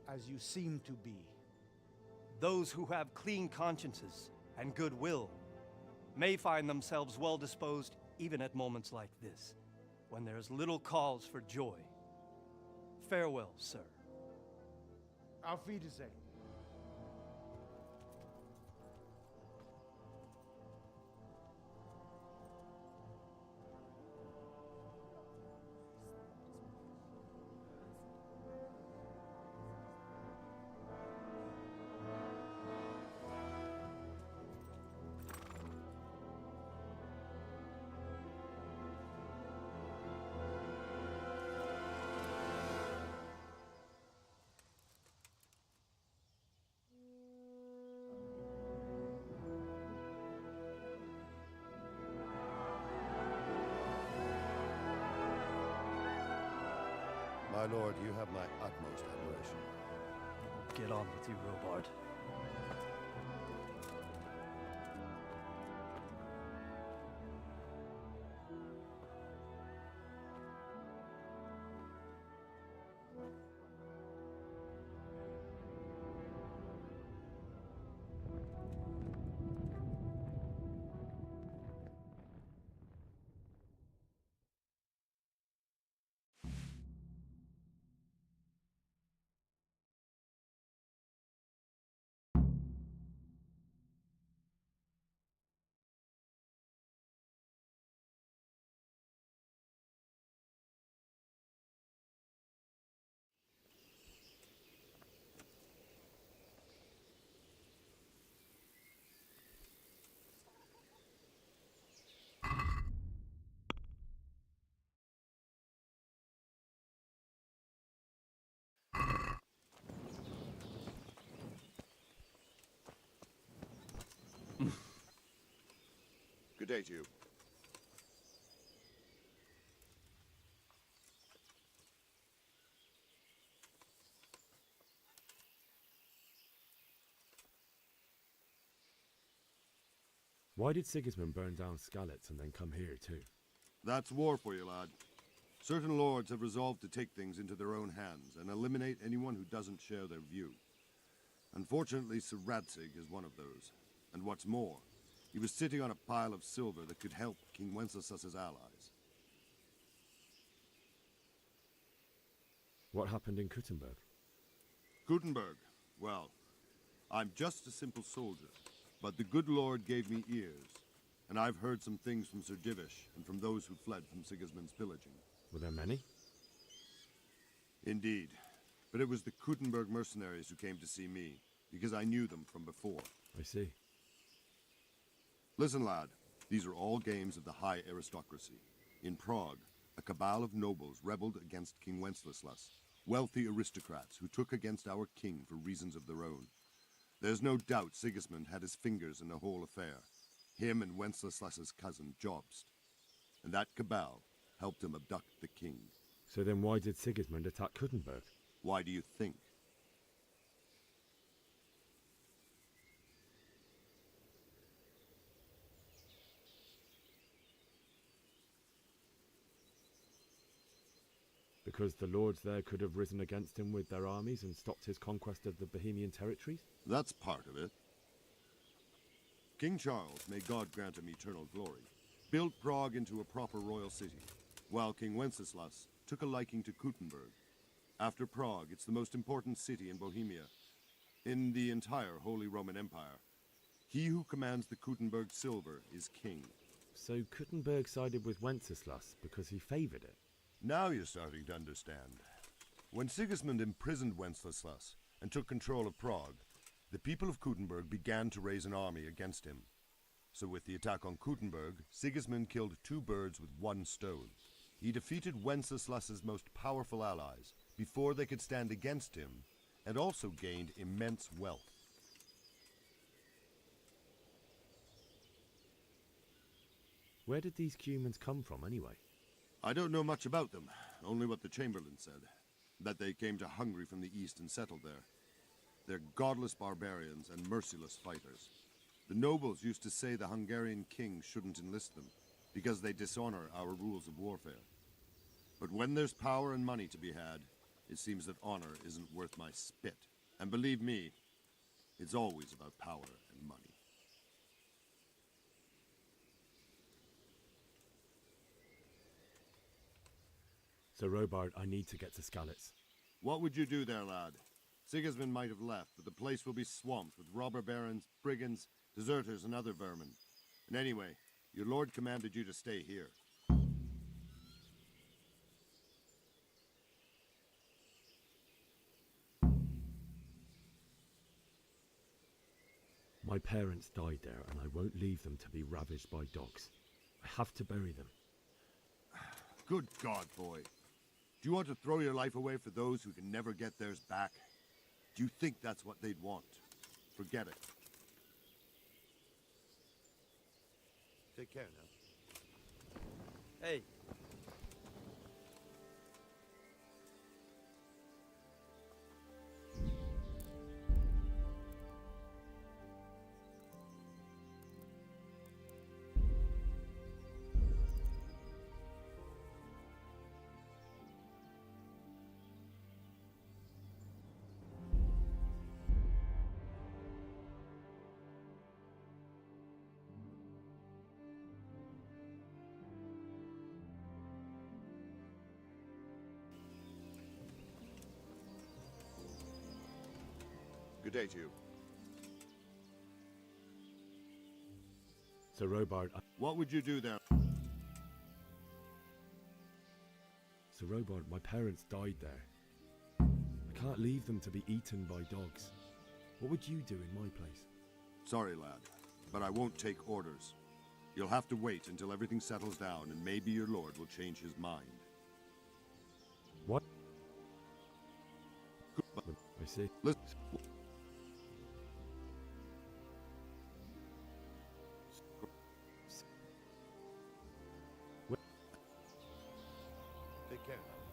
as you seem to be. Those who have clean consciences and goodwill may find themselves well disposed even at moments like this, when there is little cause for joy. Farewell, sir. Auf Wiedersehen. My lord, you have my utmost admiration. Get on with you, Robard. Good day to you. Why did Sigismund burn down Skalitz and then come here too? That's war for you, lad. Certain lords have resolved to take things into their own hands and eliminate anyone who doesn't share their view. Unfortunately, Sir Radzig is one of those. And what's more, he was sitting on a pile of silver that could help King Wenceslas's allies. What happened in Kuttenberg? Gutenberg, well, I'm just a simple soldier, but the good Lord gave me ears, and I've heard some things from Sir Divish and from those who fled from Sigismund's pillaging. Were there many? Indeed, but it was the Kuttenberg mercenaries who came to see me, because I knew them from before. I see. Listen, lad, these are all games of the high aristocracy. In Prague, a cabal of nobles rebelled against King Wenceslas, wealthy aristocrats who took against our king for reasons of their own. There's no doubt Sigismund had his fingers in the whole affair. him and Wenceslas's cousin Jobst. And that cabal helped him abduct the king. So then why did Sigismund attack Kuttenberg? Why do you think? Because the lords there could have risen against him with their armies and stopped his conquest of the Bohemian territories? That's part of it. King Charles, may God grant him eternal glory, built Prague into a proper royal city, while King Wenceslas took a liking to Kuttenberg. After Prague, it's the most important city in Bohemia, in the entire Holy Roman Empire. He who commands the Kuttenberg silver is king. So Kuttenberg sided with Wenceslas because he favoured it? Now you're starting to understand. When Sigismund imprisoned Wenceslas and took control of Prague, the people of Kuttenberg began to raise an army against him. So with the attack on Kuttenberg, Sigismund killed 2 birds with 1 stone. He defeated Wenceslas's most powerful allies before they could stand against him, and also gained immense wealth. Where did these Cumans come from anyway? I don't know much about them, only what the Chamberlain said, that they came to Hungary from the east and settled there. They're godless barbarians and merciless fighters. The nobles used to say the Hungarian king shouldn't enlist them, because they dishonor our rules of warfare. But when there's power and money to be had, it seems that honor isn't worth my spit. And believe me, it's always about power and money. So Robard, I need to get to Skalitz. What would you do there, lad? Sigismund might have left, but the place will be swamped with robber barons, brigands, deserters, and other vermin. And anyway, your lord commanded you to stay here. My parents died there, and I won't leave them to be ravaged by dogs. I have to bury them. Good God, boy. Do you want to throw your life away for those who can never get theirs back? Do you think that's what they'd want? Forget it. Take care now. Hey. Good day to you. So Robard, What would you do there? So Robard, my parents died there. I can't leave them to be eaten by dogs. What would you do in my place? Sorry, lad, but I won't take orders. You'll have to wait until everything settles down, and maybe your lord will change his mind. What? I see. Listen. Take care now.